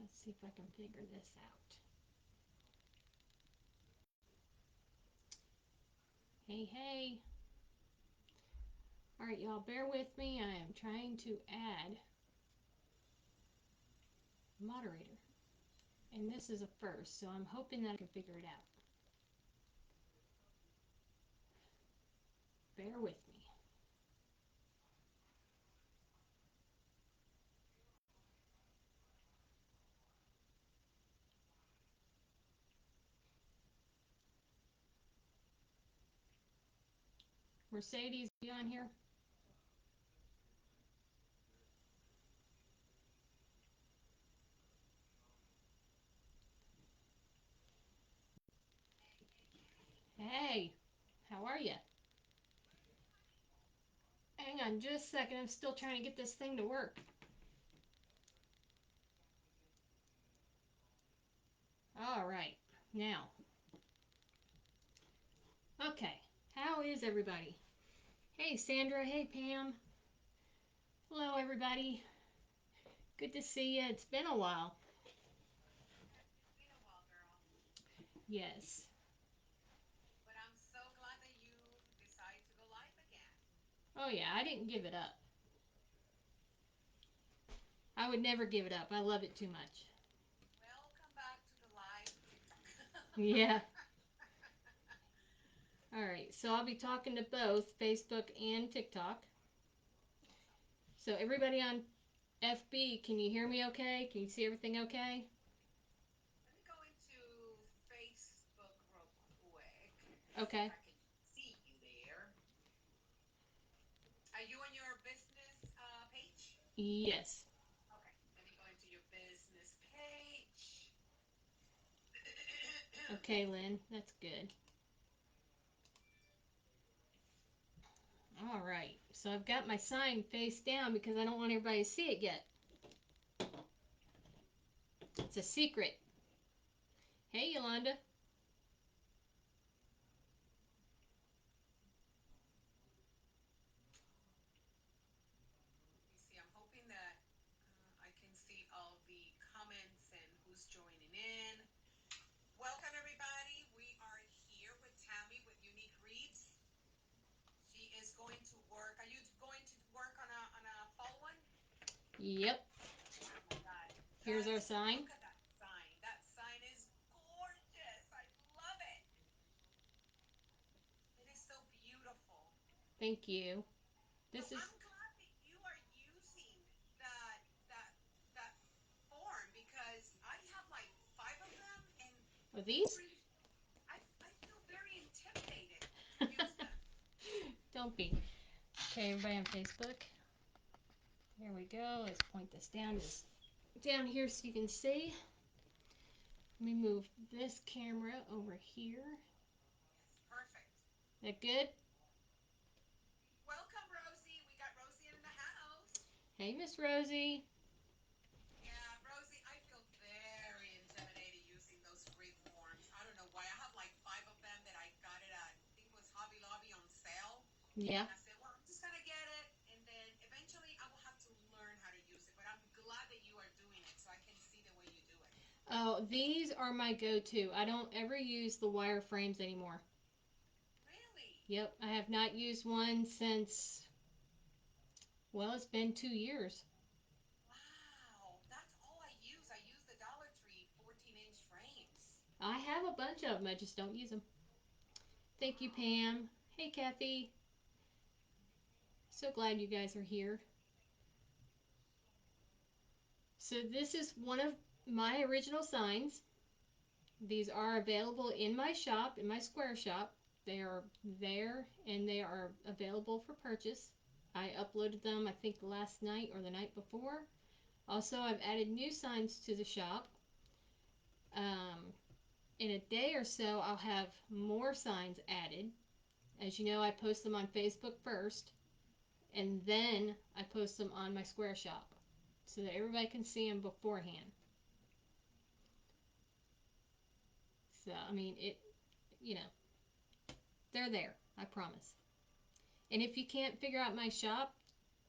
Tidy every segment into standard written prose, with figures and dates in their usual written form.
Let's see if I can figure this out. Hey, hey. All right, y'all, bear with me. I am trying to add moderator. And this is a first, so I'm hoping that I can figure it out. Bear with me. Mercedes, are you on here? Hey, how are you? Hang on just a second. I'm still trying to get this thing to work. All right. Now, okay. How is everybody? Hey, Sandra. Hey, Pam. Hello, everybody. Good to see you. It's been a while. It's been a while, girl. Yes. But I'm so glad that you decided to go live again. Oh, yeah. I didn't give it up. I would never give it up. I love it too much. Welcome back to the live TikTok. Yeah. All right. So I'll be talking to both Facebook and TikTok. Awesome. So everybody on FB, can you hear me okay? Can you see everything okay? Let me go into Facebook real quick and see if Okay. I can see you there. Are you on your business page? Yes. Okay, let me go into your business page. Okay, Lynn. That's good. All right. So I've got my sign face down because I don't want everybody to see it yet. It's a secret. Hey, Yolanda. Let me see. I'm hoping that I can see all the comments and who's joining in. Welcome, everybody. We are here with Tammy with Unique Reads. She is going to work. Are you going to work on a fall one? Yep. Oh my God, Here's our guys, sign. look at that sign. That sign is gorgeous. I love it. It is so beautiful. Thank you. So This is. I'm glad that you are using that that that form because I have like five of them and Are I'm these? pretty. I feel very intimidated to use them. Don't be. Okay, everybody on Facebook. There we go. Let's point this down here so you can see. Let me move this camera over here. Yes, perfect. That good? Welcome, Rosie. We got Rosie in the house. Hey, Miss Rosie. Yeah, Rosie, I feel very intimidated using those free forms. I don't know why. I have like five of them that I got it at, I think it was Hobby Lobby on sale. Yeah. And I said, well, I'm just going to get it. And then eventually I will have to learn how to use it. But I'm glad that you are doing it so I can see the way you do it. Oh, these are my go-to. I don't ever use the wireframes anymore. Really? Yep, I have not used one since, well, it's been 2 years. Wow. That's all I use. I use the Dollar Tree 14-inch frames. I have a bunch of them. I just don't use them. Thank you, Wow. Pam. Hey, Kathy. So glad you guys are here. So this is one of my original signs. These are available in my shop, in my Square shop. They are there and they are available for purchase. I uploaded them, I think, last night or the night before. Also, I've added new signs to the shop. Um, in a day or so, I'll have more signs added. As you know, I post them on Facebook first, and then I post them on my Square shop so that everybody can see them beforehand. So, I mean, you know, they're there, I promise. And if you can't figure out my shop,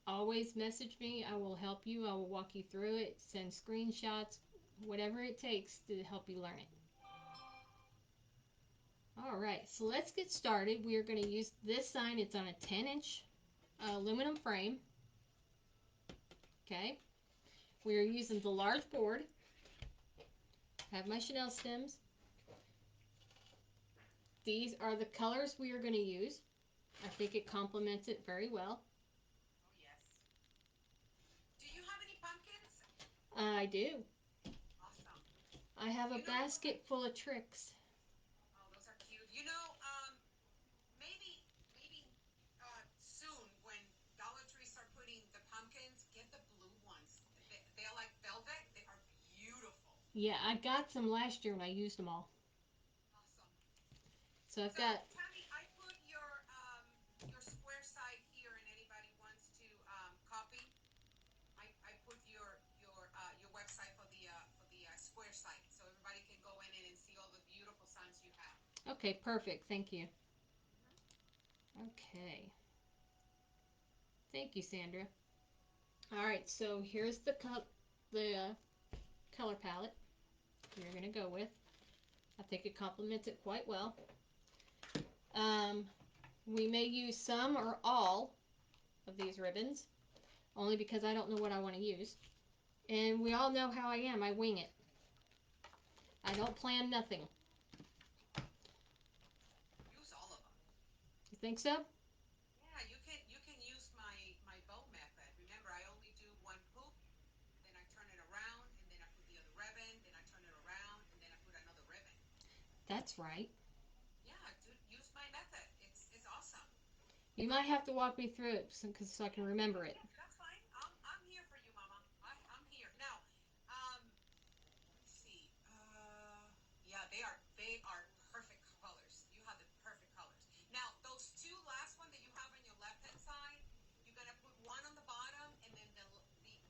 always message me. I will help you. I will walk you through it, send screenshots, whatever it takes to help you learn it. All right, so let's get started. We are going to use this sign. It's on a 10-inch aluminum frame. Okay, we are using the large board. I have my Chanel stems. These are the colors we are going to use. I think it complements it very well. Oh, yes. Do you have any pumpkins? I do. Awesome. I have a You know what? basket full of tricks. Oh, those are cute. Maybe soon when Dollar Tree start putting the pumpkins, get the blue ones. They're like velvet. They are beautiful. Yeah, I got some last year and I used them all. Awesome. So I've So, got, Tammy, I put your square site here, and anybody wants to copy. I put your website for the square site, so everybody can go in it and see all the beautiful signs you have. okay, perfect. Thank you. Hmm. Okay. Thank you, Sandra. All right, so here's the color palette we're going to go with. I think it complements it quite well. Um, we may use some or all of these ribbons, only because I don't know what I want to use. And we all know how I am. I wing it. I don't plan nothing. Use all of them. You think so? Yeah, you can use my bow method. Remember, I only do one hoop, then I turn it around, and then I put the other ribbon, then I turn it around, and then I put another ribbon. That's right. Yeah, dude, use my method. It's awesome. You might have to walk me through it so I can Yes, remember it. yes, that's fine. I'm here for you, Mama. I'm here now. Let me see. Yeah, they are perfect colors. You have the perfect colors. Now, those two last one that you have on your left hand side, you're gonna put one on the bottom, and then the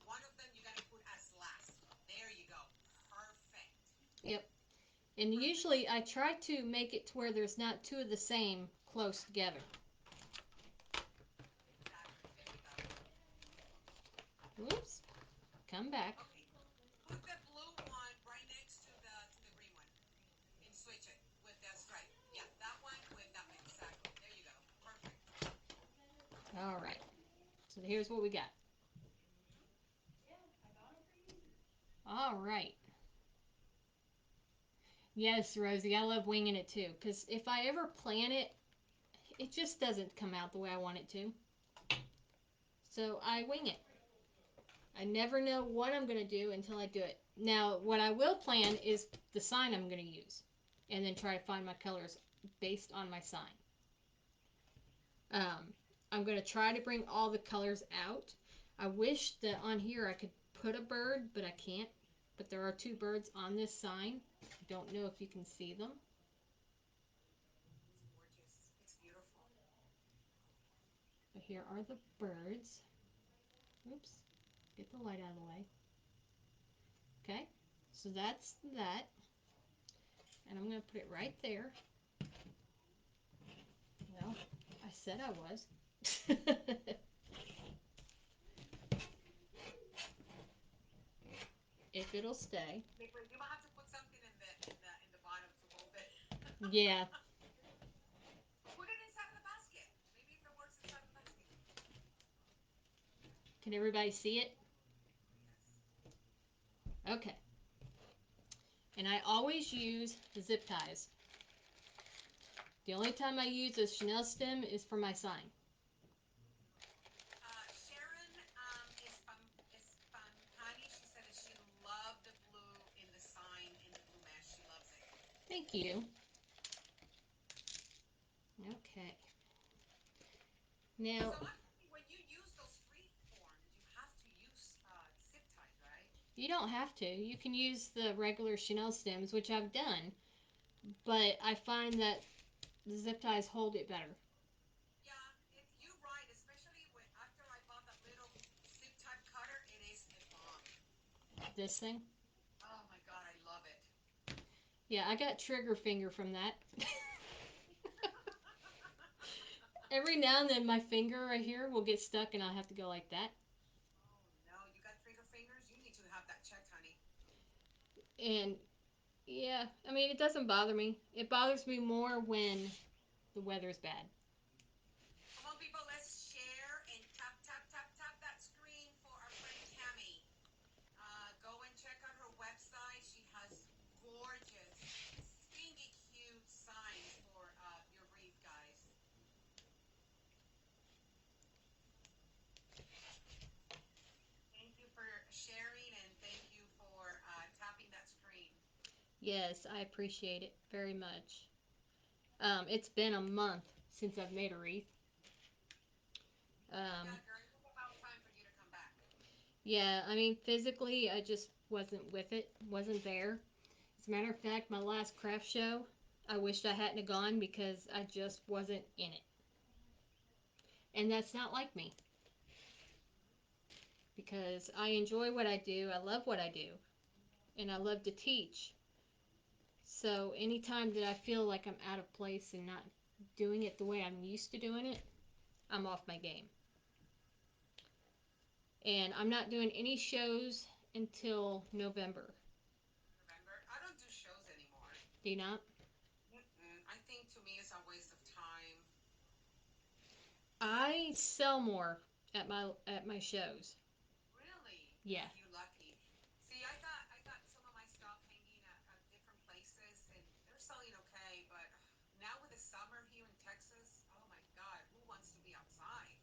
one of them you're gonna put as last. There you go. Perfect. Yep. And Perfect. usually I try to make it to where there's not two of the same close together. Exactly. There you go. Oops. Come back. Okay. Put the blue one right next to the green one, and switch it with that stripe. Yeah, that one with that. Exactly. There you go. Perfect. All right. So here's what we got. Hmm. All right. Yes, Rosie, I love winging it too. Because if I ever plan it, it just doesn't come out the way I want it to. So I wing it. I never know what I'm going to do until I do it. Now, what I will plan is the sign I'm going to use. And then try to find my colors based on my sign. Um, I'm going to try to bring all the colors out. I wish that on here I could put a bird, but I can't. But there are two birds on this sign. I don't know if you can see them. It's gorgeous. It's beautiful. But here are the birds. Oops. Get the light out of the way. Okay. So that's that. And I'm going to put it right there. Well, I said I was. If it'll stay. Okay, but you might have to put something in the bottom to hold it. Yeah. Put it inside of the basket. Maybe if it works inside of the basket. Can everybody see it? Oh, yes. Okay. And I always use zip ties. The only time I use a Chanel stem is for my sign. Sharon Espampani, she said that she loved the blue in the sign in the blue mesh. She loves it. Thank you. Okay. Now, So actually, when you use those free forms, you have to use zip ties, right? you don't have to. You can use the regular Chanel stems, which I've done, but I find that the zip ties hold it better. Yeah, you're right. Especially when after I bought that little zip type cutter, it is a bomb. This thing. Oh my God, I love it. Yeah, I got trigger finger from that. Every now and then my finger right here will get stuck and I'll have to go like that. Oh no, you got trigger fingers? You need to have that checked, honey. And yeah, I mean, it doesn't bother me. It bothers me more when the weather's bad. Come on, people, let's share and tap, tap, tap, tap that screen for our friend Tammy. Go and check out her website. She has gorgeous, stinky cute signs for your wreath, guys. Thank you for sharing and thank you for tapping that screen. Yes, I appreciate it very much. It's been a month since I've made a wreath. Yeah, Um, girl, it was about time for you to come back. yeah, I mean, physically, I just wasn't with it, wasn't there. As a matter of fact, my last craft show, I wished I hadn't have gone because I just wasn't in it. And that's not like me because I enjoy what I do, I love what I do, and I love to teach. So anytime that I feel like I'm out of place and not doing it the way I'm used to doing it, I'm off my game. And I'm not doing any shows until November. November. I don't do shows anymore. Do you not? Mm-mm. I think to me it's a waste of time. I sell more at my shows. Really? Yeah. You lucky. See, I got some of my stuff hanging at different places and they're selling okay, but now with the summer here in Texas, oh my God, who wants to be outside?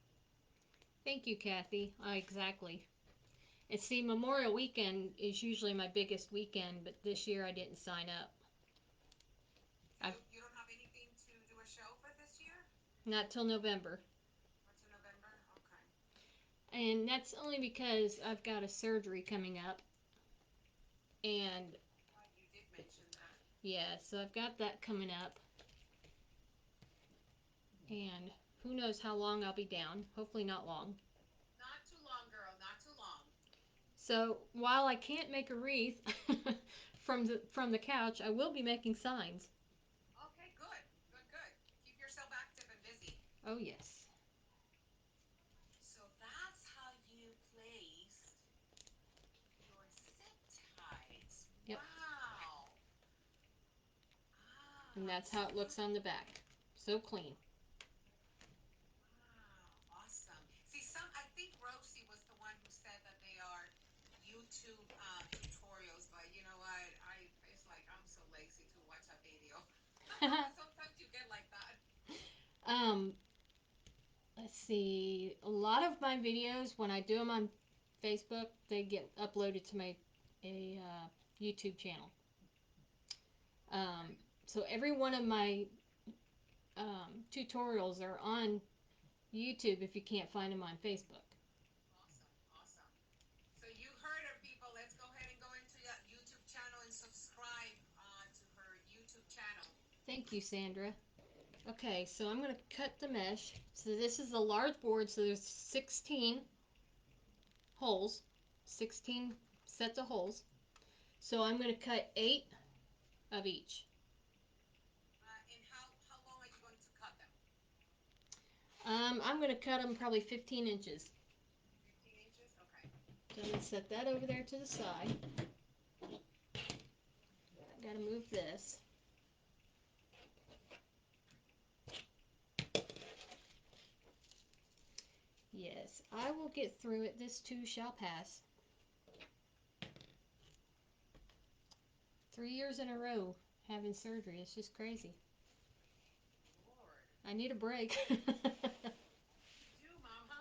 Thank you, Kathy. Exactly. And see, Memorial Weekend is usually my biggest weekend, but this year I didn't sign up. So I've you don't have anything to do a show for this year? not till November. What's in November? Okay. And that's only because I've got a surgery coming up. And You did mention that. yeah, so I've got that coming up. And who knows how long I'll be down. Hopefully, not long. Not too long, girl. Not too long. So while I can't make a wreath from the couch, I will be making signs. Okay, good. Good, good. Keep yourself active and busy. Oh yes. So that's how you placed your zip ties. Yep. Wow. And Ah, that's how it looks on the back. So clean. wow. Awesome. See, I think Rosie was the one who said that they are YouTube tutorials, but you know what? It's like I'm so lazy to watch a video. Sometimes you get like that. um, let's see. A lot of my videos, when I do them on Facebook, they get uploaded to my a YouTube channel. Um, Okay. so every one of my tutorials are on YouTube if you can't find them on Facebook. Awesome. Awesome. So you heard her, people. Let's go ahead and go into that YouTube channel and subscribe to her YouTube channel. Thank you, Sandra. Okay, so I'm going to cut the mesh. So this is a large board, so there's 16 holes, 16 sets of holes. So I'm going to cut 8 of each. And how long are you going to cut them? I'm going to cut them probably 15 inches. 15 inches? Okay. So I'm going to set that over there to the side. I got to move this. Yes, I will get through it. This too shall pass. 3 years in a row having surgery. It's just crazy. Lord. I need a break. You do, Mama.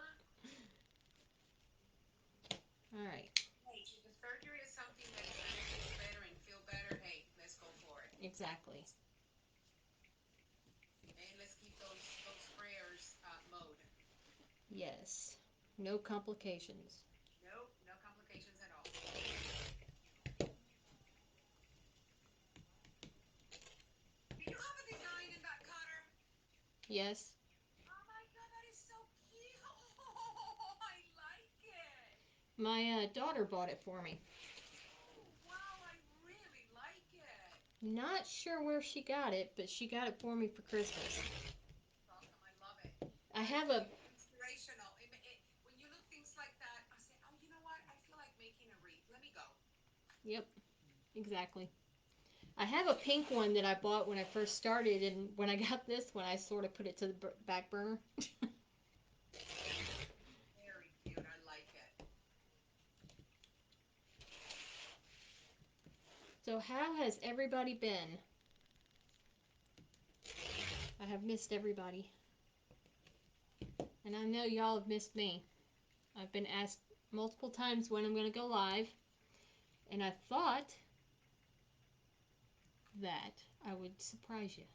All right. Hey, if the surgery is something that is going to get you better and feel better, hey, let's go for it. Exactly. And let's keep those prayers mode. Yes. No complications. Nope, no complications at all. Do you have a design in that cutter? Yes. Oh my God, that is so cute. Oh, I like it. My daughter bought it for me. Oh, wow, I really like it. Not sure where she got it, but she got it for me for Christmas. It's awesome. I love it. I It's have a. inspirational. When you look things like that, I say, oh, you know what? I feel like making a wreath. Let me go. Yep. exactly. I have a pink one that I bought when I first started, and when I got this one, I sort of put it to the back burner. Very cute. I like it. So, how has everybody been? I have missed everybody, and I know y'all have missed me. I've been asked multiple times when I'm going to go live, and I thought that I would surprise you.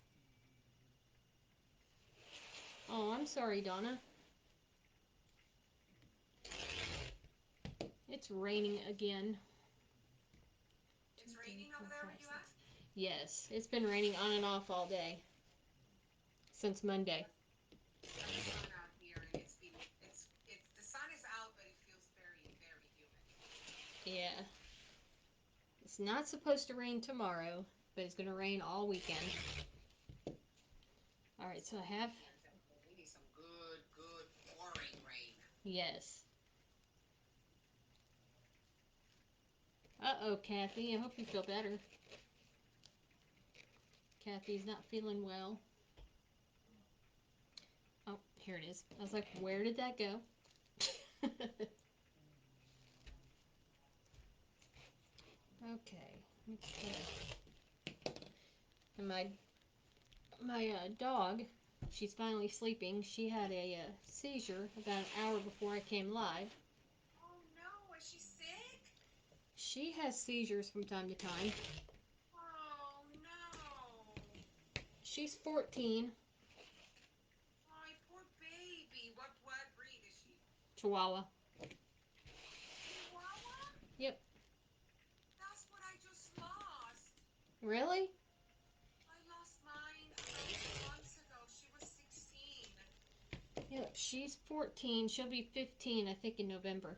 Oh, I'm sorry, Donna. It's raining again. Two, It's three, raining four, over there where five, you at? six. Yes, it's been raining on and off all day since Monday. We got sun out here, and it's the sun is out, but it feels very, very humid. Yeah, it's not supposed to rain tomorrow, but it's going to rain all weekend. All right, That's so I what we have. need here in Tampa. We need some good, good pouring rain. Yes. Uh oh, Kathy. I hope you feel better. Kathy's not feeling well. Oh, here it is. I was like, where did that go? Okay. And my dog, she's finally sleeping. She had a seizure about an hour before I came live. Oh no, is she sick? She has seizures from time to time. Oh no. She's 14, My poor baby. What breed is she? Chihuahua. Chihuahua? Yep. That's what I just lost. Really? I lost mine about 2 months ago. She was 16. Yep. She's 14. She'll be 15, I think, in November.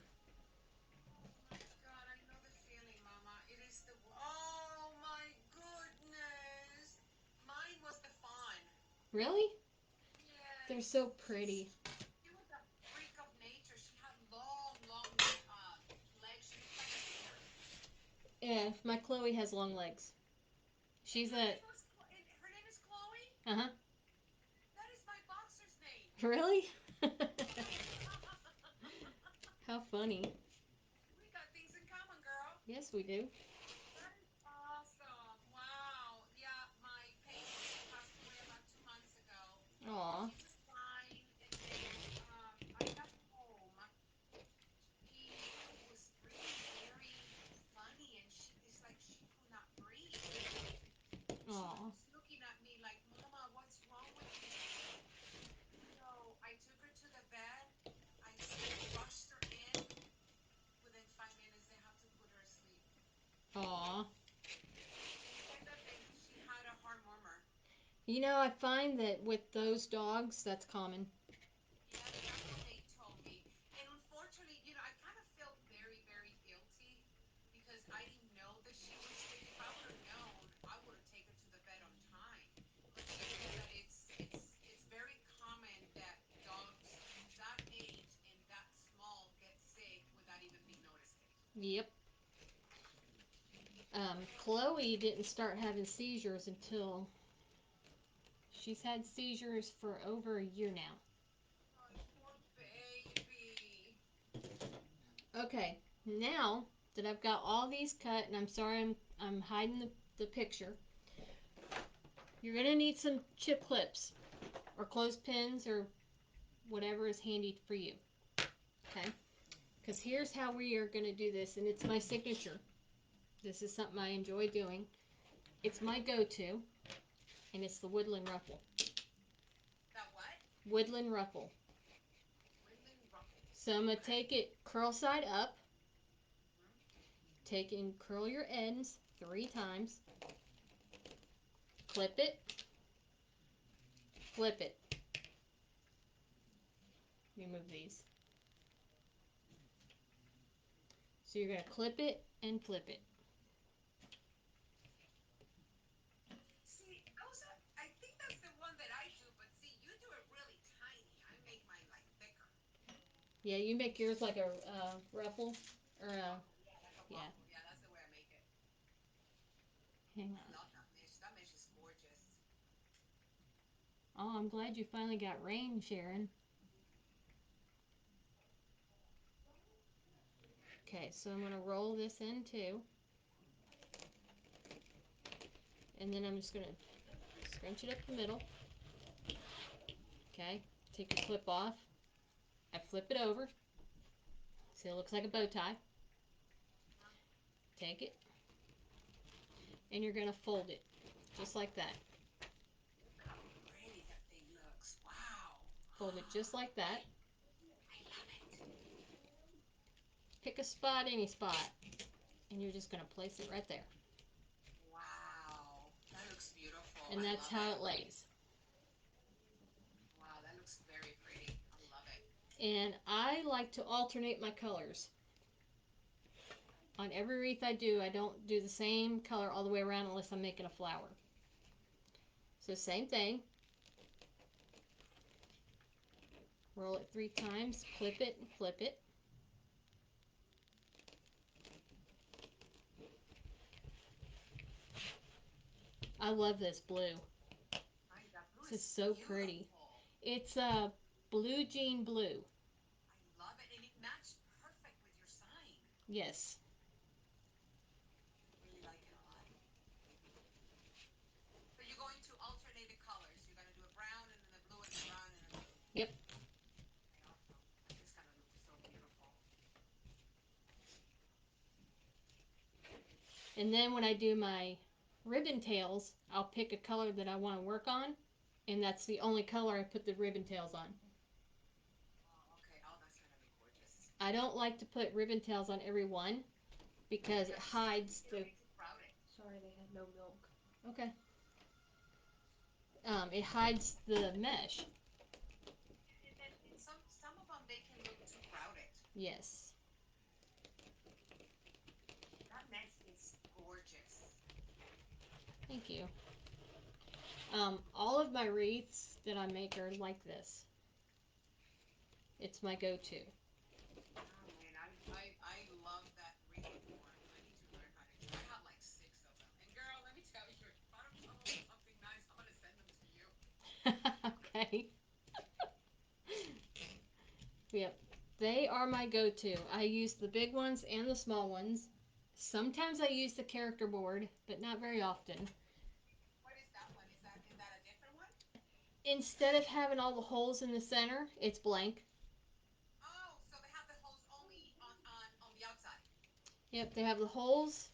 Oh my God, I know the feeling, Mama. It is oh my goodness. Mine was the fawn. Really? They're Yes. so pretty. She was a freak of nature. She had long, long legs. She looked like a deer. Yeah, my Chloe has long legs. And She's her a. name was and her name is Chloe. Uh huh. That is my boxer's name. Really? Yeah. How funny. We got things in common, girl. Yes, we do. That is awesome. Wow. Yeah, my Paige, she passed away about 2 months ago. Aw. She was fine, and then I got home. She was breathing very funny, and it's like she could not breathe. And she Aw. was looking at me like, Mama, what's wrong with you? So I took her to the vet. Rushed her in. Within 5 minutes, they have to put her asleep. Aw. They said that she had a heart murmur. You know, I find that with those dogs, that's common. Yes, that's what they told me. And unfortunately, I kind of felt very, very guilty because I didn't know that she was sick. If I would have known, I would have taken her to the vet on time. But she said that it's very common that dogs that age and that small get sick without even being noticed. Yep. Chloe didn't start having seizures until she's had seizures for over a year now. My poor baby. Okay, now that I've got all these cut, and I'm sorry I'm hiding the picture, you're gonna need some chip clips or clothespins or whatever is handy for you. Okay? Because here's how we are gonna do this, and it's my signature. This is something I enjoy doing. It's my go-to, and it's the woodland ruffle. That what? Woodland ruffle. Woodland ruffle. So I'm gonna Okay. take it curl side up, Hmm. take and curl your ends 3 times, clip it, flip it. Remove these. So you're gonna clip it and flip it. See, those are, I think that's the one that I do, but see, you do it really tiny. I make mine like thicker. Yeah, you make yours like a ruffle or a Waffle. Yeah, like a yeah. waffle. Yeah, that's the way I make it. Hang I on. love that mesh. That mesh is gorgeous. Oh, I'm glad you finally got rain, Sharon. Okay, so I'm going to roll this in too. And then I'm just going to scrunch it up the middle. Okay, take your clip off. I flip it over. See, it looks like a bow tie. Uh-huh. Take it, and you're going to fold it just like that. Look how pretty that thing looks. Wow. Fold it just like that. I love it. Pick a spot, any spot, and you're just going to place it right there. Wow. That looks beautiful. And I that's love how it. it lays. Wow, that looks very pretty. I love it. And I like to alternate my colors. On every wreath I do, I don't do the same color all the way around unless I'm making a flower. So same thing. Roll it 3 times, clip it and flip it. I love this blue. That blue This is is so pretty. beautiful. It's a blue jean blue. I love it. And it matched perfect with your sign. Yes. I really like it a lot. So you're going to alternate the colors. You're going to do a brown and then a blue and then a brown and a blue. Yep. Okay, awesome. That is going to look so beautiful. And then when I do my ribbon tails, I'll pick a color that I want to work on, and that's the only color I put the ribbon tails on. Oh, okay. Oh, that's going to be gorgeous. I don't like to put ribbon tails on every one because Yeah, it because hides it'll the. be too crowded. Sorry, they had no milk. Okay. It hides the mesh. And some of them, they can look too crowded. Yes. That mesh is gorgeous. Thank you. All of my wreaths that I make are like this. It's my go-to. Oh man, I love that wreath form. I need to learn how to do. I have like 6 of them. And girl, let me tell you, if I don't come up with something nice, I'm gonna send them to you. Okay. Yep. They are my go-to. I use the big ones and the small ones. Sometimes I use the character board, but not very often. What is that one? Is that a different one? Instead of having all the holes in the center, it's blank. Oh, so they have the holes only on the outside. Yep, they have the holes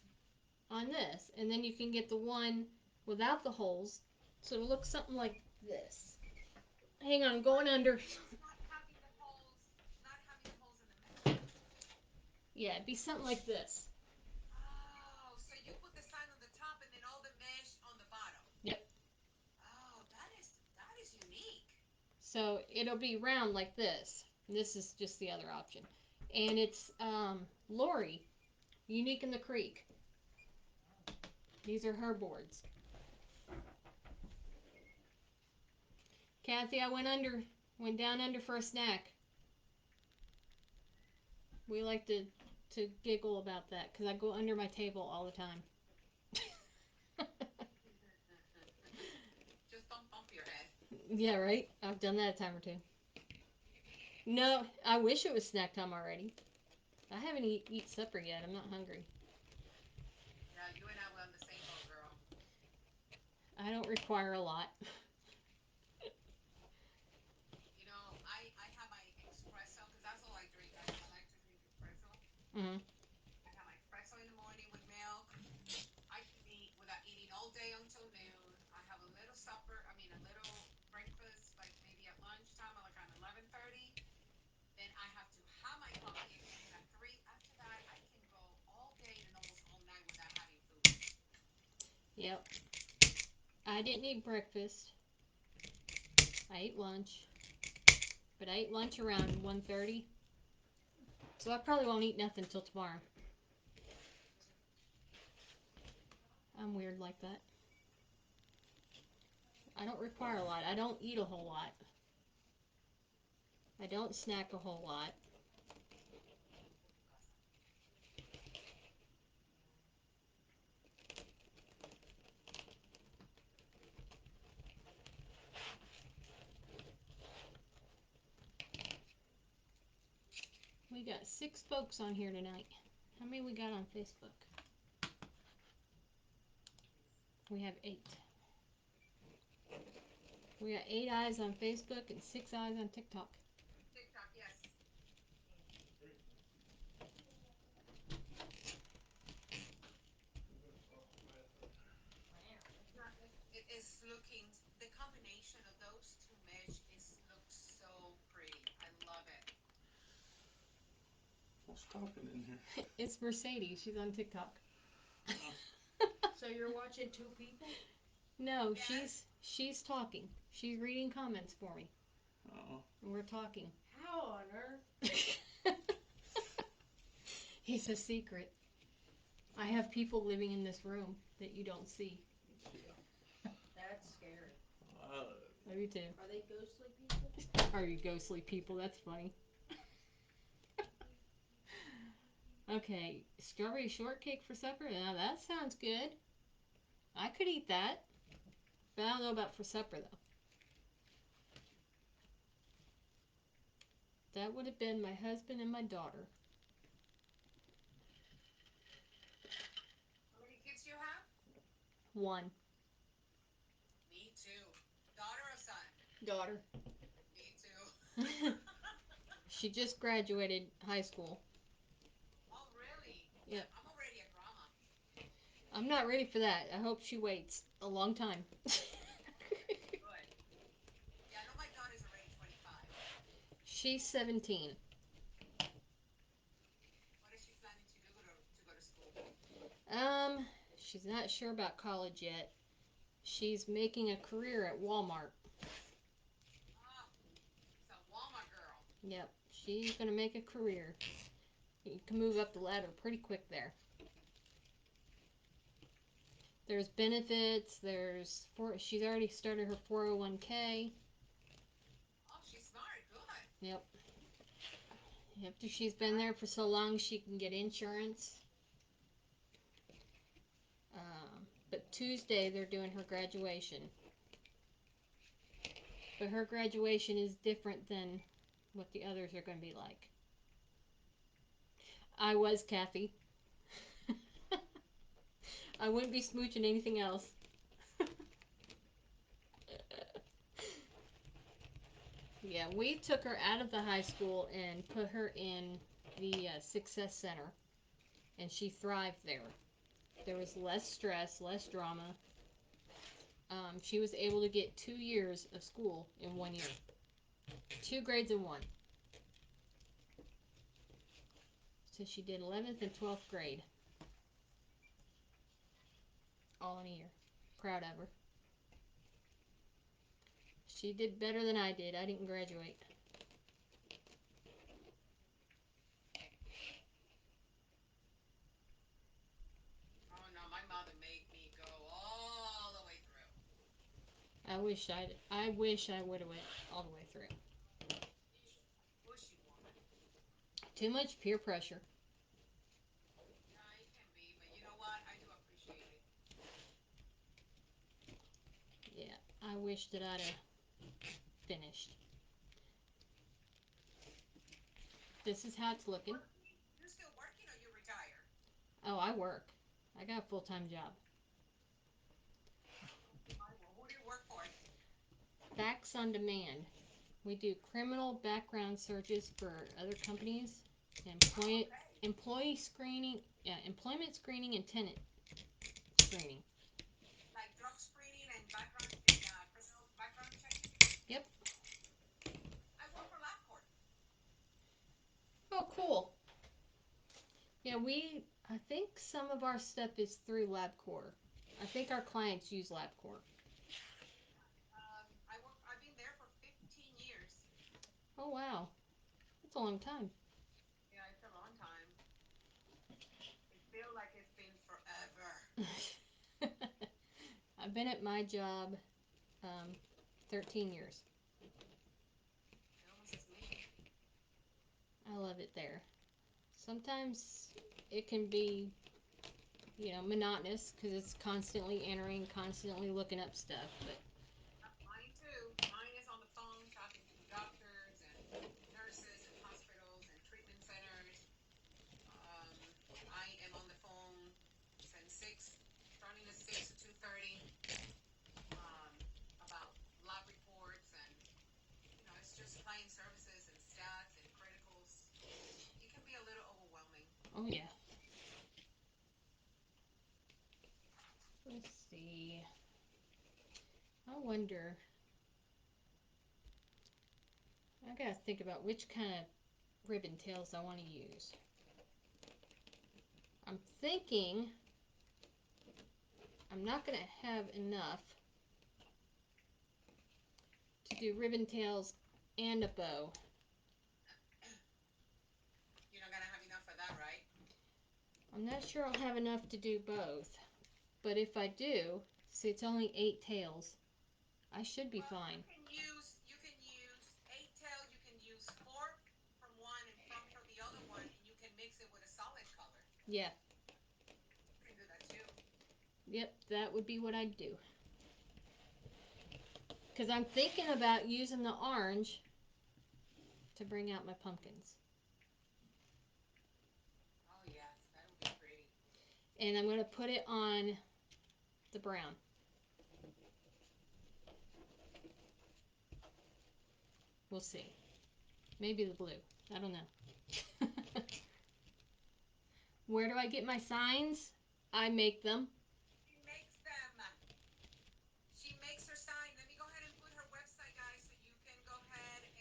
on this, and then you can get the one without the holes, so it looks something like this. Hang on, I'm going What under. is not having the holes in the middle? Yeah, it'd be something like this. Oh, so you put the sign on the top and then all the mesh on the bottom. Yep. Oh, that is unique. So it'll be round like this. This is just the other option. And it's Lori, Unique in the Creek. These are her boards. Kathy, I went down under for a snack. We like to giggle about that because I go under my table all the time. Just don't bump your head. Yeah, right? I've done that a time or two. No, I wish it was snack time already. I haven't eat supper yet. I'm not hungry. Yeah, you and I were on the same boat, girl. I don't require a lot. I have my espresso because that's all I drink. I like to drink espresso. Mm-hmm. I have my espresso in the morning with milk. I can eat without eating all day until noon. I have a little supper, I mean a little breakfast, like maybe at lunchtime, like around 11:30. Then I have to have my coffee again at 3. After that, I can go all day and almost all night without having food. Yep. I didn't eat breakfast. I ate lunch. But I ate lunch around 1:30. So I probably won't eat nothing till tomorrow. I'm weird like that. I don't require a lot. I don't eat a whole lot. I don't snack a whole lot. We got 6 folks on here tonight. How many we got on Facebook? We have 8. We got 8 eyes on Facebook and 6 eyes on TikTok. TikTok, yes. It is looking, the combination of those two mesh looks so pretty. I love it. Who's talking in here? It's Mercedes. She's on TikTok. So you're watching two people? No, Yes. she's talking. She's reading comments for me. Oh. And we're talking. How on earth? It's a secret. I have people living in this room that you don't see. Yeah. That's scary. Love you too. Are they ghostly people? Are you ghostly people? That's funny. Okay, strawberry shortcake for supper? Now that sounds good. I could eat that. But I don't know about for supper though. That would have been my husband and my daughter. How many kids do you have? 1. Me too. Daughter or son? Daughter. Me too. She just graduated high school. Oh, really? Yep. I'm already a grandma. I'm not ready for that. I hope she waits a long time. Good. Yeah, I know my daughter's already 25. She's 17. What is she planning to do to go to school? Um, she's not sure about college yet. She's making a career at Walmart. Oh, she's a Walmart girl. Yep, she's gonna make a career. You can move up the ladder pretty quick there. There's benefits. She's already started her 401k. Oh, she's smart. Good. Yep. After she's been there for so long, she can get insurance. But Tuesday they're doing her graduation. But her graduation is different than what the others are going to be like. I was Kathy. I wouldn't be smooching anything else. Yeah, we took her out of the high school and put her in the Success Center, and she thrived there. There was less stress, less drama. She was able to get 2 years of school in 1 year. 2 grades in one. So she did 11th and 12th grade. All in a year. Proud of her. She did better than I did. I didn't graduate. Oh no, my mother made me go all the way through. I wish I would have went all the way through. She's a pushy woman. Too much peer pressure. Yeah, it can be, but you know what? I do appreciate it. Yeah, I wish that I'd have finished. This is how it's looking. You're still working or you retired? Oh, I work. I got a full-time job. Well, who do you work for? Facts on demand. We do criminal background searches for other companies, Oh, okay. employee screening, yeah, employment screening and tenant screening. Like drug screening and background and criminal background checking. Yep. I work for LabCorp. Oh, cool. Yeah, I think some of our stuff is through LabCorp. I think our clients use LabCorp. I've been there for 15 years. Oh, wow. That's a long time. Yeah, it's a long time. It feels like it's been forever. I've been at my job 13 years. Almost as me. I love it there. Sometimes it can be, monotonous because it's constantly entering, constantly looking up stuff. But Mine too. Mine is on the phone talking to doctors and nurses and hospitals and treatment centers 30 about lab reports and it's just client services and stats and criticals. It can be a little overwhelming. Oh yeah. Let's see. I wonder. I gotta think about which kind of ribbon tails I want to use. I'm thinking I'm not gonna have enough to do ribbon tails and a bow. You're not gonna have enough for that, right? I'm not sure I'll have enough to do both, but if I do, see it's only 8 tails, I should be Well, fine. you can use 8 tails. You can use 4 from one and from the other one, and you can mix it with a solid color. Yeah, You can do that too. yep, that would be what I'd do. Because I'm thinking about using the orange to bring out my pumpkins. Oh yes, that'll be pretty. And I'm going to put it on the brown. We'll see. Maybe the blue. I don't know. Where do I get my signs? I make them. She makes them. She makes her sign. Let me go ahead and put her website, guys, so you can go ahead and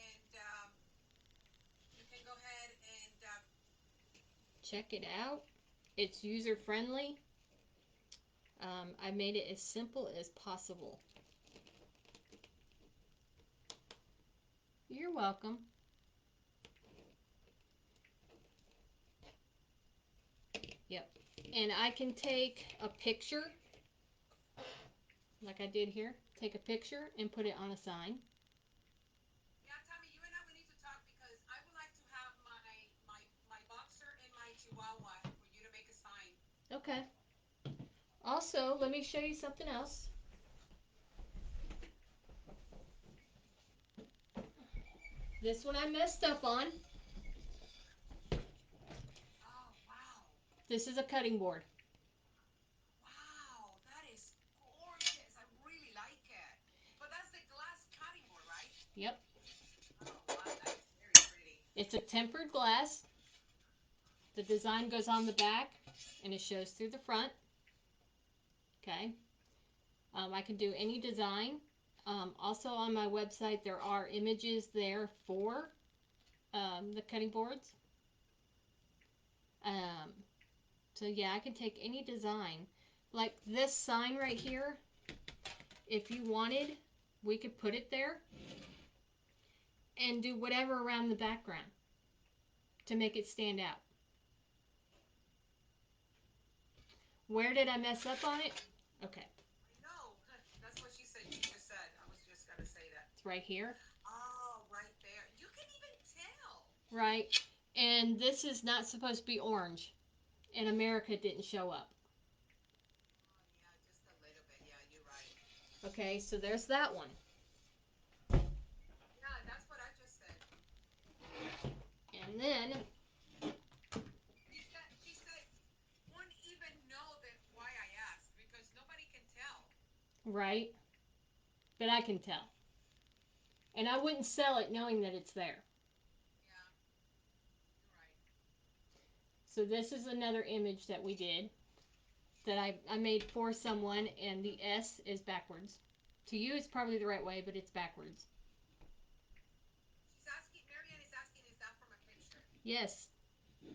Check it out. It's user friendly. I made it as simple as possible. You're welcome. Yep. And I can take a picture, like I did here. Take a picture and put it on a sign. yeah, Tommy, you and I we need to talk because I would like to have my boxer and my chihuahua for you to make a sign. Okay. Also, let me show you something else. This one I messed up on. Oh wow. This is a cutting board. Wow, that is gorgeous. I really like it. But that's the glass cutting board, right? Yep. Oh, wow, that is very pretty. It's a tempered glass. The design goes on the back and it shows through the front. Okay. I can do any design. Also on my website there are images there for the cutting boards. Um, so yeah, I can take any design. Like this sign right here, if you wanted, we could put it there and do whatever around the background to make it stand out. Where did I mess up on it? Okay, I know. That's what she just said. I was just gonna say that. it's right here. Oh, right there. You can even tell. Right. And this is not supposed to be orange. And America didn't show up. Oh, yeah, just a little bit. Yeah, you're right. Okay, so there's that one. Yeah, that's what I just said. And then, She said, won't even know that why I asked because nobody can tell. right, but I can tell. And I wouldn't sell it knowing that it's there. Yeah, you're right. So this is another image that we did that I made for someone, and the S is backwards. To you, it's probably the right way, but it's backwards. She's asking, Marianne is asking, is that from a picture? Yes. Okay.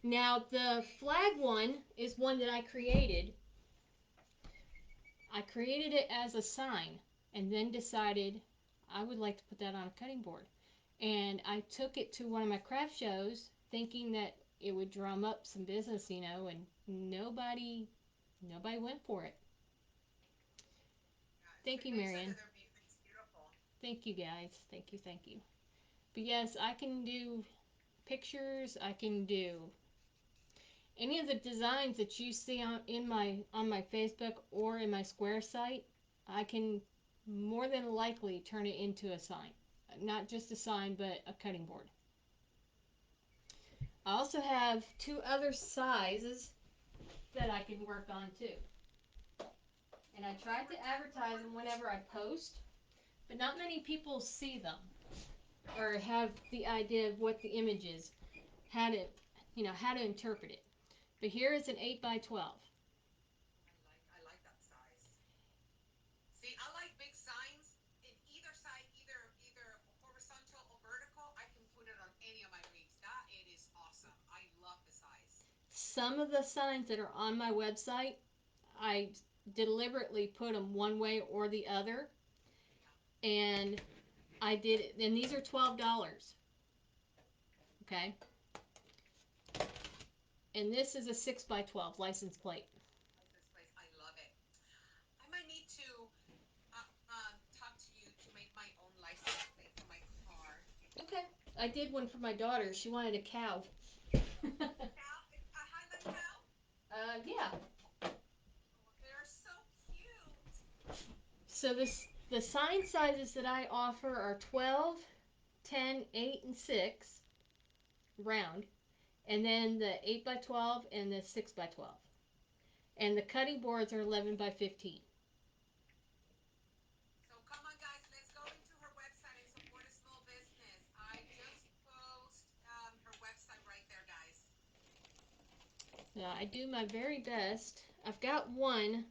Now, the flag one is one that I created. I created it as a sign and then decided I would like to put that on a cutting board. And I took it to one of my craft shows thinking that it would drum up some business, and nobody went for it. Yeah, Thank you, they said Marion. that it's beautiful. Thank you, guys. Thank you, thank you. But yes, I can do pictures. I can do any of the designs that you see on my Facebook or in my Square site. I can more than likely turn it into a sign. Not just a sign, but a cutting board. I also have two other sizes that I can work on too. And I tried to advertise them whenever I post, but not many people see them or have the idea of what the image is, how to, how to interpret it. But here is an 8 by 12. I like that size. See, I like big signs in either side, either horizontal or vertical. I can put it on any of my wreaths. That it is awesome. I love the size. Some of the signs that are on my website, I deliberately put them one way or the other, Yeah. and I did it. And these are $12. Okay, and this is a 6 by 12 license plate. License plates. I love it. I might need to talk to you to make my own license plate for my car. Okay, I did one for my daughter. She wanted a cow. Cow, a Highland cow. Yeah. Oh, they're so cute. So the sign sizes that I offer are 12, 10, 8, and 6 round, and then the 8 by 12 and the 6 by 12. And the cutting boards are 11 by 15. So come on, guys, let's go into her website and support a small business. I just post her website right there, guys. So I do my very best. I've got one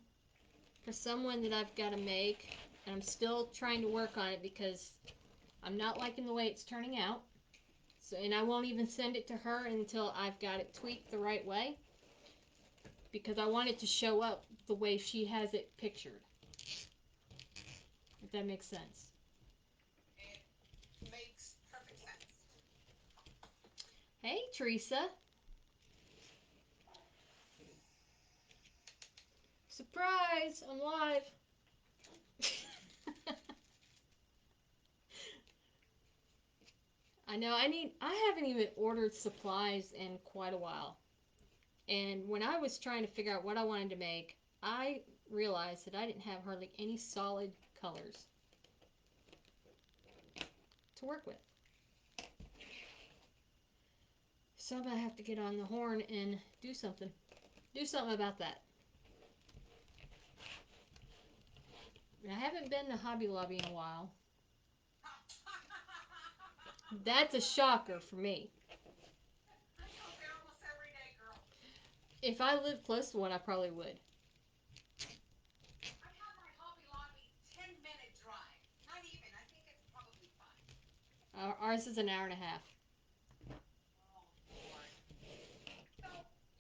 for someone that I've got to make, and I'm still trying to work on it because I'm not liking the way it's turning out. So, and I won't even send it to her until I've got it tweaked the right way because I want it to show up the way she has it pictured. If that makes sense. It makes perfect sense. Hey, Teresa. Surprise! I'm live. I know I haven't even ordered supplies in quite a while. And when I was trying to figure out what I wanted to make, I realized that I didn't have hardly any solid colors to work with. So I'm gonna have to get on the horn and do something. Do something about that. I haven't been to Hobby Lobby in a while. That's a shocker for me. I go there almost every day, girl. If I lived close to one, I probably would. I have my Hobby Lobby 10-minute drive. Not even. I think it's probably 5. Ours is an hour and a half. Oh, Lord. So,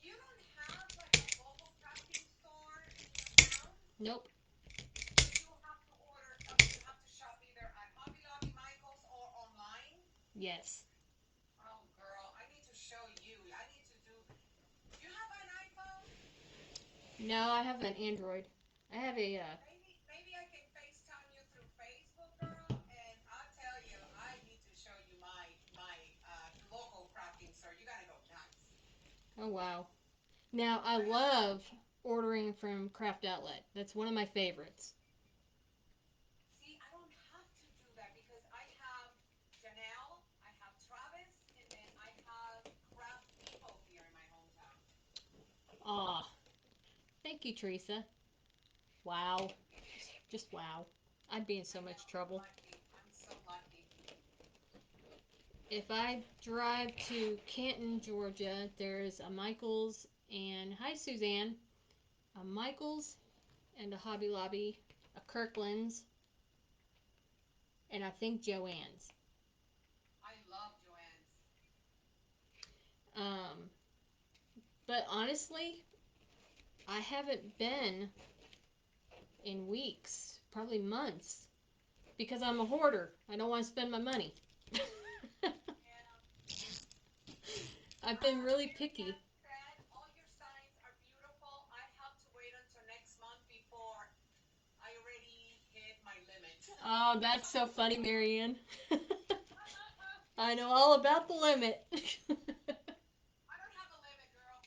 you don't have like a mobile crafting store in your town? Nope. So you have to order, you have to shop either at Hobby Lobby, Michael's, or online? Yes. Oh, girl, I need to show you. I need to do. You have an iPhone? No, I have an Android. I have a. Maybe I can FaceTime you through Facebook, girl, and I'll tell you, I need to show you my local crafting store. You're gonna go nuts. Oh wow. Now I I have. love ordering from Craft Outlet. That's one of my favorites. See, I don't have to do that because I have Janelle, I have Travis, and then I have Craft Depot here in my hometown. Ah, thank you, Teresa. Wow. Just wow. I'd be in so I much know, I'm trouble. lucky. I'm so lucky. If I drive to Canton, Georgia, there's a Michael's and hi Suzanne, a Michael's and a Hobby Lobby, a Kirkland's, and I think Joann's. I love Joanne's. Um, but honestly, I haven't been in weeks, probably months, because I'm a hoarder. I don't want to spend my money. Yeah. I've been really Mary picky. Ann said, all your signs are beautiful. I have to wait until next month before I already hit my limit. Oh, that's so funny, Marianne. I know all about the limit. I don't have a limit, girl.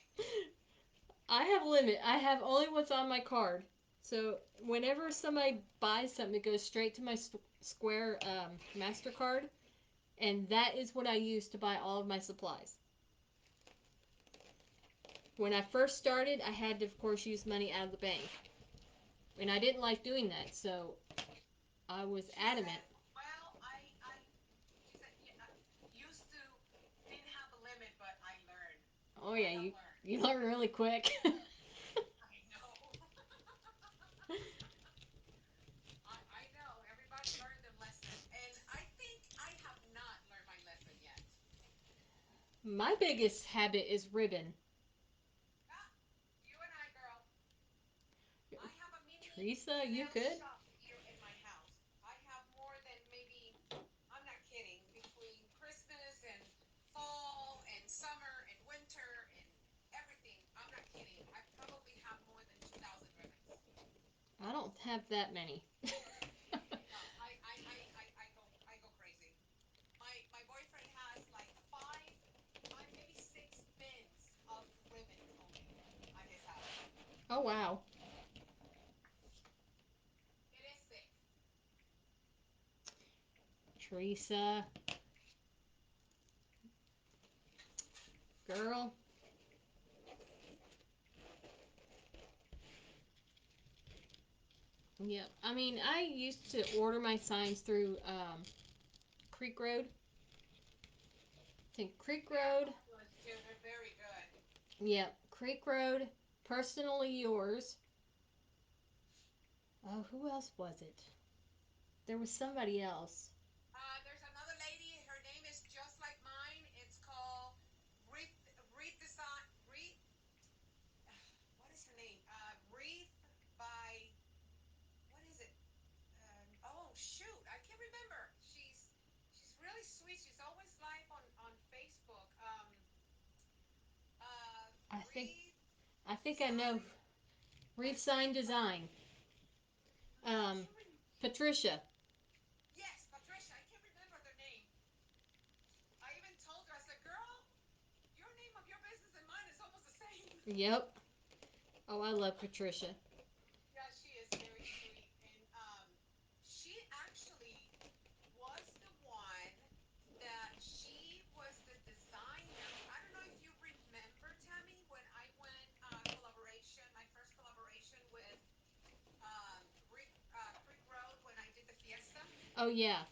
I have a limit. I have only what's on my card. So whenever somebody buys something, it goes straight to my Square MasterCard, and that is what I use to buy all of my supplies. When I first started, I had to, of course, use money out of the bank. And I didn't like doing that, so I was She adamant. said, "Well, she said, yeah, used to didn't have a limit, but I learned. Oh I yeah, have you learned. you learn really quick. I know. I know. Everybody learned their lesson, and I think I have not learned my lesson yet. My biggest habit is ribbon. Ah, you and I, girl. I have a mini Teresa, you nail could? shop here in my house. I have more than maybe, I'm not kidding, between Christmas and fall and summer and winter and everything. I'm not kidding. I probably have more than 2,000 ribbons. I don't have that many. No, I go crazy. My boyfriend has like five, maybe six bins of ribbons only at his house. Oh wow. It is sick. Teresa, girl. Yep. I mean, I used to order my signs through Creek Road. I think Creek They're Road. fabulous too. They're very good. Yep. Creek Road. Personally yours. Oh, who else was it? There was somebody else. There's another lady. Her name is just like mine. It's called Wreath. Wreath Design. Wreath. What is her name? Wreath by. What is it? Oh shoot! I can't remember. She's really sweet. She's always live on Facebook. I think Wreath I think I know. Design. Reef But Sign Design. I Um, can't remember. Patricia. Yes, Patricia. I can't remember their name. I even told her. I said, "Girl, your name of your business and mine is almost the same." Yep. Oh, I love Patricia. Yeah, she is very sweet, and she actually was the one that she was the designer. I don't know if you remember, Tammy, when I went collaboration, my first collaboration with Creek Road when I did the fiesta. Oh yeah.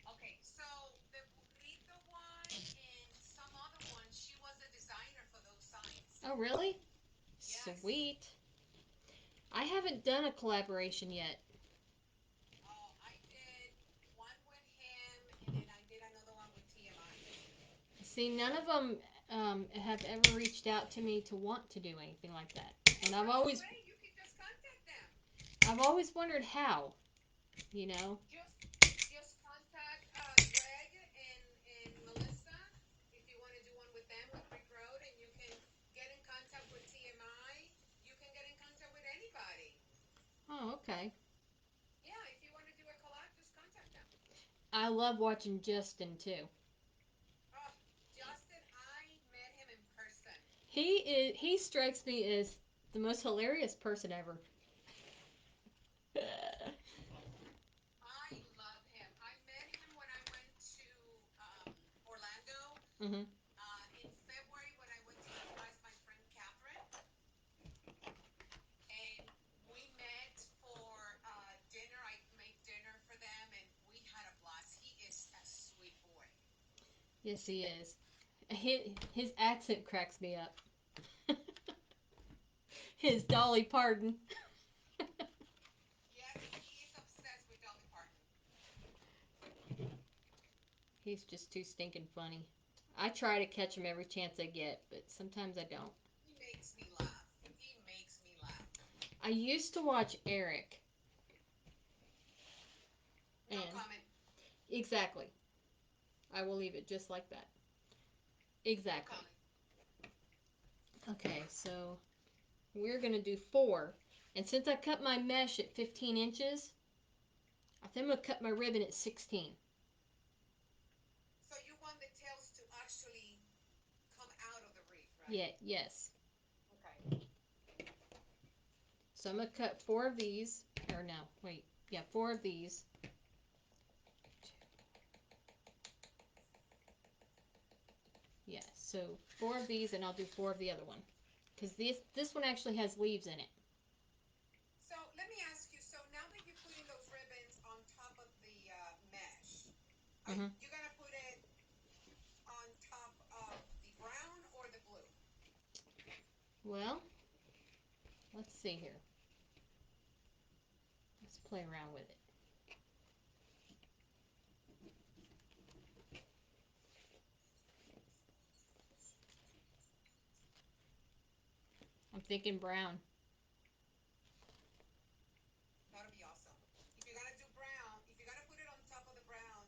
Okay, so the burrito one and some other one, she was the designer for those signs. Oh really? Yes. Sweet. I haven't done a collaboration yet. Oh, I did one with him, and then I did another one with TMI. See, none of them have ever reached out to me to want to do anything like that, and Oh, I've you're on the always way. You can just contact them. I've always wondered how. You know. Just just contact Greg and Melissa if you want to do one with them with Creek Road, and you can get in contact with TMI. You can get in contact with anybody. Oh okay. Yeah, if you want to do a collab, just contact them. I love watching Justin too. Oh, Justin, I met him in person. He strikes me as the most hilarious person ever. I love him. I met him when I went to Orlando Mhm. in February when I went to surprise my friend Catherine, and we met for dinner. I made dinner for them, and we had a blast. He is a sweet boy. Yes, he is. His accent cracks me up. His Dolly Parton. Yes, he is obsessed with Dolly Parton. He's just too stinking funny. I try to catch him every chance I get, but sometimes I don't. He makes me laugh. He makes me laugh. I used to watch Eric, No and comment. exactly. I will leave it just like that. No Exactly. comment. Okay, so we're gonna do four. And since I cut my mesh at 15 inches, I think I'm gonna cut my ribbon at 16. So you want the tails to actually come out of the reef, right? Yeah, yes. Okay. So I'm gonna cut four of these. Or no, wait. Yeah, four of these. Yeah, so four of these, and I'll do four of the other one. Because this one actually has leaves in it. So let me Mm-hmm. You gonna put it on top of the brown or the blue? Well, let's see here. Let's play around with it. I'm thinking brown. That'll be awesome. If you're gonna do brown, if you're gonna put it on top of the brown,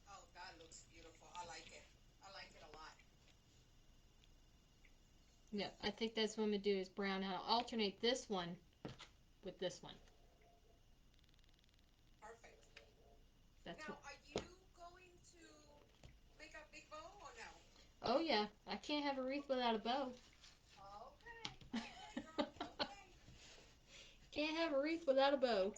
oh, that looks beautiful. I like it. I like it a lot. Yeah, I think that's what I'm gonna do is brown. I'll alternate this one with this one. Perfect. That's Now, what. are you going to make a big bow or no? Oh yeah, I can't have a wreath without a bow. Okay, okay, girl. Okay. Can't have a wreath without a bow.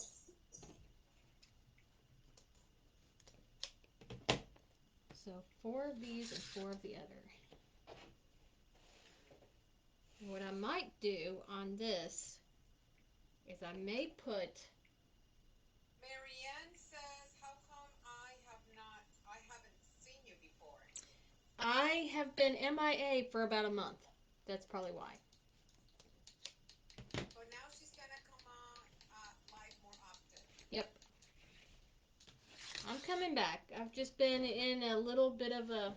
So 4 of these and 4 of the other. What I might do on this is I may put. Marianne says, "How come I haven't seen you before?" I have been MIA for about a month. That's probably why. But now she's gonna come on live more often. Yep, I'm coming back. I've just been in a little bit of a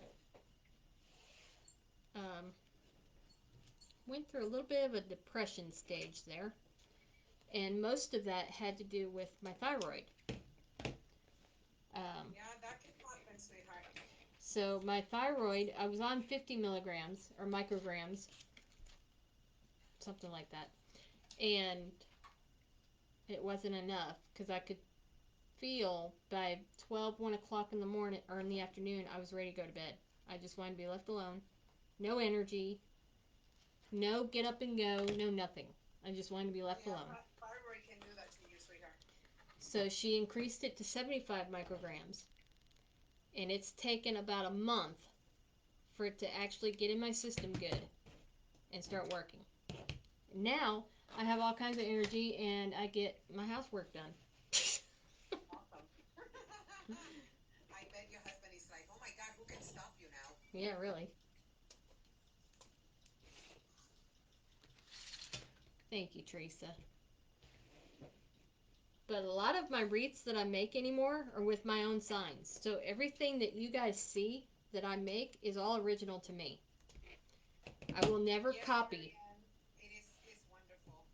um, went through a little bit of a depression stage there, and most of that had to do with my thyroid. Um, Yeah, that can happen, sweetheart. so my thyroid, I was on 50 milligrams or micrograms, something like that, and it wasn't enough because I could feel by 12, 1 o'clock in the morning or in the afternoon, I was ready to go to bed. I just wanted to be left alone. No energy, no get up and go, no nothing. I just wanted to be left Yeah, alone. thyroid can do that to you, sweetheart. So she increased it to 75 micrograms. And it's taken about a month for it to actually get in my system good and start working. Now I have all kinds of energy and I get my housework done. Awesome. I bet your husband is like, "Oh my God, who can stop you now?" Yeah, really. Thank you, Teresa. But a lot of my wreaths that I make anymore are with my own signs. So everything that you guys see that I make is all original to me. I will never Yes, copy. Marianne, it is wonderful.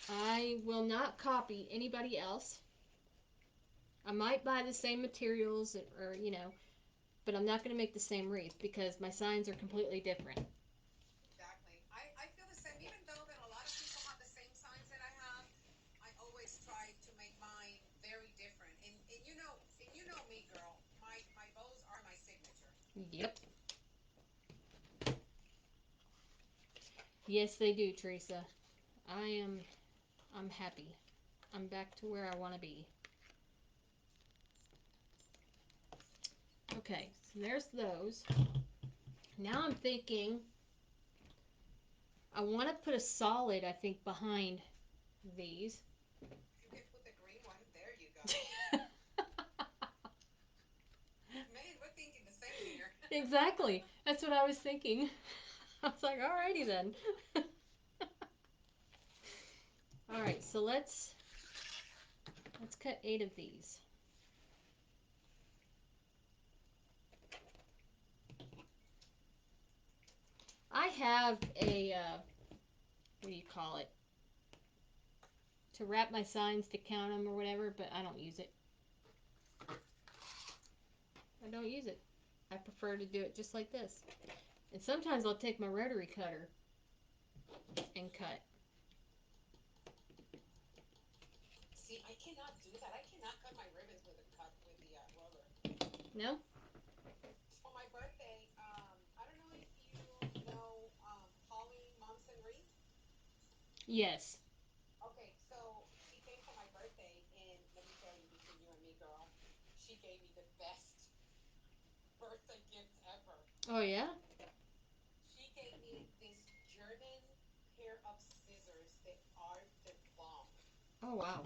I will not copy anybody else. I might buy the same materials or but I'm not going to make the same wreath because my signs are completely different. Exactly. I feel the same. Even though that a lot of people have the same signs that I have, I always try to make mine very different. And you know me, girl. My bows are my signature. Yep. Yes, they do, Teresa. I am I'm happy. I'm back to where I want to be. Okay, so there's those. Now I'm thinking I want to put a solid, I think, behind these. You can put the green one. There you go. Man, we're thinking the same here. Exactly. That's what I was thinking. I was like, alrighty then. All right, so let's cut 8 of these. I have a what do you call it? To wrap my signs to count them or whatever, but I don't use it. I don't use it. I prefer to do it just like this. And sometimes I'll take my rotary cutter and cut. See, I cannot do that. I cannot cut my ribbons with the roller. No? For my birthday, I don't know if you know Holly Moms and Wreath. Yes. Okay, so she came for my birthday, and let me tell you, between you and me, girl, she gave me the best birthday gift ever. Oh yeah? She gave me this German pair of scissors that are the bomb. Oh wow.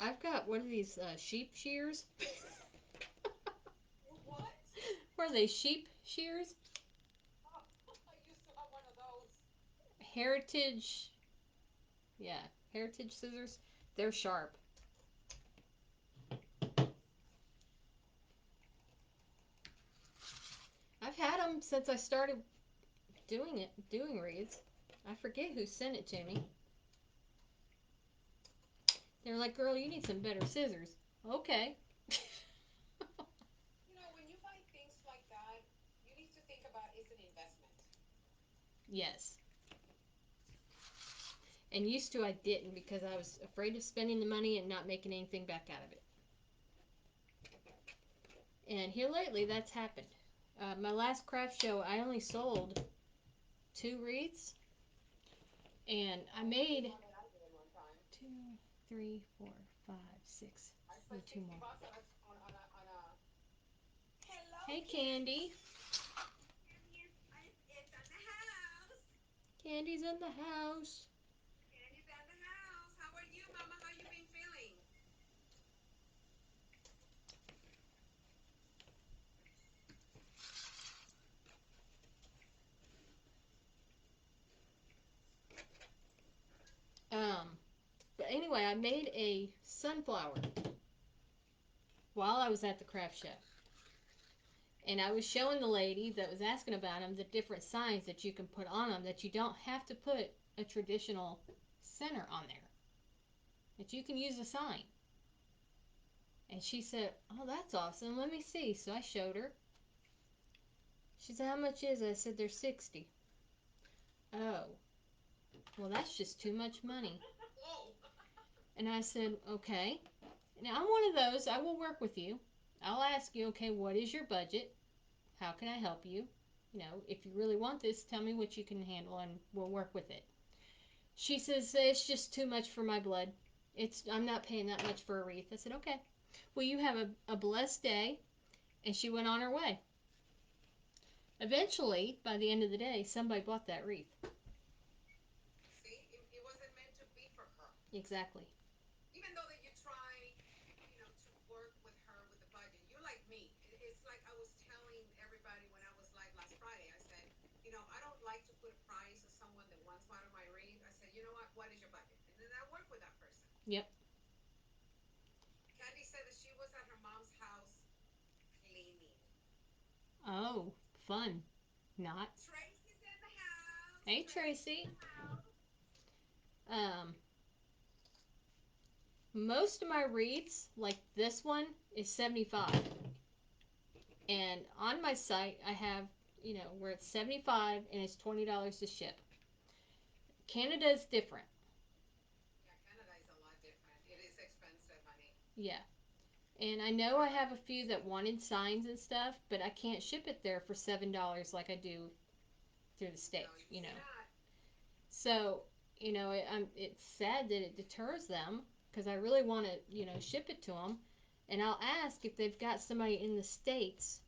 I've got one of these sheep shears. What? What are they, sheep shears? Oh, I used to have one of those. Heritage, yeah, heritage scissors. They're sharp. I've had them since I started doing wreaths. I forget who sent it to me. They're like, girl, you need some better scissors. Okay. You know, when you buy things like that, you need to think about it's an investment. Yes. And used to I didn't because I was afraid of spending the money and not making anything back out of it. And here lately, that's happened. My last craft show, I only sold 2 wreaths, and I Oh, the same made one that I did one time. 2, 3, 4, 5, 6. I Need spent two 60 more. bucks on a. Hello, Hey, Candy. Candy. Candy is in the house. Candy's in the house. Candy's in the house. How are you, Mama? How you been feeling? Um, but anyway, I made a sunflower while I was at the craft show. And I was showing the lady that was asking about them the different signs that you can put on them, that you don't have to put a traditional center on there, that you can use a sign. And she said, oh, that's awesome. Let me see. So I showed her. She said, how much is it? I said, they're 60. Oh, well, that's just too much money. Whoa. And I said, okay. Now, I'm one of those. I will work with you. I'll ask you, okay, what is your budget? How can I help you? You know, if you really want this, tell me what you can handle and we'll work with it. She says, it's just too much for my blood. I'm not paying that much for a wreath. I said, okay. Well, you have a blessed day. And she went on her way. Eventually, by the end of the day, somebody bought that wreath. See, it wasn't meant to be for her. Exactly. Even though that you try, to work with her with the budget. You like me. It's like I was telling everybody when I was live last Friday. I said, I don't like to put a price on someone that wants one of my wreath. I said, you know what is your budget? And then I work with that person. Yep. Candy said that she was at her mom's house cleaning. Oh, fun. Not. Tracy's in the house. Hey, Tracy's in Tracy. the house. Um, Most of my wreaths, like this one, is 75. And on my site, I have, where it's 75 and it's $20 to ship. Canada is different. Yeah, Canada is a lot different. It is expensive, honey. Yeah. And I know I have a few that wanted signs and stuff, but I can't ship it there for $7 like I do through the No, States, you you know. cannot. So, it's sad that it deters them because I really want to, ship it to them. And I'll ask if they've got somebody in the States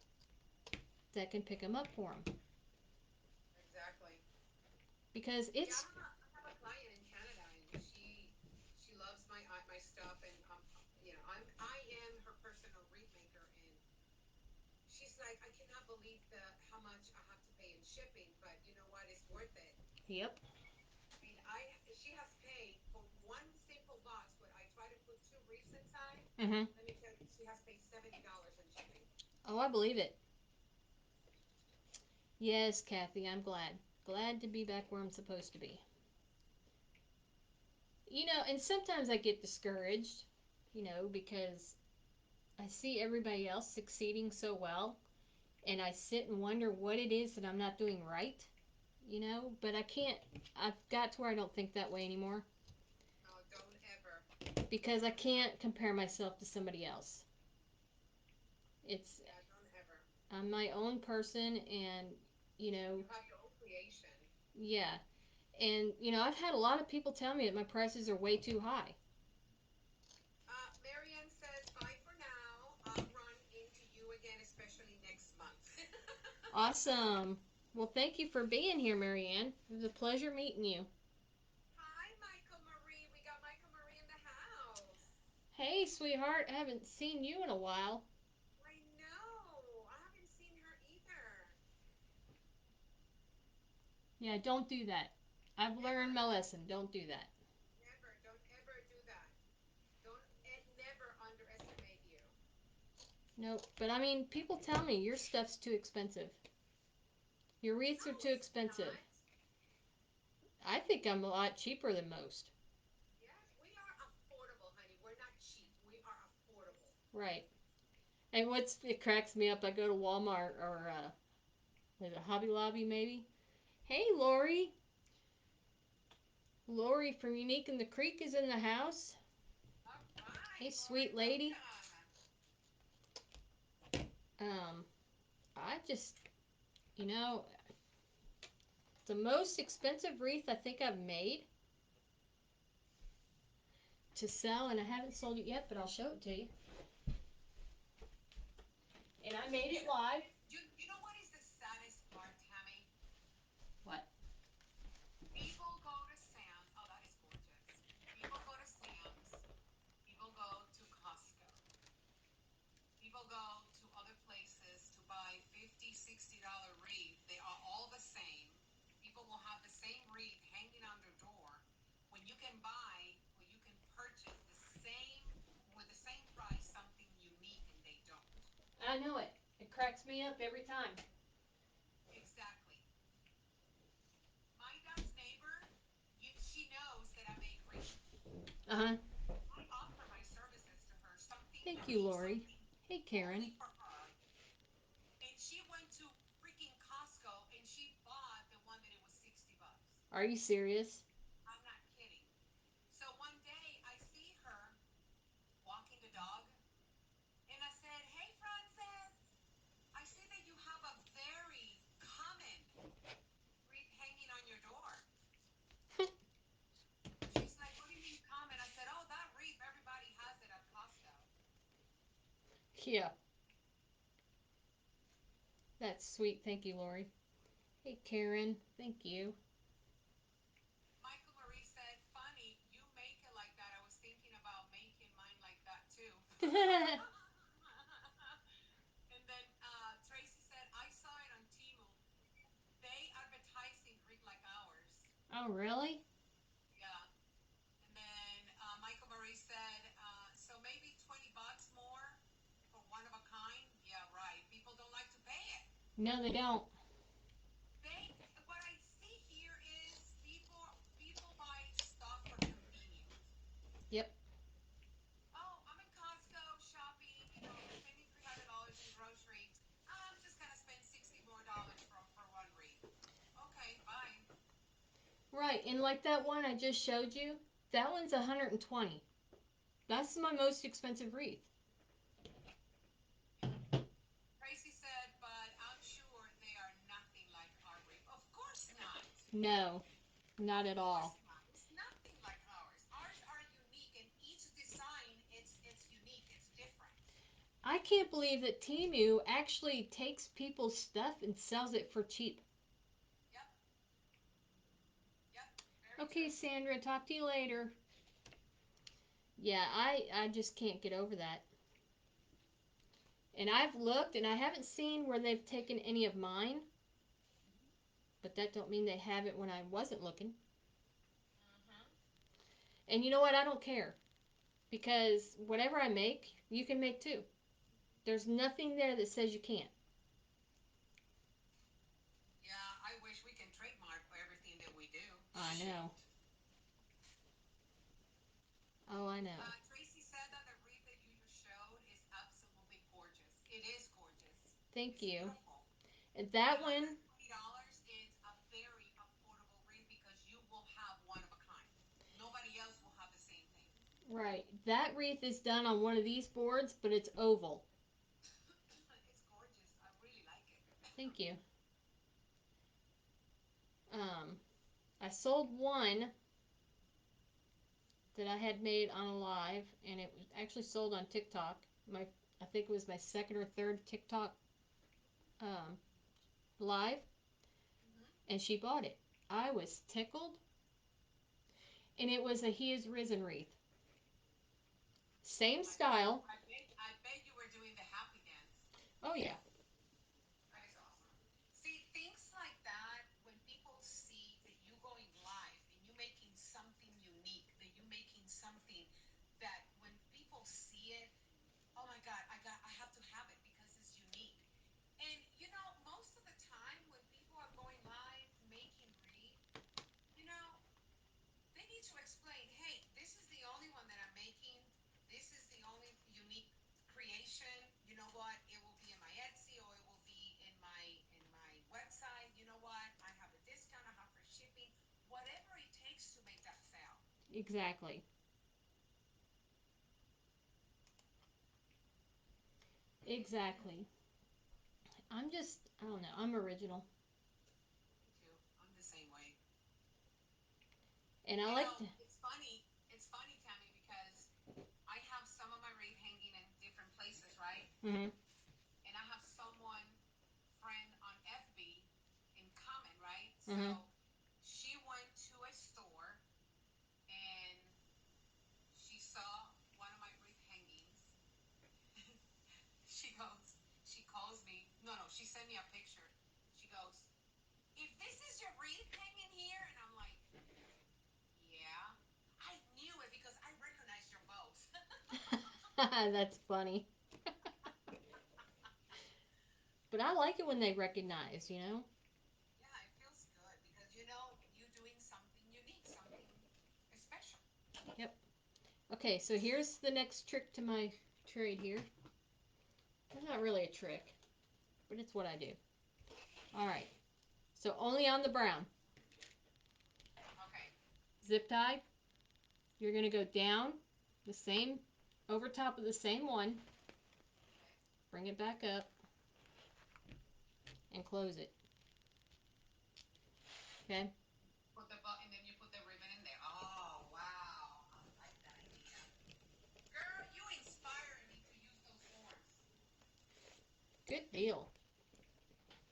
that can pick them up for them. Exactly. Because Yeah, it's, I have a client in Canada, and she loves my stuff, and I am her personal wreath maker, and she's like, I cannot believe the how much I have to pay in shipping, but you know what? It's worth it. yep. I mean, she has paid for one simple box where I try to put 2 wreaths inside. Mm-hmm. Let me tell you, she has paid $70 in shipping. Oh, I believe it. Yes, Kathy, I'm glad. Glad to be back where I'm supposed to be. And sometimes I get discouraged, because I see everybody else succeeding so well, and I sit and wonder what it is that I'm not doing right, but I can't, I've got to where I don't think that way anymore No, don't ever. because I can't compare myself to somebody else. It's, Yeah, don't ever. I'm my own person, and, you know, You have your own creation. yeah. And, I've had a lot of people tell me that my prices are way too high. Marianne says, bye for now. I'll run into you again, especially next month. Awesome. Well, thank you for being here, Marianne. It was a pleasure meeting you. Hi, Michael Marie. We got Michael Marie in the house. Hey, Hey, sweetheart, I haven't seen you in a while. I know. I haven't seen her either. Yeah, don't do that. I've learned Never, my lesson. Don't do that. never. Don't ever do that. Don't never underestimate you. Nope. But I mean, people tell me your stuff's too expensive. Your wreaths No, are too it's expensive. not. I think I'm a lot cheaper than most. Yes, we are affordable, honey. We're not cheap. We are affordable. Right. And it cracks me up. I go to Walmart or is it Hobby Lobby maybe? Hey, Lori. Lori from Unique in the Creek is in the house. All Hey, right, Lori, sweet lady. welcome. Um, I just, you know, the most expensive wreath I think I've made to sell, and I haven't sold it yet, but I'll show it to you. And I made You it know what live. is you know what is the saddest part, Tammy? What? People go to Sam's. Oh, that is gorgeous. People go to Sam's. People go to Costco. People go to other places to buy $50, $60 wreath. They are all the same. People will have the same wreath hanging on their door when you can buy or you can purchase the same with the same price something unique and they don't. I know it. It cracks me up every time. Exactly. My dad's neighbor, she knows that I make wreath. Uh huh. I offer my services to her, something Thank you, unique, Lori. something Hey, only Karen. for her. And she went to freaking Costco and she bought the one that it was $60. Are you serious? I'm not kidding. So one day I see her walking the dog and I said, "Hey, Frances, I see that you have a very common wreath hanging on your door." She's like, "What do you mean common?" I said, "Oh, that wreath, everybody has it at Costco." Yeah. That's sweet. Thank you, Lori. Hey, Karen. Thank you. Michael Marie said, "Funny, you make it like that. I was thinking about making mine like that too." And then Tracy said, "I saw it on Timu. They advertising Greek like ours." Oh, really? Yeah. And then Michael Marie said, "So maybe $20 more for one of a kind." Yeah, right. People don't like to pay it. No, they don't. They, what I see here is people buy stuff for convenience. Yep. Oh, I'm in Costco shopping, spending $300 in groceries. I'm just gonna spend $60 more for one wreath. Okay, bye. Right. And like that one I just showed you, that one's 120. That's my most expensive wreath. Yeah. Tracy said, "But I'm sure they are nothing like our wreath." Of course not. No, not Of at course all. not. It's nothing like ours. Ours are unique, and each design it's unique. It's different. I can't believe that Timu actually takes people's stuff and sells it for cheap. Yep. Yep. Very Okay, true. Sandra, talk to you later. Yeah, I just can't get over that. And I've looked and I haven't seen where they've taken any of mine, Mhm. but that don't mean they have it when I wasn't looking. Mhm. And you know what? I don't care because whatever I make, you can make too. There's nothing there that says you can't. Yeah, I wish we can trademark everything that we do. I know. Shoot. Oh, I know. Tracy said that the wreath that you just showed is absolutely gorgeous. It is gorgeous. Thank It's you. beautiful. And And that one, $120 is a very affordable wreath because you will have one of a kind. Nobody else will have the same thing. right, that wreath is done on one of these boards, but it's oval. It's gorgeous. I really like it. Thank you. Um, I sold one that I had made on a live, and it was actually sold on TikTok. I think it was my second or third TikTok um, live, Hmm. and she bought it. I was tickled, and it was a He is Risen wreath. Same I bet you. style. I bet you were doing the happy dance. Oh yeah. That is awesome. See, things like that, when people see that you going live and you making something unique, that you making something that when people see it, oh my God, I have to have it because it's unique. And most of the time when people are going live making read, you know, they need to explain, hey, this is the only one that I'm making. This is the only unique creation. You know what? It will be in my Etsy or it will be in my website. You know what? I have a discount, I have free shipping, whatever it takes to make that sale. Exactly. Exactly. I don't know. I'm original. Me too. I'm the same way. And I like to. It's funny, Tammy, because I have some of my wreath hanging in different places, right? Hmm. And I have someone friend on FB in common, right? Hmm. So she went to a store and she saw one of my wreath hangings. She calls me. No, no, she sent me a picture. She goes, if this is your wreath hanging here, and I'm like, yeah. I knew it because I recognized your voice. That's funny. But I like it when they recognize, you know? Yeah, it feels good because you're doing something unique, something special. Yep. Okay, so here's the next trick to my trade here. It's not really a trick, but it's what I do. All right. So only on the brown. Okay. Zip tie. You're going to go down the same, over top of the same one. Okay. Bring it back up and close it. Okay? Put the button, then you put the ribbon in there. Oh, wow. I like that idea. Girl, you inspired me to use those forms. Good deal.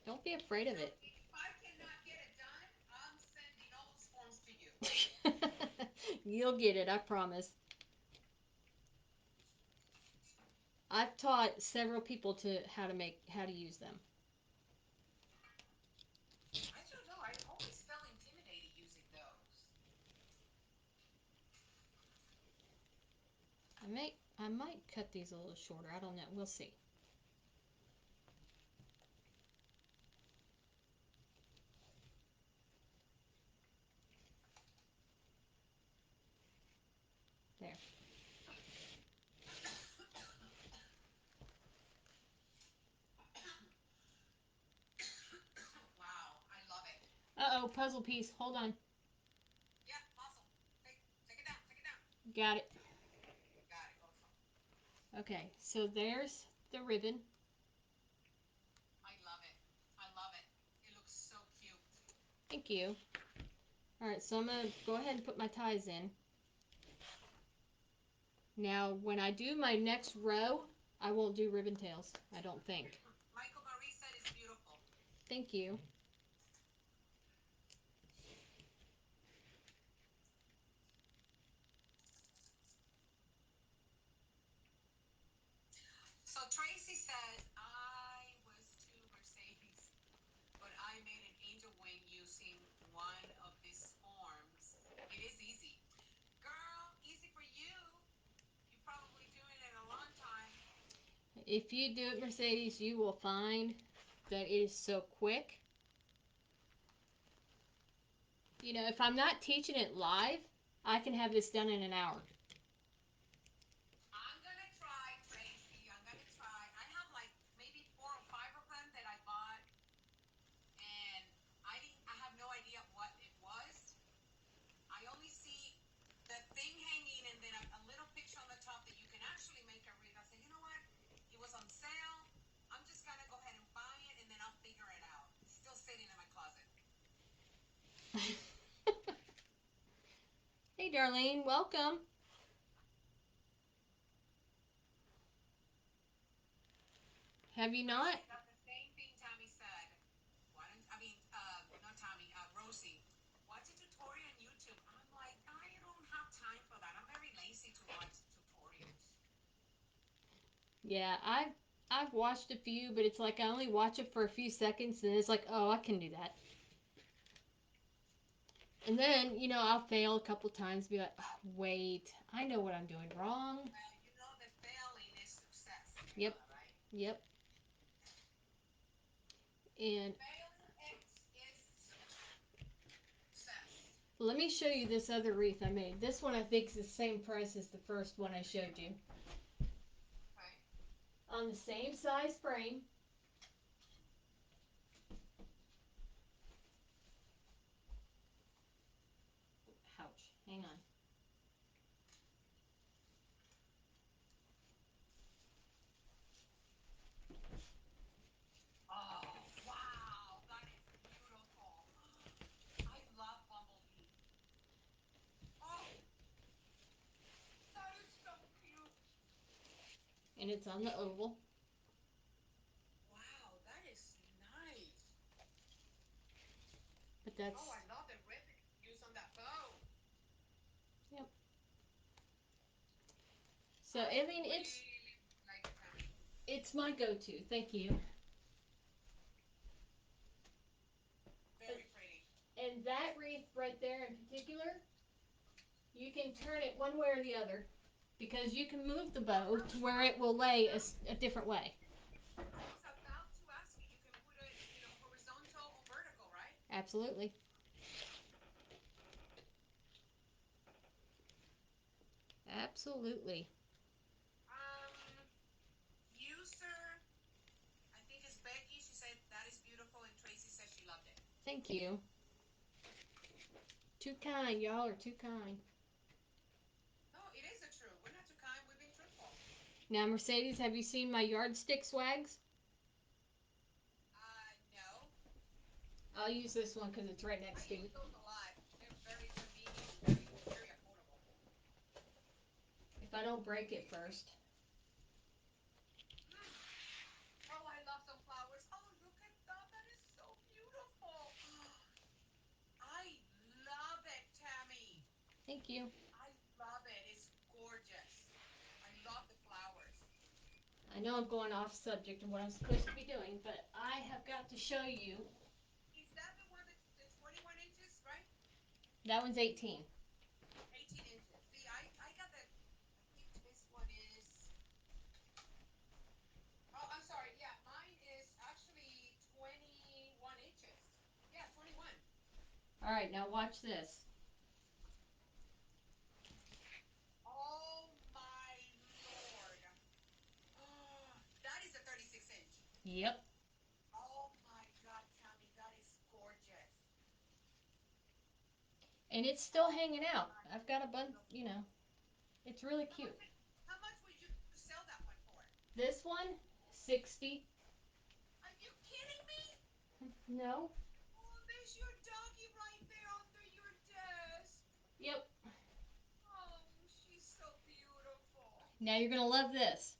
Don't be afraid of So it. if I cannot get it done, I'm sending all those forms to you. You'll get it, I promise. I've taught several people to how to use them. I don't know. I always felt intimidated using those. I might cut these a little shorter. I don't know. We'll see. There. Wow, I love it. Uh-oh, puzzle piece. Hold on. Yeah, awesome. Take it down. Take it down. Got it. Got it. Awesome. Okay, so there's the ribbon. I love it. I love it. It looks so cute. Thank you. All right, so I'm going to go ahead and put my ties in. Now, when I do my next row, I won't do ribbon tails, I don't think. Michael Marie said it's beautiful. Thank you. So Tracy says, I was to Mercedes, but I made an angel wing using one of these forms. It is easy. Girl, easy for you. You probably doing it a long time. If you do it, Mercedes, you will find that it is so quick. You know, if I'm not teaching it live, I can have this done in an hour. I'm gonna try, Tracy. I'm gonna try. I have like maybe 4 or 5 of them that I bought, and I have no idea what it was. I only see the thing hanging and then a little picture on the top that you can actually make a read. I said, you know what? It was on sale. I'm just gonna go ahead and buy it and then I'll figure it out. It's still sitting in my closet. Hey, Darlene, welcome. Have you not? Tracy, that's the same thing Tommy said. Why don't I mean not Tommy, Rosie. Watch a tutorial on YouTube. I'm like, I don't have time for that. I'm very lazy to watch tutorials. Yeah, I've watched a few, but it's like I only watch it for a few seconds, and it's like, oh, I can do that. And then, I'll fail a couple times, be like, oh, wait, I know what I'm doing wrong. Well, you know the failing is success, Yep, Kayla, right? yep. And Failing is success. let me show you this other wreath I made. This one I think is the same price as the first one I showed you. Okay. On the same size frame. Ouch, hang on. Oh, wow, that is beautiful. I love bumblebee. Oh, that is so cute. And it's on the oval. Wow, that is nice. But Oh, that's, I love the ribbon used on that bow. yep. So, I I mean, it's really like it, Tammy. it's my go-to. Thank you. Very pretty. And that wreath right there in particular, you can turn it one way or the other because you can move the bow to where it will lay a different way. I was about to ask you. You can put it, horizontal or vertical, right? Absolutely. Absolutely. Um, User, I think it's Becky. She said that is beautiful, and Tracy said she loved it. Thank you. Too kind. Y'all are too kind. No, it is the truth. We're not too kind. We've been truthful. Now, Mercedes, have you seen my yardstick swags? No. I'll use this one because it's right I next to use me. those a lot. They're very convenient and very, very affordable. If I don't break it first. Mm. Oh, I love some flowers. Oh, look at that. That is so beautiful. I love it, Tammy. Thank you. I love it. It's gorgeous. I love the flowers. I know I'm going off subject of what I'm supposed to be doing, but I have got to show you. Is that the one that's the 21 inches, right? That one's 18. 18 inches. See, I got the, I think this one is, oh, I'm sorry. Yeah, mine is actually 21 inches. Yeah, 21. All right, now watch this. Oh my Lord. Oh, that is a 36 inch. Yep. Oh my God, Tammy, that is gorgeous. And it's still Oh hanging out. my, I've got a bunch, beautiful. it's really How much? cute. How much would you sell that one for? This one, 60. Are you kidding me? No. Oh, there's your doggy right there under your desk. Yep. Oh, she's so beautiful. Now you're going to love this.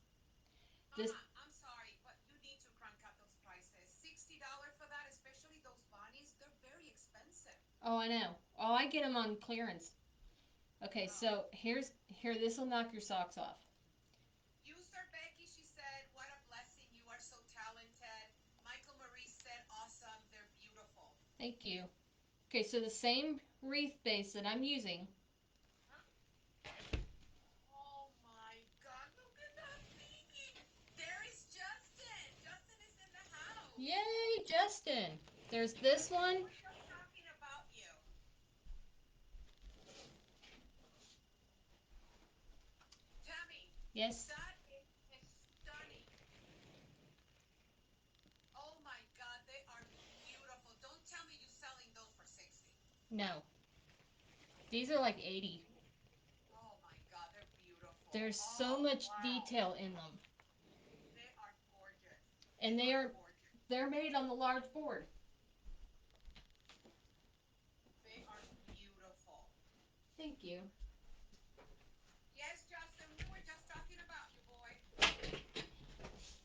This, Mama, I'm sorry, but you need to crank up those prices. $60 for that, especially those bunnies, they're very expensive. oh, I know. Oh, I get them on clearance. Okay, Oh. so here, this will knock your socks off. User Becky, she said, what a blessing. You are so talented. Michael Marie said, awesome. They're beautiful. Thank you. Okay, so the same wreath base that I'm using. Huh? Oh my God, look at that baby. There is Justin. Justin is in the house. Yay, Justin. There's this We one. were just talking about you. Tammy, Yes. that is stunning. Oh my God, they are beautiful. Don't tell me you're selling those for 60. No. These are like 80. Oh my God, they're beautiful. There's so Oh, much wow. detail in them. They are gorgeous. They And are gorgeous. they're made on the large board. They are beautiful. Thank you. Yes, Justin, we were just talking about you, boy.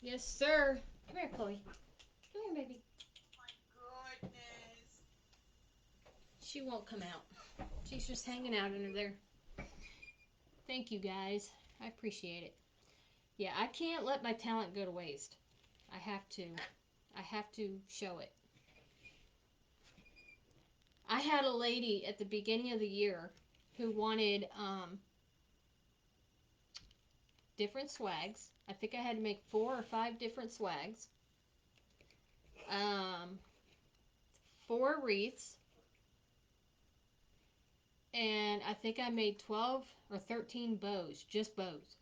Yes, sir. Come here, Chloe. Come here, baby. Oh my goodness. She won't come out. She's just hanging out under there. Thank you, guys. I appreciate it. Yeah, I can't let my talent go to waste. I have to. I have to show it. I had a lady at the beginning of the year who wanted different swags. I think I had to make 4 or 5 different swags. Um, 4 wreaths, and I think I made 12 or 13 bows, just bows.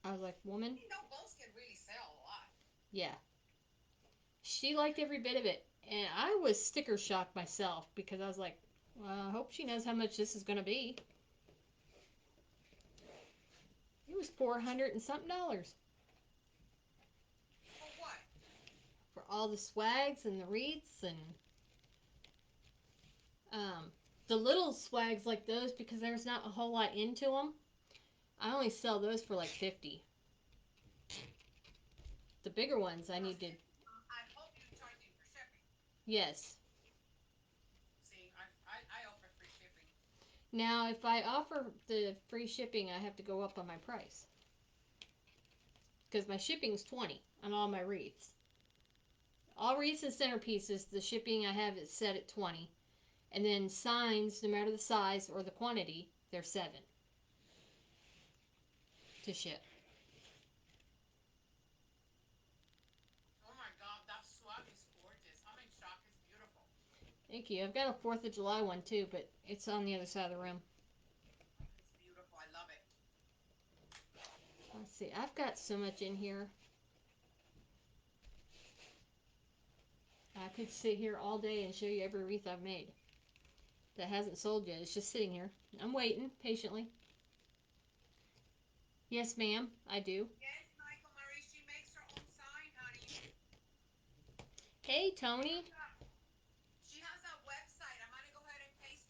I was like, woman, You know, bows can really sell a lot. yeah. She liked every bit of it, and I was sticker shocked myself because I was like, well, I hope she knows how much this is going to be. It was 400 and something dollars For what? for all the swags and the wreaths and um, the little swags like those because there's not a whole lot into them. I only sell those for like 50. The bigger ones I Now, need to. see, I hope you're charging for shipping. Yes. See, I offer free shipping. Now, if I offer the free shipping, I have to go up on my price because my shipping's 20 on all my wreaths. All wreaths and centerpieces, the shipping I have is set at 20, and then signs, no matter the size or the quantity, they're 7 to ship. Oh my God, that swag is gorgeous. I'm in shock. It's beautiful. Thank you. I've got a 4th of July one too, but it's on the other side of the room. It's beautiful. I love it. Let's see. I've got so much in here. I could sit here all day and show you every wreath I've made that hasn't sold yet. It's just sitting here. I'm waiting patiently. Yes, ma'am, I do. Yes, Michael Marie, she makes her own sign, honey. Hey, She Tony. has a she has a website. I'm gonna go ahead and paste.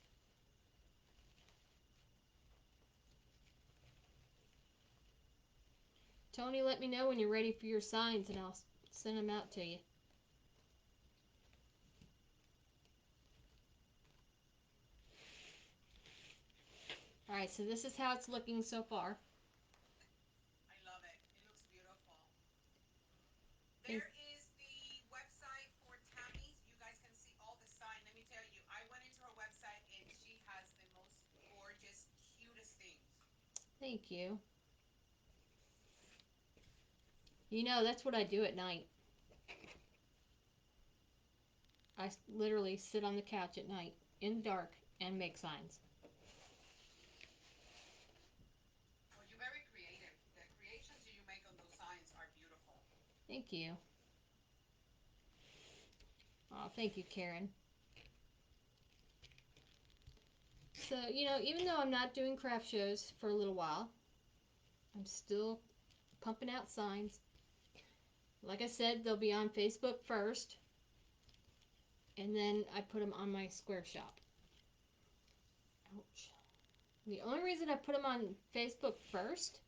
Tony, let me know when you're ready for your signs and I'll send them out to you. Alright, so this is how it's looking so far. I love it. It looks beautiful. Thank, There is the website for Tammy's. You guys can see all the sign. Let me tell you, I went into her website and she has the most gorgeous, cutest things. thank you. You know, that's what I do at night. I literally sit on the couch at night in the dark and make signs. Well, you're very creative. The creations you make on those signs are beautiful. Thank you. Oh, thank you, Karen. So, even though I'm not doing craft shows for a little while, I'm still pumping out signs. Like I said, they'll be on Facebook first, and then I put them on my Square Shop. Ouch. The only reason I put them on Facebook first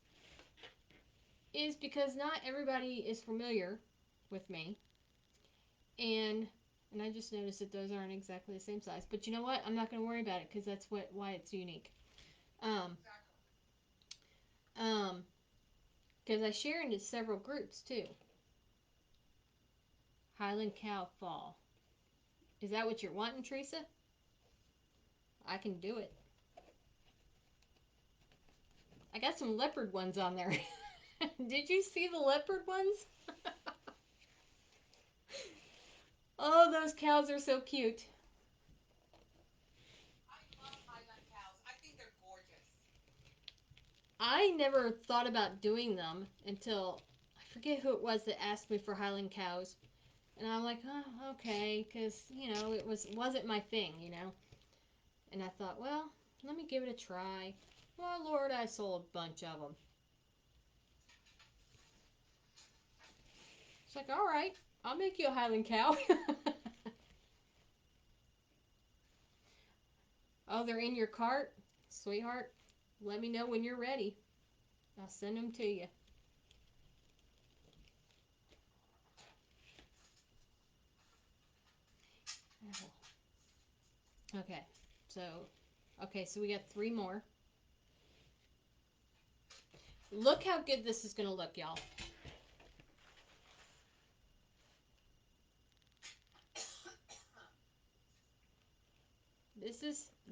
is because not everybody is familiar with me, and I just noticed that those aren't exactly the same size. But you know what? I'm not going to worry about it because that's why it's unique. Um, Exactly. um, because I share into several groups too. Highland Cow Fall. Is that what you're wanting, Teresa? I can do it. I got some leopard ones on there. Did you see the leopard ones? Oh, those cows are so cute. I love Highland cows. I think they're gorgeous. I never thought about doing them until I forget who it was that asked me for Highland cows, and I'm like, oh, okay, because it wasn't my thing. And I thought, well, let me give it a try. Well, Lord, I sold a bunch of them. It's like, all right, I'll make you a Highland cow. Oh, they're in your cart? Sweetheart, let me know when you're ready. I'll send them to you. Okay, so, okay, so we got 3 more. Look how good this is going to look, y'all.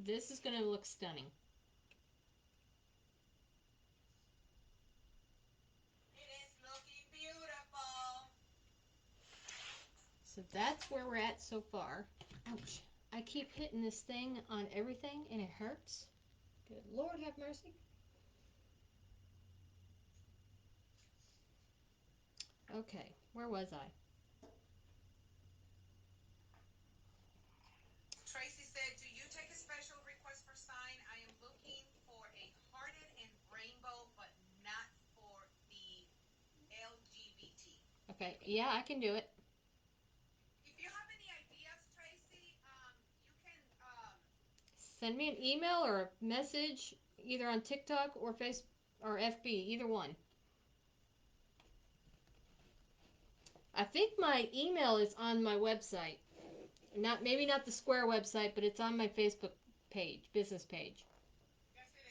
This is going to look stunning. It is looking beautiful. So that's where we're at so far. Ouch. I keep hitting this thing on everything and it hurts. Good Lord have mercy. Okay, where was I? Tracy said, do you take a special request for sign? I am looking for a hearted and rainbow, but not for the LGBT. Okay, yeah, I can do it. If you have any ideas, Tracy, you can Send me an email or a message either on TikTok or Facebook or FB, either one. I think my email is on my website. Maybe not the Square website, but it's on my Facebook page, business page. yes it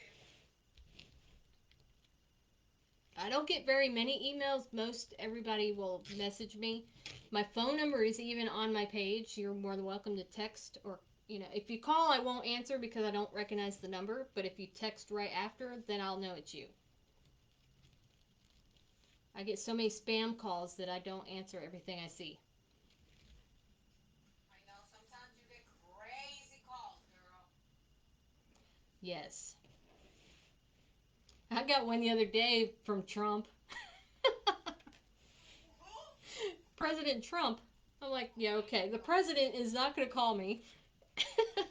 is. I don't get very many emails. Most everybody will message me. My phone number is even on my page. You're more than welcome to text or if you call, I won't answer because I don't recognize the number. But if you text right after, then I'll know it's you. I get so many spam calls that I don't answer everything I see. I know sometimes you get crazy calls, girl. Yes. I got one the other day from Trump. Who? President Trump. I'm like, yeah, okay. The president is not going to call me. That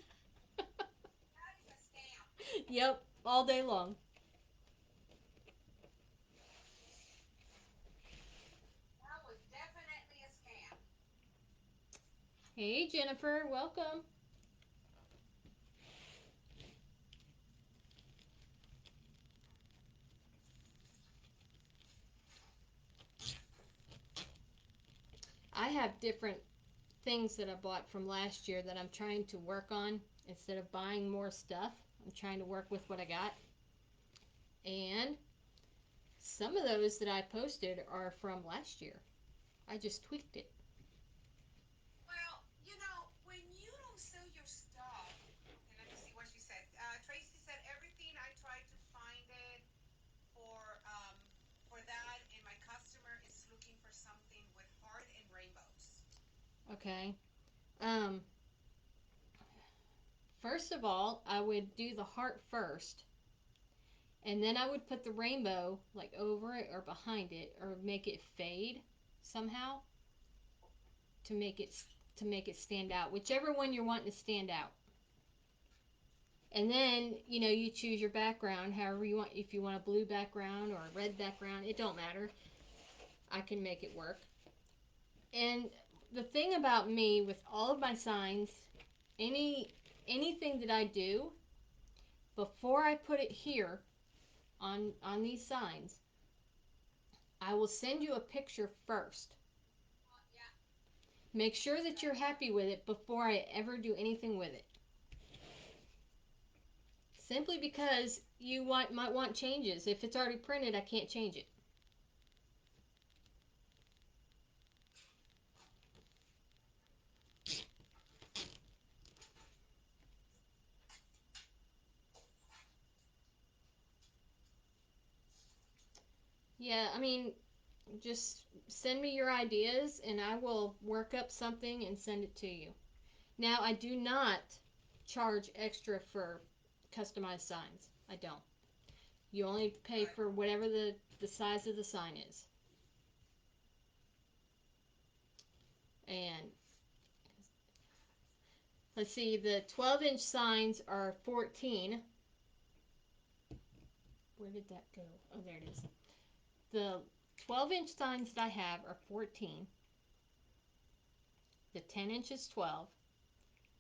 is a scam. Yep, all day long. That was definitely a scam. Hey, Jennifer, welcome. I have different things that I bought from last year that I'm trying to work on instead of buying more stuff. I'm trying to work with what I got. And some of those that I posted are from last year. I just tweaked it. Well, when you don't sell your stuff, okay, let me see what she said. Tracy said everything I tried to find it for for that, and my customer is looking for something with heart and rainbows. Okay. Um, First of all, I would do the heart first, and then I would put the rainbow like over it or behind it, or make it fade somehow to make it stand out. Whichever one you're wanting to stand out. And then you choose your background, however you want. If you want a blue background or a red background, it don't matter. I can make it work. And the thing about me with all of my signs, anything that I do, before I put it here on these signs, I will send you a picture first. Yeah. Make sure that you're happy with it before I ever do anything with it. Simply because might want changes. If it's already printed, I can't change it. Yeah, I mean, just send me your ideas and I will work up something and send it to you. Now, I do not charge extra for customized signs. I don't. You only pay Good. for whatever the size of the sign is. And let's see, the 12-inch signs are 14. Where did that go? Oh, there it is. The 12-inch signs that I have are 14. The 10-inch is 12.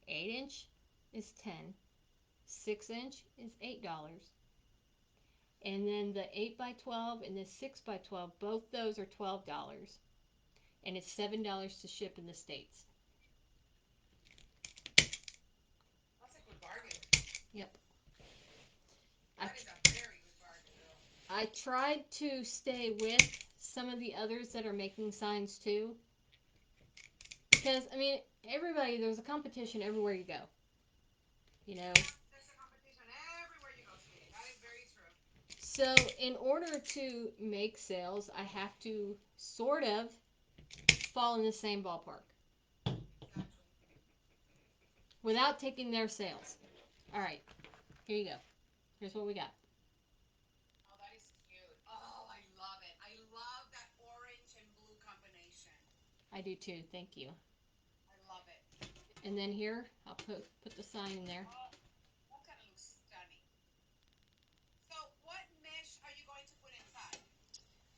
8-inch is 10. 6-inch is $8. And then the 8 by 12 and the 6 by 12, both those are $12. And it's $7 to ship in the States. That's a good bargain. Yep. That is a very good bargain, girl. I tried to stay with some of the others that are making signs too. Because, I mean, everybody, there's a competition everywhere you go. You know? Yep, there's a competition everywhere you go, sweetie. That is very true. So, in order to make sales, I have to sort of fall in the same ballpark Exactly. without taking their sales. All right, here you go. Here's what we got. Oh, that is cute. Oh, I love it. I love that orange and blue combination. I do too. Thank you. I love it. And then here, I'll put the sign in there. Oh, that kind of looks stunning. So, what mesh are you going to put inside?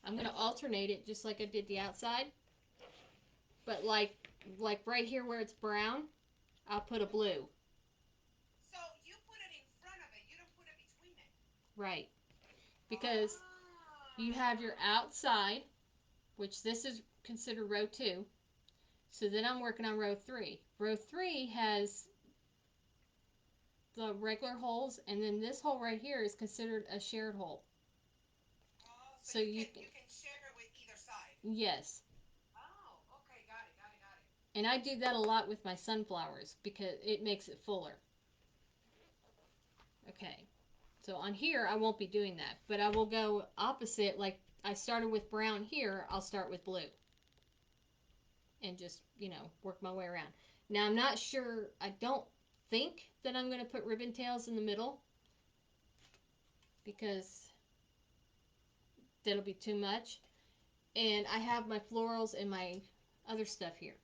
I'm gonna alternate it just like I did the outside, but like right here where it's brown, I'll put a blue. So, you put it in front of it. You don't put it between it. Right, because you have your Ah. outside, which this is considered row 2. So then I'm working on row 3. Row 3 has the regular holes, and then this hole right here is considered a shared hole. Oh, so So you can, you can share it with either side. yes. Oh, okay, got it, got it, got it. And I do that a lot with my sunflowers because it makes it fuller. Okay. So on here, I won't be doing that, but I will go opposite. Like I started with brown here, I'll start with blue. And just, work my way around. Now I'm not sure, I don't think that I'm going to put ribbon tails in the middle because that'll be too much. And I have my florals and my other stuff here.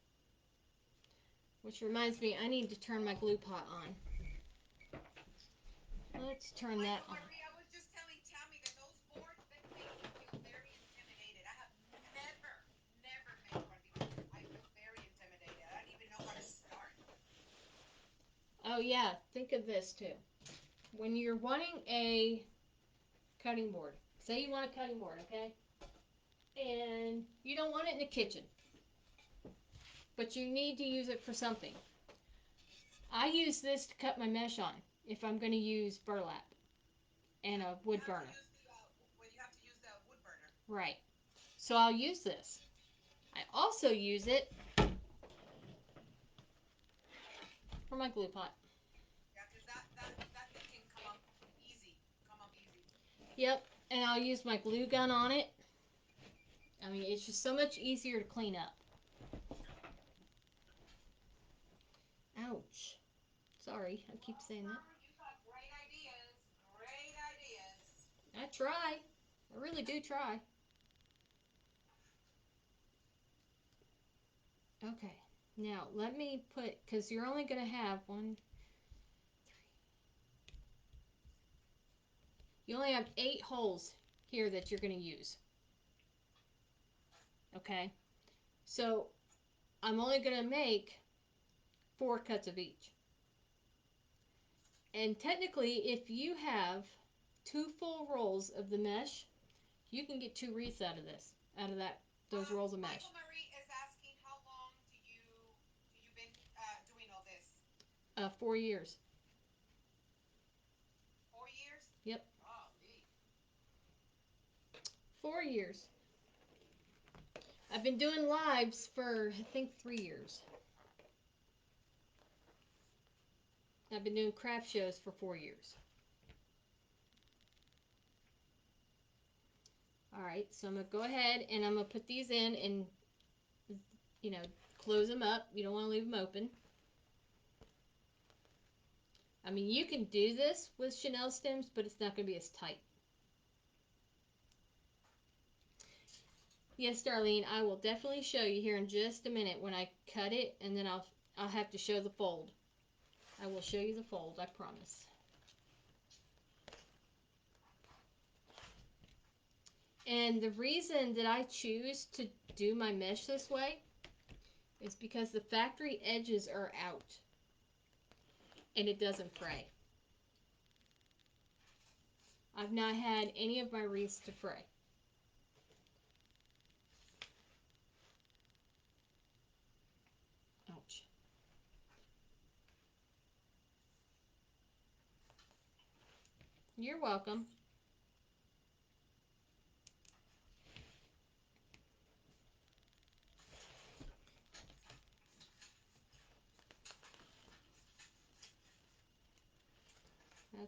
Which reminds me, I need to turn my glue pot on. Let's turn that Michael on. Marie, I was just telling Tammy that those boards that make me feel very intimidated. I have never made one before. I feel very intimidated. I don't even know how to start. Oh yeah, think of this too. When you're wanting a cutting board, say you want a cutting board, okay? And you don't want it in the kitchen, but you need to use it for something. I use this to cut my mesh on if I'm going to use burlap and Yeah, a you wood have to burner. use the when you have to use the wood burner. Right. So I'll use this. I also use it for my glue pot. Yeah, because that thing can come up easy. Come up easy. Yep. And I'll use my glue gun on it. I mean, it's just so much easier to clean up. Ouch. Sorry, I keep Well, saying that. girl, you got great ideas. Great ideas. I try. I really do try. Okay. Now, let me put, because you're only going to have one, you only have 8 holes here that you're going to use. Okay? So, I'm only going to make 4 cuts of each. And technically, if you have 2 full rolls of the mesh, you can get 2 wreaths out of this, out of those rolls of mesh. Michael Marie is asking, how long do you been doing all this? 4 years. 4 years? Yep. Golly. 4 years. I've been doing lives for, I think, 3 years. I've been doing craft shows for 4 years. Alright, so I'm going to go ahead and I'm going to put these in and, you know, close them up. You don't want to leave them open. I mean, you can do this with Chanel stems, but it's not going to be as tight. Yes, Darlene, I will definitely show you here in just a minute when I cut it, and then I'll have to show the fold. I will show you the fold, I promise. And the reason that I choose to do my mesh this way is because the factory edges are out and it doesn't fray. I've not had any of my wreaths to fray. Ouch. You're welcome.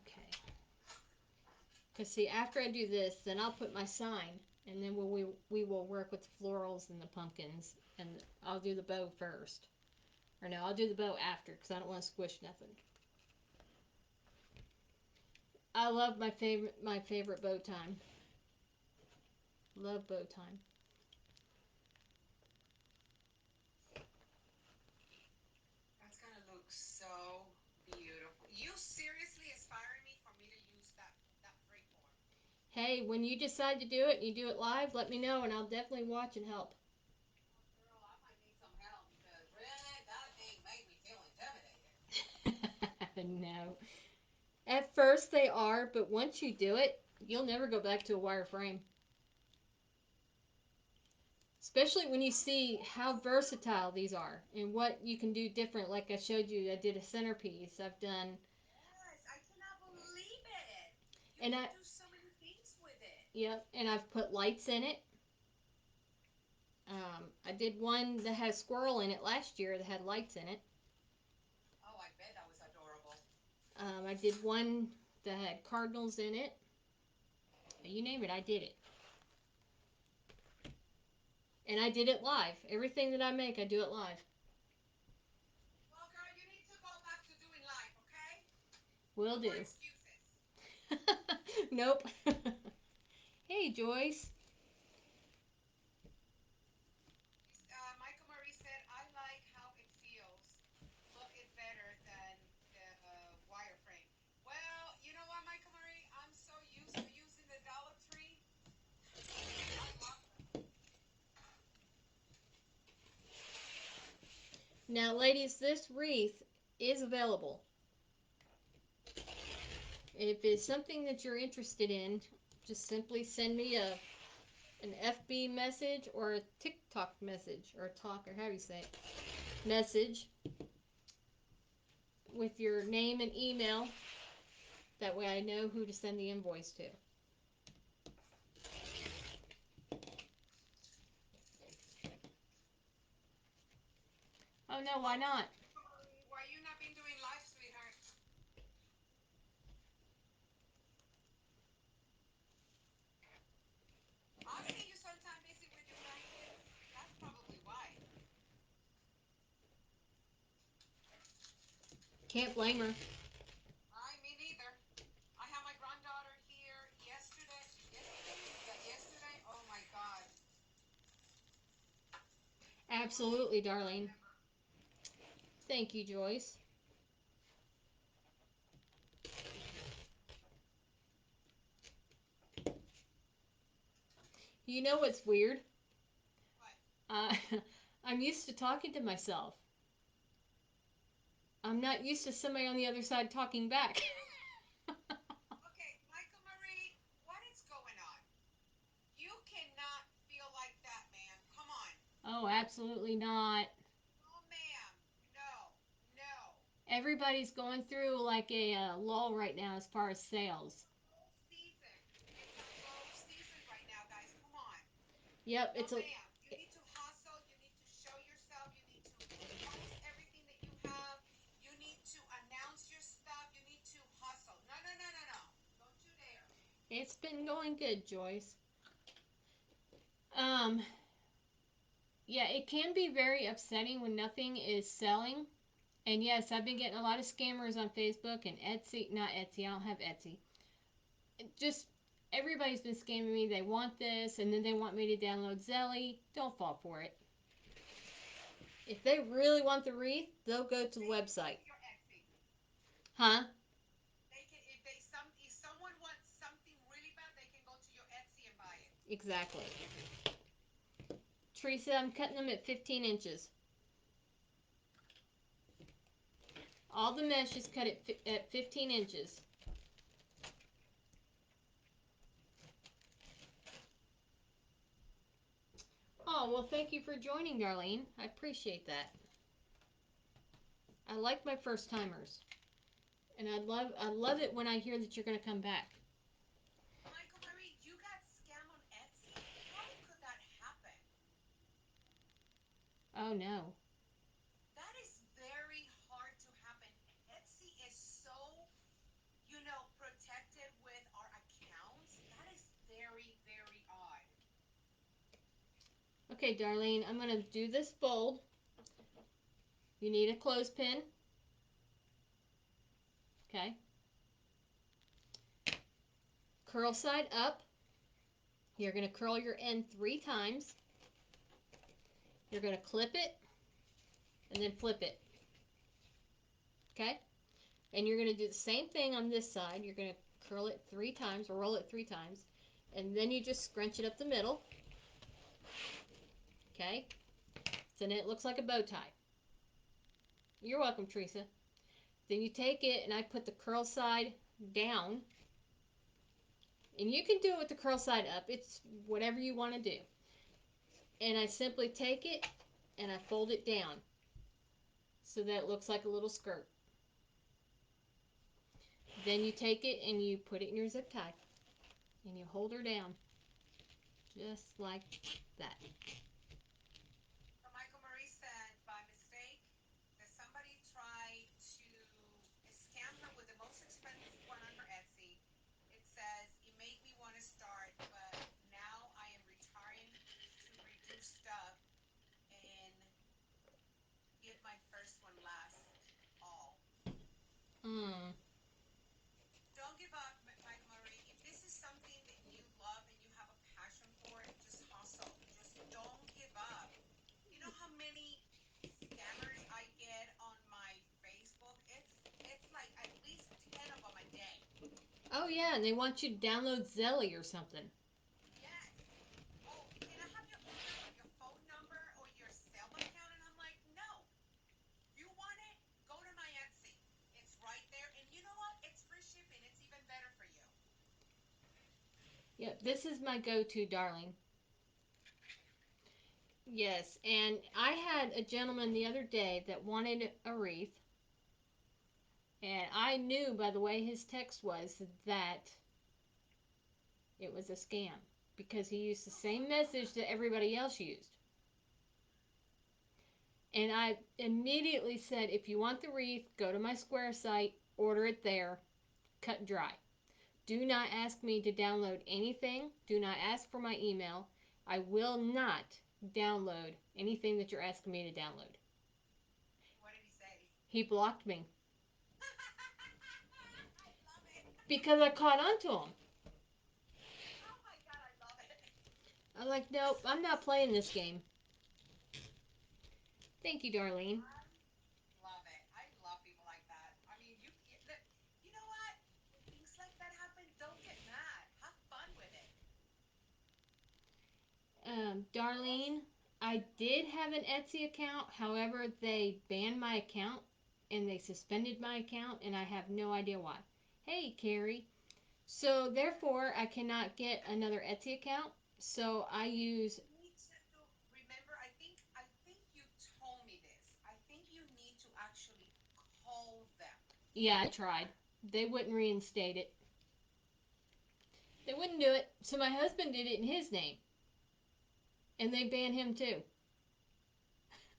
Okay. Because see, after I do this, then I'll put my sign, and then we will work with the florals and the pumpkins, and I'll do the bow first. Or no, I'll do the bow after, because I don't want to squish nothing. I love my favorite bow time. Love bow time. That's gonna look so beautiful. You seriously inspiring me for me to use that freeform. Hey, when you decide to do it and you do it live, let me know, and I'll definitely watch and help. Well, girl, I might need some help because really that thing made me feel intimidated. No. At first they are, but once you do it, you'll never go back to a wireframe. Especially when you see how versatile these are and what you can do different. Like I showed you, I did a centerpiece. I've done, Yes, I cannot believe it. You and can I, do so many things with it. yep, and I've put lights in it. I did one that had a squirrel in it last year that had lights in it. Oh, I bet that was adorable. I did one that had cardinals in it. You name it, I did it. And I did it live. Everything that I make, I do it live. Well, girl, you need to go back to doing life, okay? Will No more do. excuses. Nope. Hey, Joyce. Michael Marie said, I like how it feels, but it better than the wireframe. Well, you know what, Michael Marie? I'm so used to using the Dollar Tree. I love them. Now, ladies, this wreath is available. If it's something that you're interested in, just simply send me an FB message or a TikTok message or a talk or how do you say it? Message with your name and email. That way I know who to send the invoice to. Oh no, why not? Michael Marie, why you not been doing live, sweetheart? I've seen you sometime busy with your grandkids. That's probably why. Can't blame her. I me neither. I had my granddaughter here yesterday. Yesterday? Yeah, yesterday. Oh my God. It was Absolutely, I darling. remember. Thank you, Joyce. You know what's weird? What? Uh, I'm used to talking to myself. I'm not used to somebody on the other side talking back. Okay, Michael Marie, what is going on? You cannot feel like that, man. Come on. Oh, absolutely not. No, ma'am. No. No. Everybody's going through like a lull right now as far as sales. Low season. It's a low season right now, guys. Come on. Yep, No, it's a. ma'am. You need to hustle. You need to show yourself. You need to post everything that you have. You need to announce your stuff. You need to hustle. No, no, no, no, no. Don't you dare. It's been going good, Joyce. Um, yeah, it can be very upsetting when nothing is selling. And yes, I've been getting a lot of scammers on Facebook and Etsy. Not Etsy, I don't have Etsy. Just everybody's been scamming me. They want this, and then they want me to download Zelly. Don't fall for it. If they really want the wreath, they'll go to the They can go website. to your Etsy. Huh? They can if someone wants something really bad, they can go to your Etsy and buy it. Exactly. Teresa, I'm cutting them at 15 inches. All the mesh is cut at 15 inches. Oh, well, thank you for joining, Darlene. I appreciate that. I like my first timers. And I love it when I hear that you're going to come back. Michael Marie, you got scammed on Etsy? How could that happen? Oh, no. That is very hard to happen. Etsy is so, Okay, Darlene, I'm going to do this fold. You need a clothespin. Okay. Curl side up. You're going to curl your end 3 times. You're going to clip it and then flip it. Okay? And you're going to do the same thing on this side. You're going to curl it 3 times or roll it 3 times. And then you just scrunch it up the middle. Okay? So then it looks like a bow tie. You're welcome, Teresa. Then you take it and I put the curl side down. And you can do it with the curl side up. It's whatever you want to do. And I simply take it and I fold it down so that it looks like a little skirt. Then you take it and you put it in your zip tie and you hold her down just like that. So Michael Marie said, by mistake, that somebody tried to scam her with the most expensive one on her Etsy. It says, it made me want to start, but now I am retiring to reduce stuff and give my first one last all. Mm. Don't give up, Michael Marie. If this is something that you love and you have a passion for, just hustle. Just don't give up. You know how many scammers I get on my Facebook? It's like at least 10 of them a day. Oh yeah, and they want you to download Zelly or something. Yes. Oh, can I have your email or your phone number or your cell account? And I'm like, no. You want it? Go to my Etsy. It's right there. And you know what? It's free shipping. It's even better for you. Yeah, this is my go-to, darling. Yes, and I had a gentleman the other day that wanted a wreath, and I knew by the way his text was that it was a scam because he used the same message that everybody else used. And I immediately said, if you want the wreath, go to my Square site, order it there, cut dry. Do not ask me to download anything. Do not ask for my email. I will not download anything that you're asking me to download. What did he say? He blocked me I love it. because I caught on to him. Oh my God, I love it. I'm like, nope, I'm not playing this game. Thank you, Darlene. I love it. I love people like that. I mean, look, you know what? When things like that happen, don't get mad. Have fun with it. Darlene, I did have an Etsy account. However, they banned my account and they suspended my account, and I have no idea why. Hey, Carrie. So, therefore, I cannot get another Etsy account. So, I use. You need to remember. I think you told me this. I think you need to actually call them. Yeah, I tried. They wouldn't reinstate it. They wouldn't do it. So, my husband did it in his name, and they banned him too.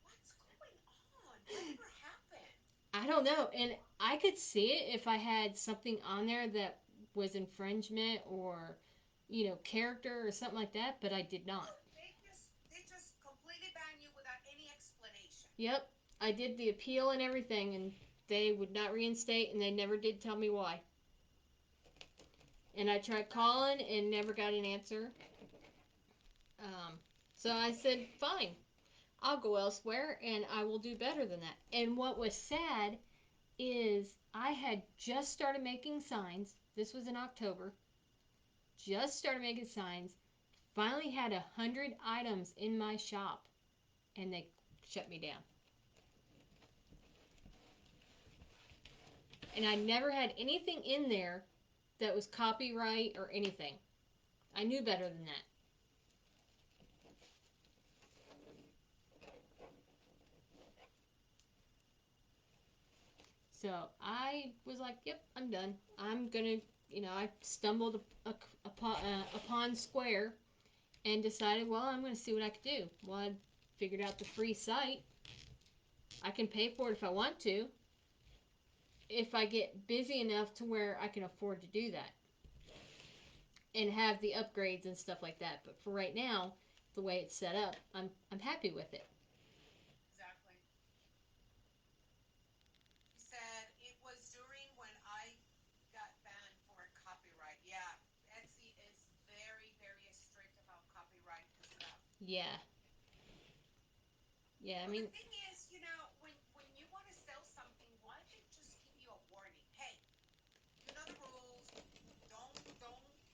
What's going on? Whatever happened? I don't know. And I could see it if I had something on there that was infringement or, character or something like that, but I did No, not. they just completely ban you without any explanation. Yep, I did the appeal and everything, and they would not reinstate, and they never did tell me why. And I tried That's calling and never got an answer. Um, so I said, fine, I'll go elsewhere and I will do better than that. And what was sad is I had just started making signs. This was in October. Just started making signs. Finally had 100 items in my shop, and they shut me down. And I never had anything in there that was copyright or anything. I knew better than that. So I was like, yep, I'm done. I'm gonna, I stumbled upon Square and decided, well, I'm gonna see what I could do. Well, I figured out the free site. I can pay for it if I want to, if I get busy enough to where I can afford to do that and have the upgrades and stuff like that. But for right now, the way it's set up, I'm happy with it. Exactly. She said it was during when I got banned for copyright. Yeah, Etsy is very, very strict about copyright stuff. Yeah. Yeah, I Well, the mean, thing is, when you want to sell something, why don't they just give you a warning? Hey, you know the rules. Don't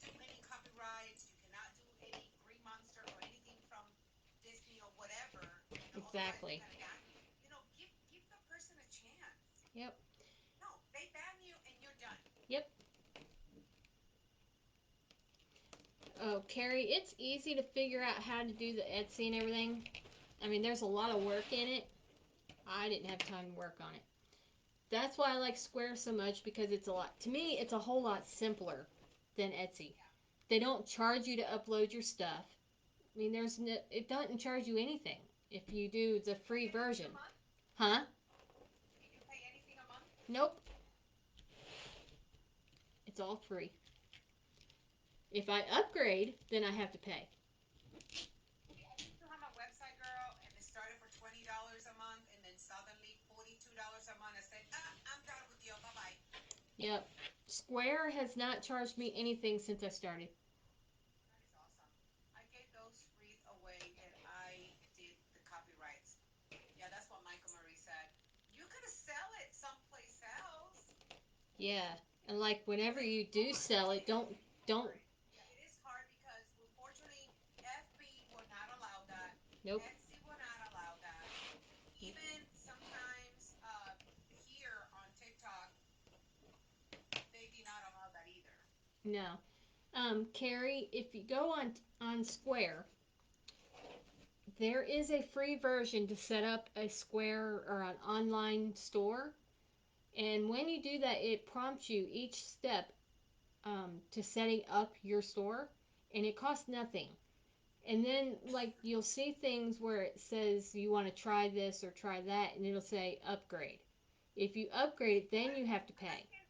do any copyrights. You cannot do any Green Monster or anything from Disney or whatever. Otherwise they're exactly. gonna ban you. Give the person a chance. Yep. No, they ban you and you're done. Yep. Oh, Carrie, it's easy to figure out how to do the Etsy and everything. I mean, there's a lot of work in it. I didn't have time to work on it. That's why I like Square so much because it's a lot. To me, it's a whole lot simpler than Etsy. Yeah. They don't charge you to upload your stuff. I mean, it doesn't charge you anything if you do Do the you pay free anything a version. month? Huh? Do you pay anything a month? Nope. It's all free. If I upgrade, then I have to pay. See, I used to have a website, girl, and it started for $20 a month, and then suddenly $42 a month. I said, I'm done with you. Bye bye. Yep. Square has not charged me anything since I started. That is awesome. I gave those wreath away, and I did the copyrights. Yeah, that's what Michael Marie said. You could sell it someplace else. Yeah. And like But whenever it's you do hard. sell It it, is don't hard. Yeah, it is hard because unfortunately FB will not allow that. nope. Etsy will not allow that. Even sometimes here on TikTok, they do not allow that either. No. Carrie, if you go on Square, there is a free version to set up a Square or an online store. And when you do that, it prompts you each step to setting up your store, and it costs nothing. And then, like, you'll see things where it says you want to try this or try that, and it'll say upgrade. If you upgrade it, then What you have to I pay. can,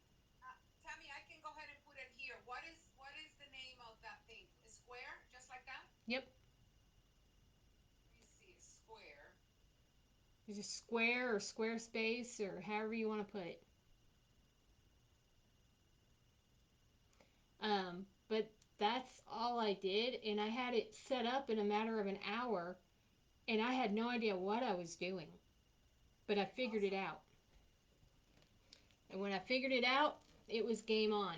Tammy, I can go ahead and put it here. What is the name of that thing? A square, just like that? Yep. Let me see. Square. There's a Square or Squarespace or however you want to put it. But that's all I did, and I had it set up in a matter of an hour, and I had no idea what I was doing, but I That is figured it awesome. out. And when I figured it out, it was game on.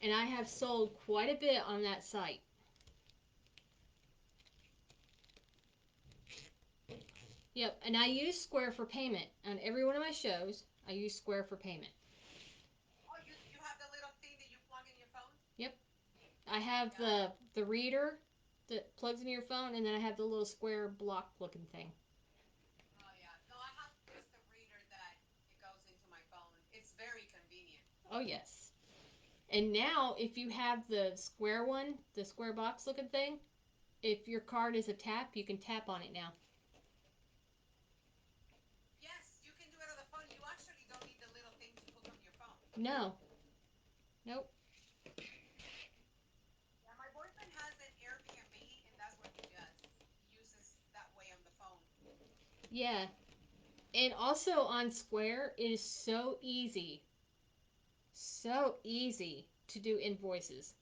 And I have sold quite a bit on that site. Yep, and I use Square for payment on every one of my shows. I use Square for payment. Oh, you have the little thing that you plug in your phone? Yep, I have Yeah. the reader that plugs into your phone, and then I have the little square block looking thing. Oh, yeah. No, I have just the reader that it goes into my phone. It's very convenient. Oh yes. And now, if you have the square one, the square box looking thing, if your card is a tap, you can tap on it now. Yes, you can do it on the phone. You actually don't need the little thing to hook on your phone. No, nope. Yeah, my boyfriend has an Airbnb, and that's what he does. He uses that way on the phone. Yeah. And also on Square, it is so easy to do invoices.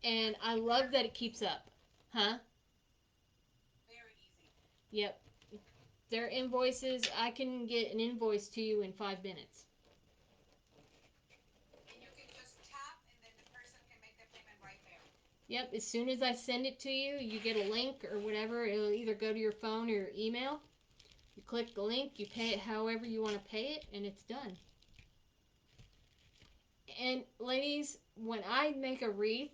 Yeah, And I love very that it keeps easy. up. Huh? Very easy. Yep. Their invoices, I can get an invoice to you in 5 minutes. And you can just tap, and then the person can make the payment right there. Yep, as soon as I send it to you, you get a link or whatever. It'll either go to your phone or your email. You click the link, you pay it however you want to pay it, and it's done. And ladies, when I make a wreath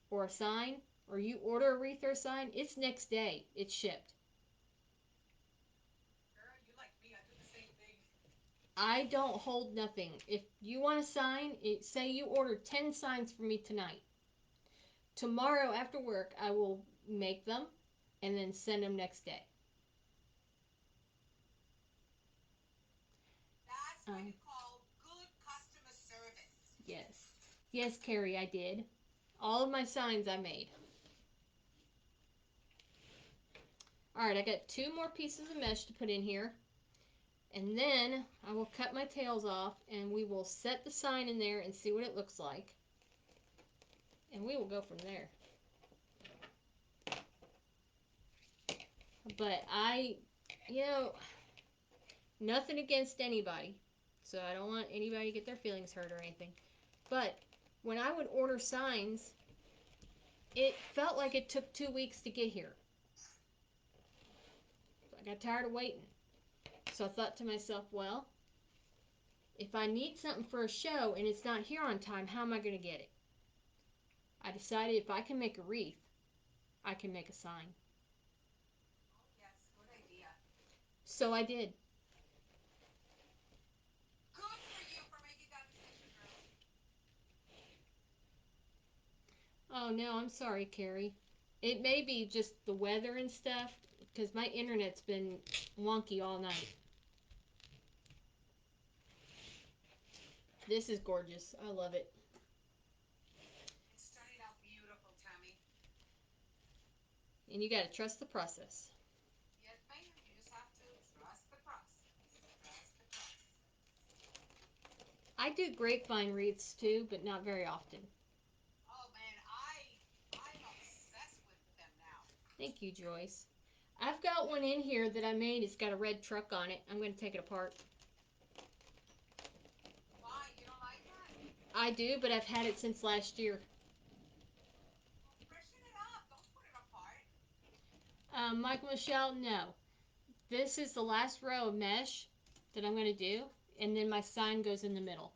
or a sign, or you order a wreath or a sign, it's next day. It's shipped. Girl, you like me. I do the same thing. I don't hold nothing. If you want a sign, say you ordered 10 signs for me tonight. Tomorrow after work, I will make them and then send them next day. That's what Um, you call good customer service. yes. Yes, Carrie, I did. All of my signs I made. Alright, I got 2 more pieces of mesh to put in here. And then I will cut my tails off and we will set the sign in there and see what it looks like. And we will go from there. But you know, nothing against anybody. So I don't want anybody to get their feelings hurt or anything. But when I would order signs, it felt like it took 2 weeks to get here. I got tired of waiting. So I thought to myself, well, if I need something for a show and it's not here on time, how am I going to get it? I decided if I can make a wreath, I can make a sign. Oh, yes, good idea. So I did. Good for you for making that decision, girl. Oh no, I'm sorry, Carrie. It may be just the weather and stuff, because my internet's been wonky all night. This is gorgeous. I love it. It's turning out beautiful, Tammy. And you got to trust the process. Yes, ma'am. You just have to trust the process. Trust the process. I do grapevine wreaths too, but not very often. Oh man, I'm obsessed with them now. Thank you, Joyce. I've got one in here that I made. It's got a red truck on it. I'm going to take it apart. Why? You don't like that? I do, but I've had it since last year. Well, freshen it up. Don't put it apart. Michael Michelle, no. This is the last row of mesh that I'm going to do, and then my sign goes in the middle.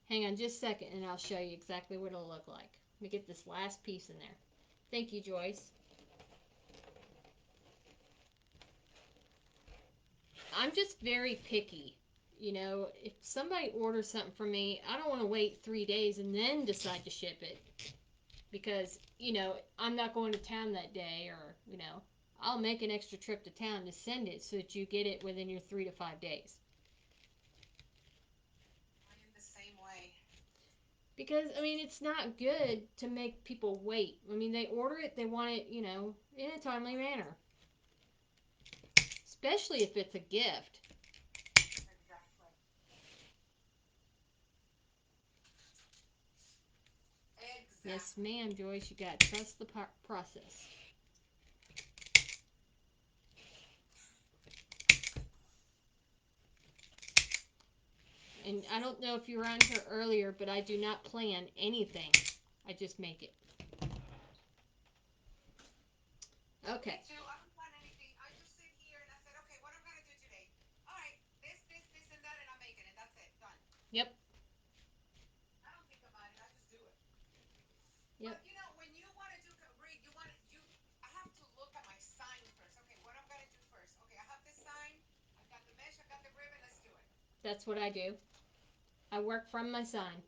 Hang on just a second, and I'll show you exactly what it'll look like. Let me get this last piece in there. Thank you, Joyce. I'm just very picky. You know, if somebody orders something from me, I don't want to wait 3 days and then decide to ship it. Because, you know, I'm not going to town that day, or, you know, I'll make an extra trip to town to send it so that you get it within your 3 to 5 days. I am the same way. Because, I mean, it's not good to make people wait. I mean, they order it, they want it, you know, in a timely manner. Especially if it's a gift. Exactly. Yes, Exactly. ma'am, Joyce, you gotta trust the process. And I don't know if you were on here earlier, but I do not plan anything. I just make it. Me Okay. too. I don't plan anything. I just sit here and I said, okay, what I'm gonna do today? All right, this, and that, and I'm making it. That's it. Done. Yep. I don't think about it. I just do it. But Yep. you know, when you want to do read, you want you. I have to look at my sign first. Okay, what I'm gonna do first? Okay, I have this sign. I've got the mesh. I've got the ribbon. Let's do it. That's what I do. I work from my sign.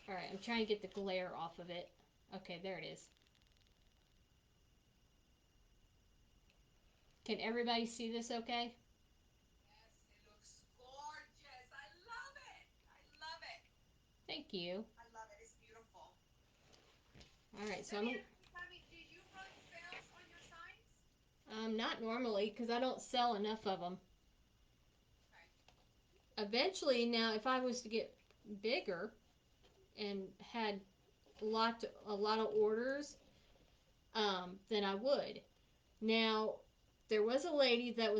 Alright, I'm trying to get the glare off of it. Okay, there it is. Can everybody see this okay? Yes, it looks gorgeous. I love it. I love it. Thank you. I love it. It's beautiful. Alright, so Let me ask you, Tammy, do you run sales on your signs? I'm not normally because I don't sell enough of them. Okay. Eventually, now, if I was to get bigger and had a lot of orders, then I would. Now, there was a lady that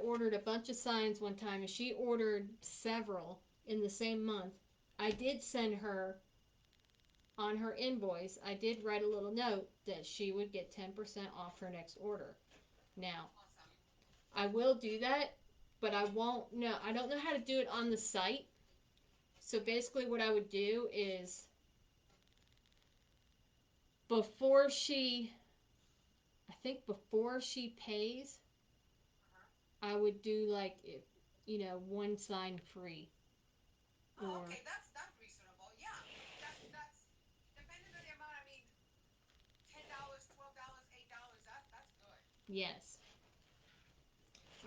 ordered a bunch of signs one time, and she ordered several in the same month. I did send her on her invoice. I did write a little note that she would get 10% off her next order. Now, Awesome. I will do that, but I won't. No, I don't know how to do it on the site. So basically, what I would do is before she, I think before she pays, Uh-huh. I would do like, if, you know, one sign free. Oh, Or, okay. That's reasonable. Yeah. That's depending on the amount. I mean, $10, $12, $8. That's good. yes.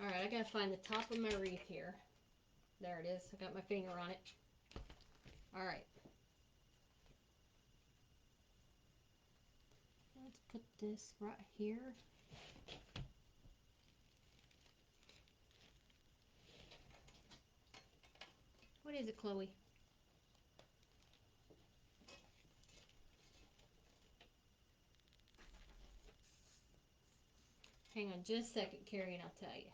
Alright, I gotta find the top of my wreath here. There it is. I got my finger on it. Alright. let's put this right here. What is it, Chloe? Hang on just a second, Carrie, and I'll tell you.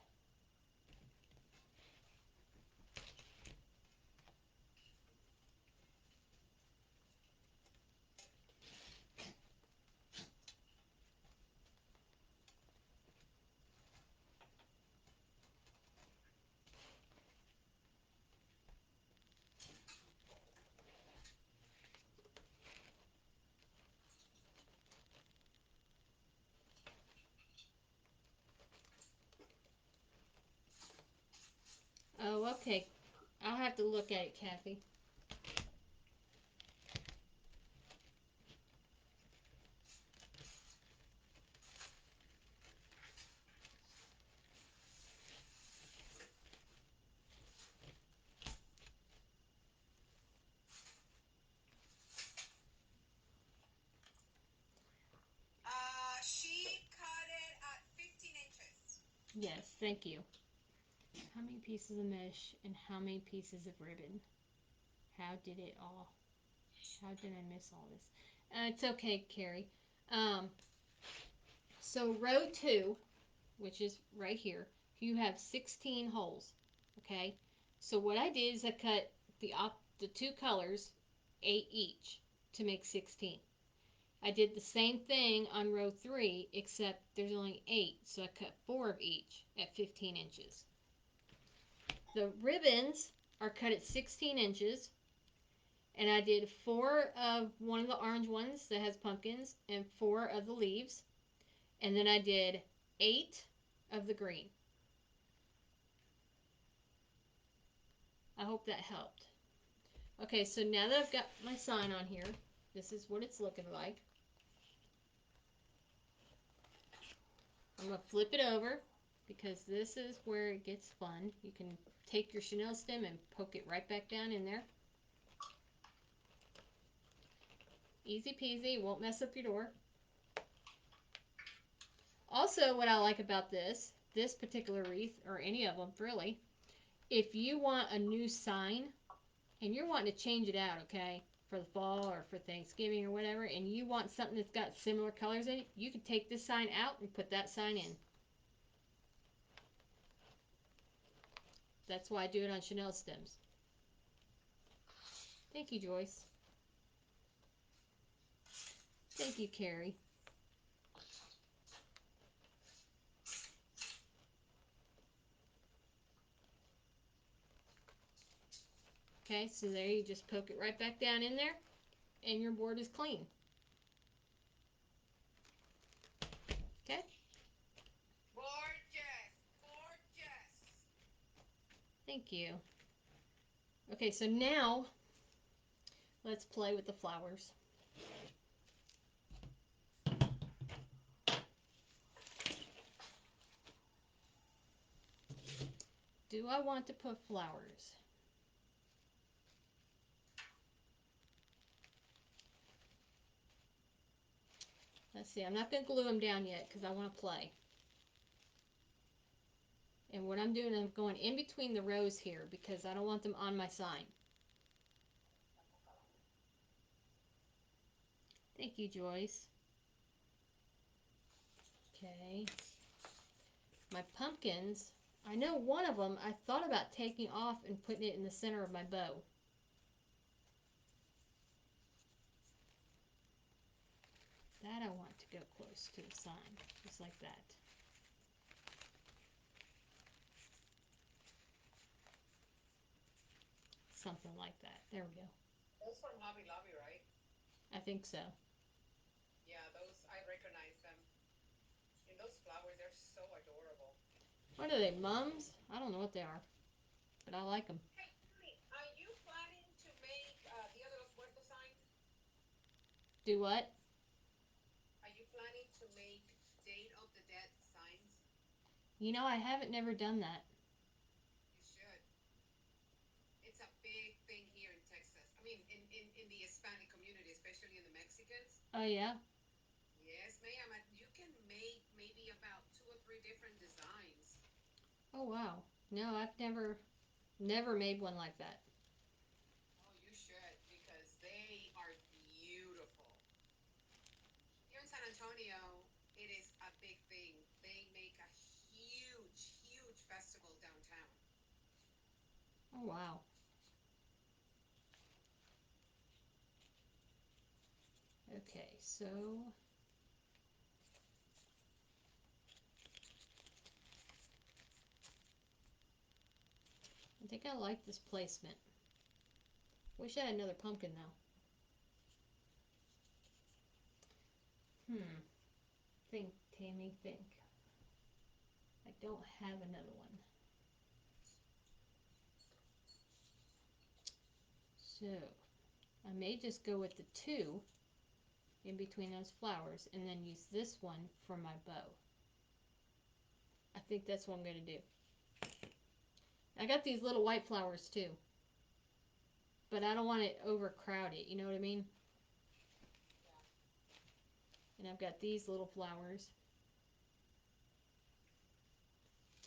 Oh, okay. I'll have to look at it, Kathy. She cut it at 15 inches. Yes, thank you. How many pieces of mesh and how many pieces of ribbon? How did it all? How did I miss all this? It's okay, Carrie. Um, so row 2, which is right here, you have 16 holes. Okay. So what I did is I cut the two colors 8 each to make 16. I did the same thing on row 3, except there's only 8, so I cut 4 of each at 15 inches. The ribbons are cut at 16 inches, and I did 4 of one of the orange ones that has pumpkins and 4 of the leaves, and then I did 8 of the green. I hope that helped. Okay, so now that I've got my sign on here, this is what it's looking like. I'm going to flip it over because this is where it gets fun. You can take your chenille stem and poke it right back down in there. Easy peasy, won't mess up your door. Also, what I like about this particular wreath, or any of them really, if you want a new sign and you're wanting to change it out, okay, for the fall or for Thanksgiving or whatever, and you want something that's got similar colors in it, you can take this sign out and put that sign in. That's why I do it on chenille stems. Thank you, Joyce. Thank you, Carrie. Okay, so there you just poke it right back down in there, and your board is clean. Okay? Gorgeous, gorgeous. Thank you. Okay, so now let's play with the flowers. Do I want to put flowers? Let's see, I'm not going to glue them down yet because I want to play. And what I'm doing, I'm going in between the rows here because I don't want them on my sign. Thank you, Joyce. Okay. My pumpkins, I know one of them I thought about taking off and putting it in the center of my bow. That I want to go close to the sign, just like that. Something like that. There we go. Those from Hobby Lobby, right? I think so. Yeah, those, I recognize them. And those flowers, they're so adorable. What are they, mums? I don't know what they are, but I like them. Hey, Tony, are you planning to make Dia de los Muertos signs? Do what? Are you planning to make Date of the Dead signs? You know, I haven't never done that. You should. It's a big thing here in Texas. I mean, in the Hispanic community, especially in the Mexicans. Oh, yeah? Yes, ma'am. Oh wow. No, I've never made one like that. Oh, you should because they are beautiful. Here in San Antonio, it is a big thing. They make a huge, huge festival downtown. Oh wow. Okay, so I think I like this placement. Wish I had another pumpkin though. Hmm. Think, Tammy, think. I don't have another one. So I may just go with the two in between those flowers and then use this one for my bow. I think that's what I'm going to do. I got these little white flowers too, but I don't want it overcrowded, you know what I mean? Yeah. And I've got these little flowers.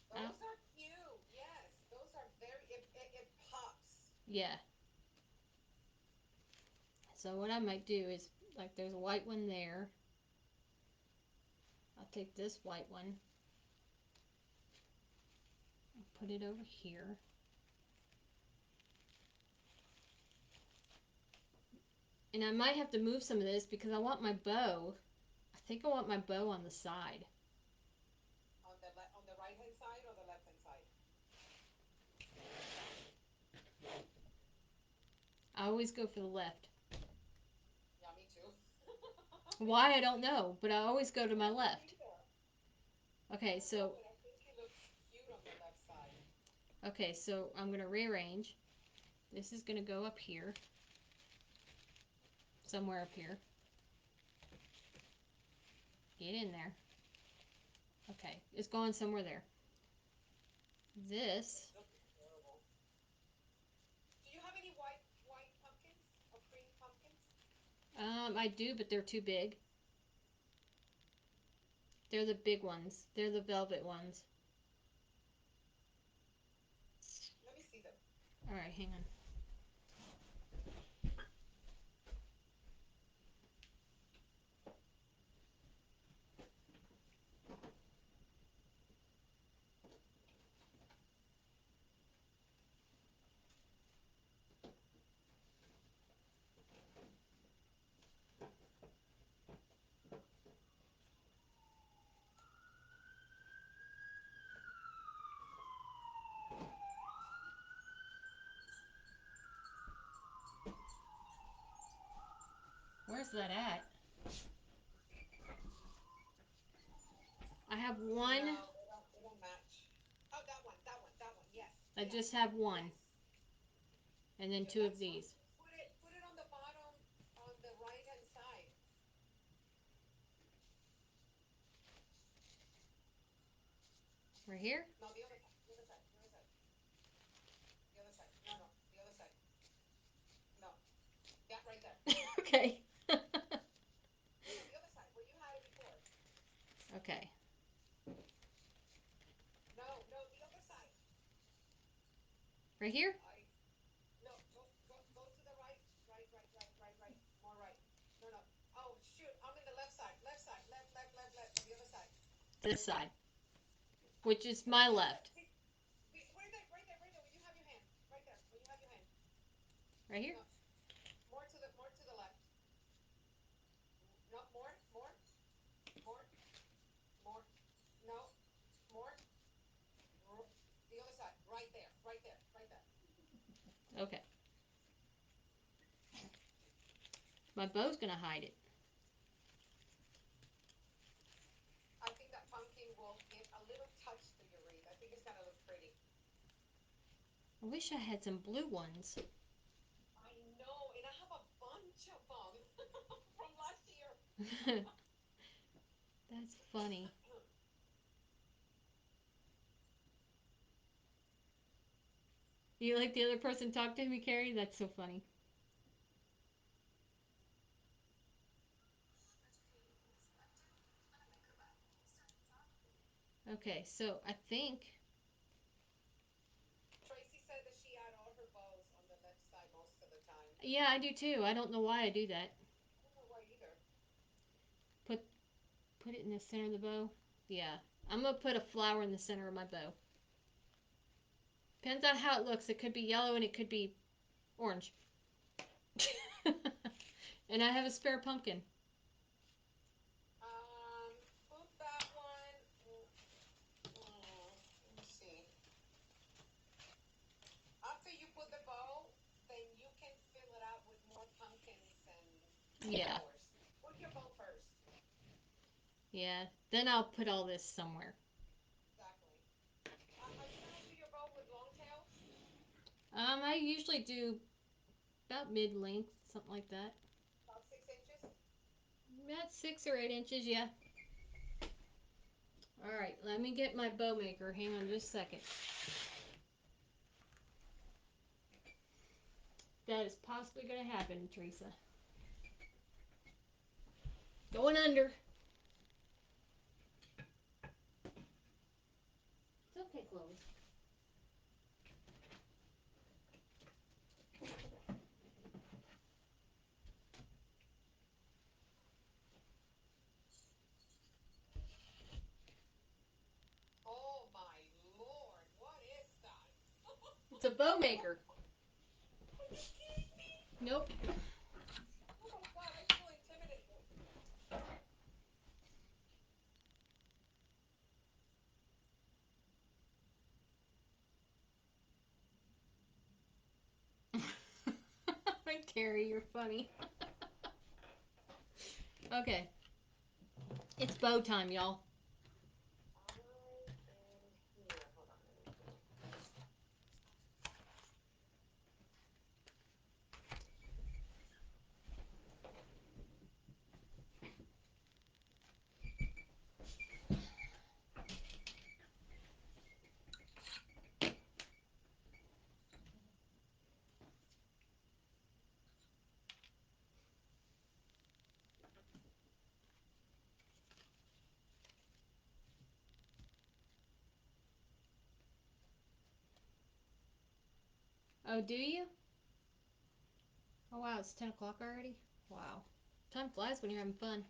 Those are cute. Yes, those are very, it pops. Yeah. So what I might do is, like, there's a white one there. I'll take this white one and put it over here. And I might have to move some of this because I want my bow. I think I want my bow on the side. On the right hand side or the left hand side? I always go for the left. Yeah, me too. Why, I don't know, but I always go to my I don't left. either. I Okay, don't know, so but I think it looks cute on the left side. I'm going to rearrange. This is going to go up here. Somewhere up here. Get in there. Okay, it's going somewhere there. It This, looks adorable. Do you have any white pumpkins or cream pumpkins? I do, but they're too big. They're the big ones. They're the velvet ones. Let me see them. All right, hang on. Where's that at? I have one. No, they don't match. Oh, that one. Yes, I yes, just have one, yes. and then Yeah, two of that's fine. these. Put it on the bottom on the right hand side. Right here. No, the other side. The other side. The other side. The other side. No, no, the other side. No, that right there. Okay. No, no, the other side where you had it before. Okay. No, no, the other side. Right here. I No, go to the right. Right. More right. No, no. Oh shoot, I'm in the left side. Left side. Left. On the other side. This side, which is No, my the other side. left. See, right there. When you have your hand. Right there. When you have your hand. Right here. No, more to the left. No, more, more. No, more. The other side. Right there. Okay. My bow's gonna hide it. I think that pumpkin will give a little touch to your wreath. I think it's gonna look pretty. I wish I had some blue ones. I know, and I have a bunch of them from last year. That's funny. You like the other person talk to me, Carrie? That's so funny. Okay, so I think Yeah, I do too. I don't know why I do that. I don't know why either. Put put it in the center of the bow. Yeah, I'm gonna put a flower in the center of my bow. Depends on how it looks. It could be yellow and it could be orange. And I have a spare pumpkin. Put that one. Let me see. After you put the bow, then you can fill it out with more pumpkins and Yeah, flowers. Put your bow first. yeah. Then I'll put all this somewhere. Exactly. Are you gonna do your bow with long tails? I usually do about mid length, something like that. About 6 inches? About 6 or 8 inches, yeah. All right, let me get my bow maker. Hang on just a second. That is possibly going to happen, Teresa. Going under. It's okay, Chloe. Oh my lord, what is that? It's a bow maker. Are you kidding me? Nope. Oh my god, I feel intimidated. Carrie, you're funny. Okay, it's bow time, y'all. I am here. Hold on, let me see. Oh, do you? Oh, wow, it's 10 o'clock already? Wow. Time flies when you're having fun.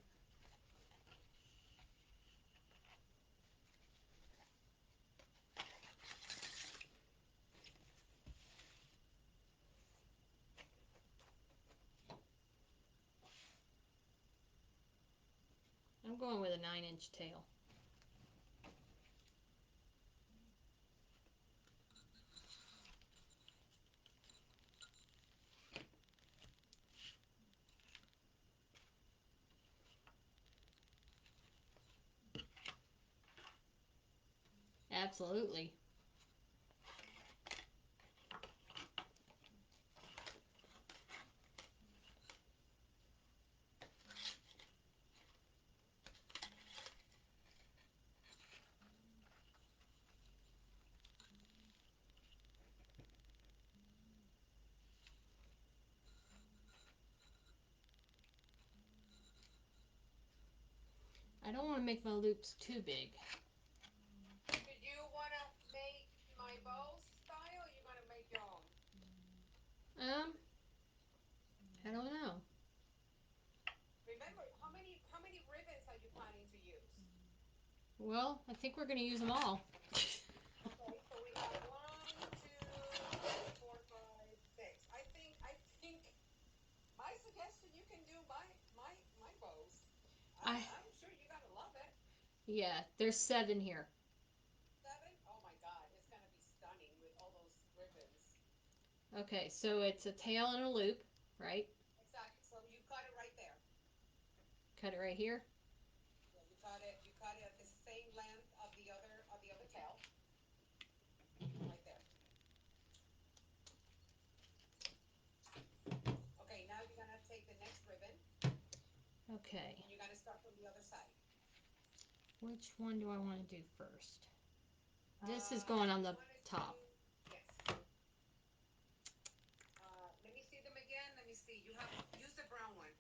I'm going with a 9-inch tail. Absolutely. I don't want to make my loops too big. Did you want to make my bow style or you going to make your own? Um, I don't know. Remember, how many ribbons are you planning to use? Well, I think we're going to use them all. Okay, so we have one, two, three, four, five, six. I think my suggestion you can do my bows. I I'm sure you're gonna love it. Yeah, there's 7 here. 7? Oh my god, it's gonna be stunning with all those ribbons. Okay, so it's a tail and a loop, right? Exactly. So you cut it right there. Cut it right here. Yeah, you cut it. You cut it at the same length of the other tail, right there. Okay, now you're gonna take the next ribbon Okay, and you're gonna start from the other side. which one do I want to do first? This is going on You the want to do, top. yes. Let me see them again. Let me see. You have use the brown one.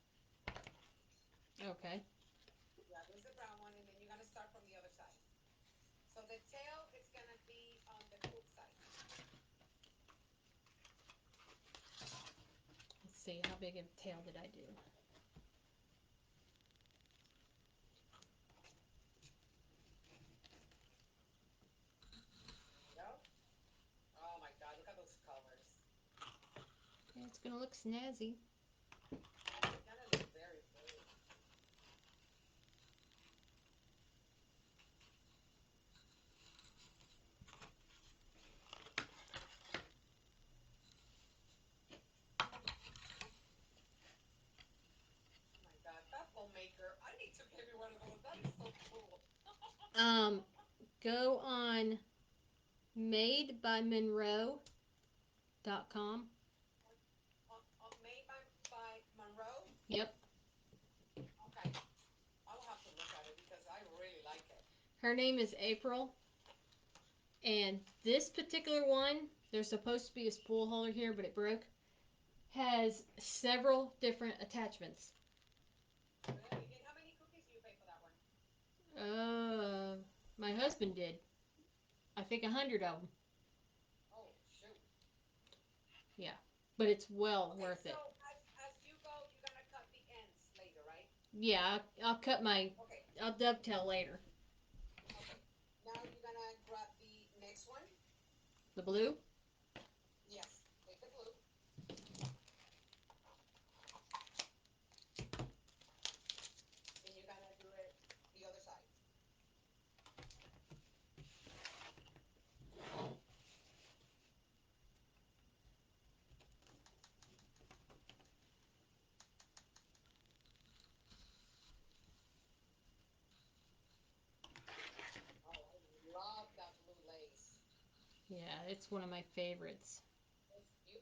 Okay, Yeah, there's the brown one, and then you're gonna start from the other side. So the tail is gonna be on the hook side. let's see, how big of a tail did I do? There you go. Oh my God, look at those colors. Yeah, it's gonna look snazzy. It's gonna look very pretty. Oh my God, that homemaker. I need to get me one of those. That is so cool. Um, go on madebymonroe.com. Made by Monroe. Yep. Okay, I will have to look at it because I really like it. Her name is April. And this particular one, there's supposed to be a spool holder here, but it broke. Has several different attachments. Really? And how many cookies do you pay for that one? Uh, my husband did. I think 100 of them. Oh shoot. Yeah, but it's well Okay, worth so it. as you go, you're gonna cut the ends later, right? Yeah, I'll cut my. Okay, I'll dovetail later. okay. Now you're gonna grab the next one. The blue. Yes, take the blue, and you're gonna do it the other side. Oh, I love that blue lace. Yeah, it's one of my favorites.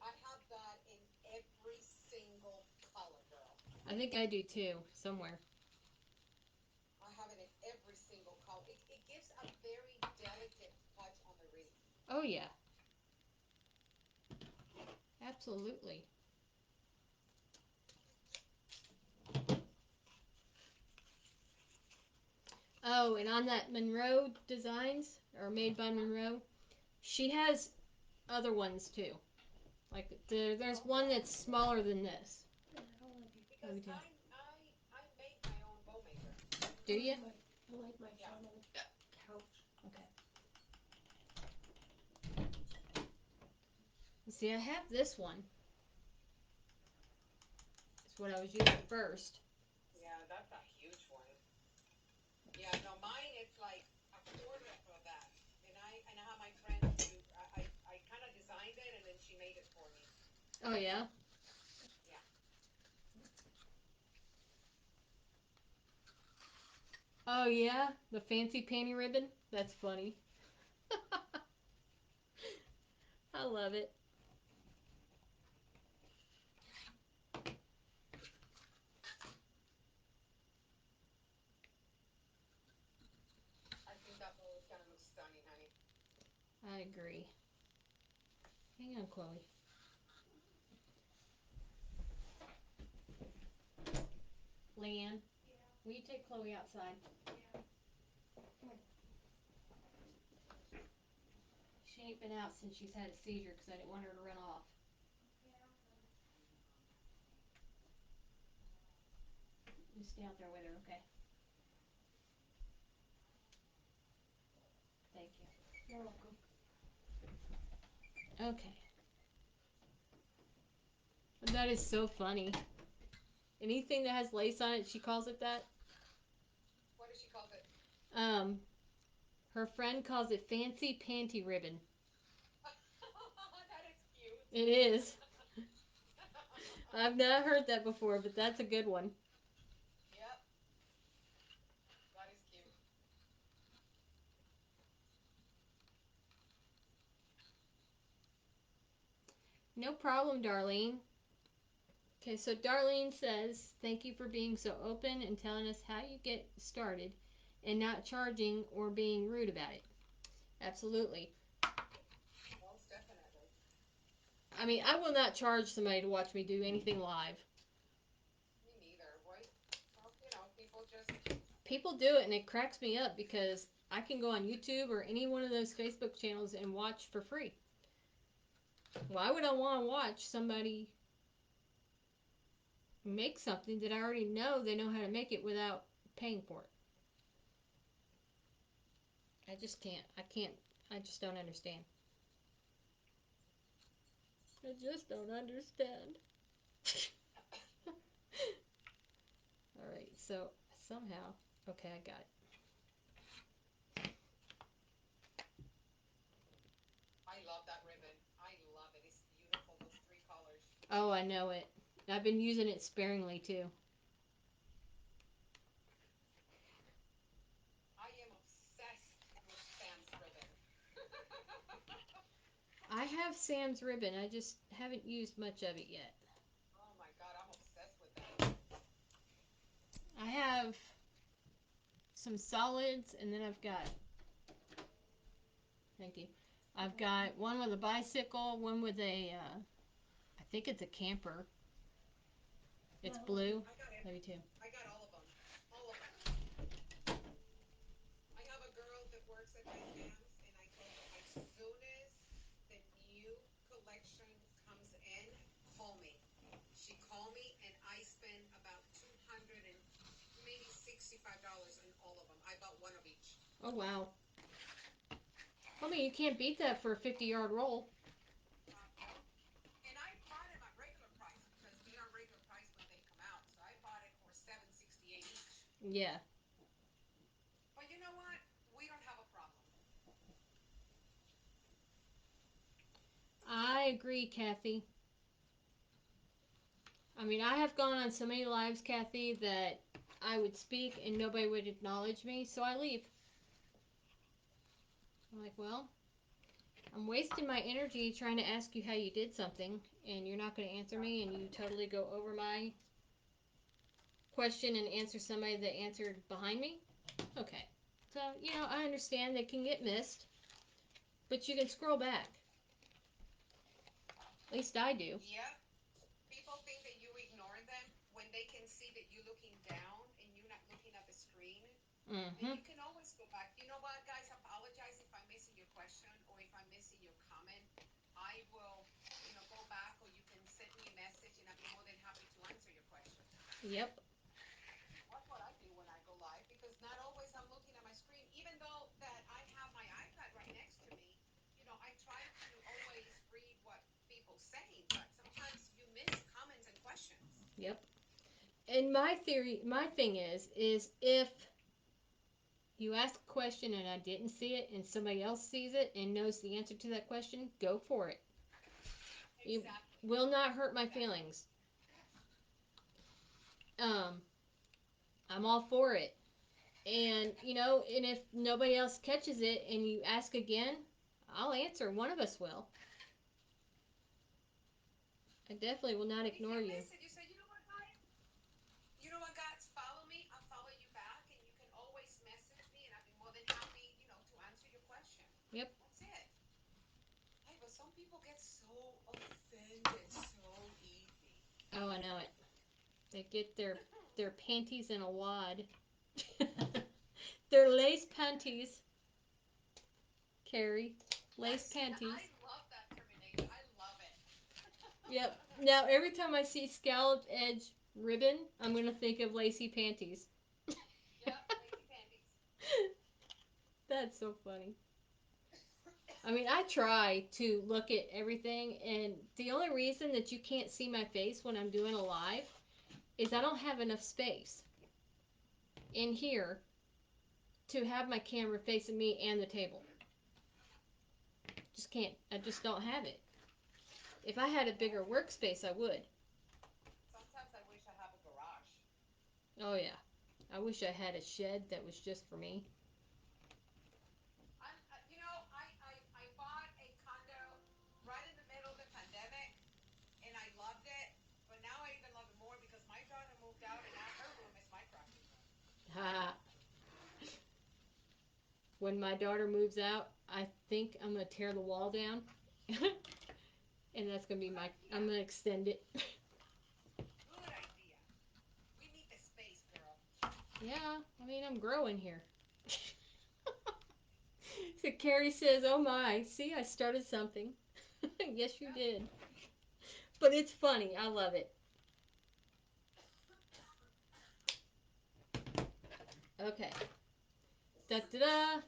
I have that in every single color, girl. I think I do too, somewhere. I have it in every single color. It gives a very delicate touch on the wreath. Oh, yeah, absolutely. Oh, and on that Monroe Designs, or Made by Uh-huh. Monroe, she has other ones too. Like there's Oh, one okay. that's smaller than this. Let Because me tell. I make my own bow maker. Do you? I like my Yeah. front of the couch. Okay. See, I have this one. It's what I was using first. Yeah, that's a huge one. Yeah, no, mine it's like a quarter of that. And I have my friend do. I kind of designed it and then she made it for me. Oh yeah. Yeah. Oh yeah. The fancy panty ribbon. That's funny. I love it. I think that bow is gonna look stunning, honey. I agree. Hang on, Chloe. Leanne, Yeah, will you take Chloe outside? yeah. She ain't been out since she's had a seizure because I didn't want her to run off. Okay, I'm coming. You stay out there with her, okay? Thank you. You're welcome. Okay. That is so funny. Anything that has lace on it, she calls it that. What does she call it? Um, her friend calls it fancy panty ribbon. That is cute. It is. I've not heard that before, but that's a good one. Yep, that is cute. No problem, Darlene. Okay, so Darlene says, thank you for being so open and telling us how you get started and not charging or being rude about it. Absolutely. Most definitely. I mean, I will not charge somebody to watch me do anything live. Me neither. Why? Well, people just. People do it and it cracks me up because I can go on YouTube or any one of those Facebook channels and watch for free. Why would I want to watch somebody make something that I already know they know how to make it without paying for it. I just can't. I can't. I just don't understand. I just don't understand. All right, so somehow, okay, I got it. I love that ribbon. I love it. It's beautiful, those three colors. Oh, I know it. I've been using it sparingly too. I am obsessed with Sam's ribbon. I have Sam's ribbon. I just haven't used much of it yet. Oh my God, I'm obsessed with that. I have some solids, and then I've got. Thank you. I've got one with a bicycle, one with a. I think it's a camper. It's blue. I got it. Maybe two. I got all of them. All of them. I have a girl that works at my Sam's, and I told her as soon as the new collection comes in, call me. She called me, and I spent about 200 and maybe $65 on all of them. I bought one of each. Oh wow. I mean, you can't beat that for a 50-yard roll. No, and I bought them at regular price because they are regular price when they come out. So I bought it for 768 each. Yeah. But you know what? We don't have a problem. I agree, Kathy. I mean, I have gone on so many lives, Kathy, that I would speak and nobody would acknowledge me, so I leave. I'm like, well, I'm wasting my energy trying to ask you how you did something, and you're not going to answer me, and you totally go over my question and answer somebody that answered behind me. Okay. So, I understand they can get missed, but you can scroll back. At least I do. Yep. People think that you ignore them when they can see that you're looking down and you're not looking at the screen. And Mm-hmm. you can always go back. You know what, guys? Apologize if I'm missing your question or if I'm missing your comment. I will, go back or you can send me a message and I'll be more than happy to answer your question. Yep. That's what I do when I go live because not always I'm looking at my screen, even though that I have my iPad right next to me. I try to always read what people saying, but sometimes you miss comments and questions. Yep. And my thing is if you ask a question and I didn't see it and somebody else sees it and knows the answer to that question, go for it. It Exactly. will not hurt my Exactly. feelings. Um, I'm all for it. And if nobody else catches it and you ask again, I'll answer. One of us will. I definitely will not And if you ignore you. miss it, you say, guys, follow me. I'll follow you back, and you can always message me, and I'll be more than happy, to answer your question. Yep. That's it. Hey, but some people get so offended so easy. Oh, I know it. They get their panties in a wad. Their lace panties, Carrie. Lace panties. I love that termination. I love it. Yep. Now every time I see scalloped edge ribbon, I'm gonna think of lacy panties. Yep, lazy panties. That's so funny. I mean, I try to look at everything, and the only reason that you can't see my face when I'm doing a live is I don't have enough space in here to have my camera facing me and the table. Just can't. I just don't have it. If I had a Yeah. bigger workspace, I would. Sometimes I wish I have a garage. Oh yeah. I wish I had a shed that was just for me. I bought a condo right in the middle of the pandemic, and I loved it. But now I even love it more because my daughter moved out, and now her room is my crafting room. Ha. When my daughter moves out, I think I'm gonna tear the wall down. And that's gonna be Good my. idea. I'm gonna extend it. Good idea. We need the space, girl. Yeah, I mean I'm growing here. So Carrie says, "Oh my, see, I started something." Yes, you Yep. did. But it's funny. I love it. Okay. Da da da.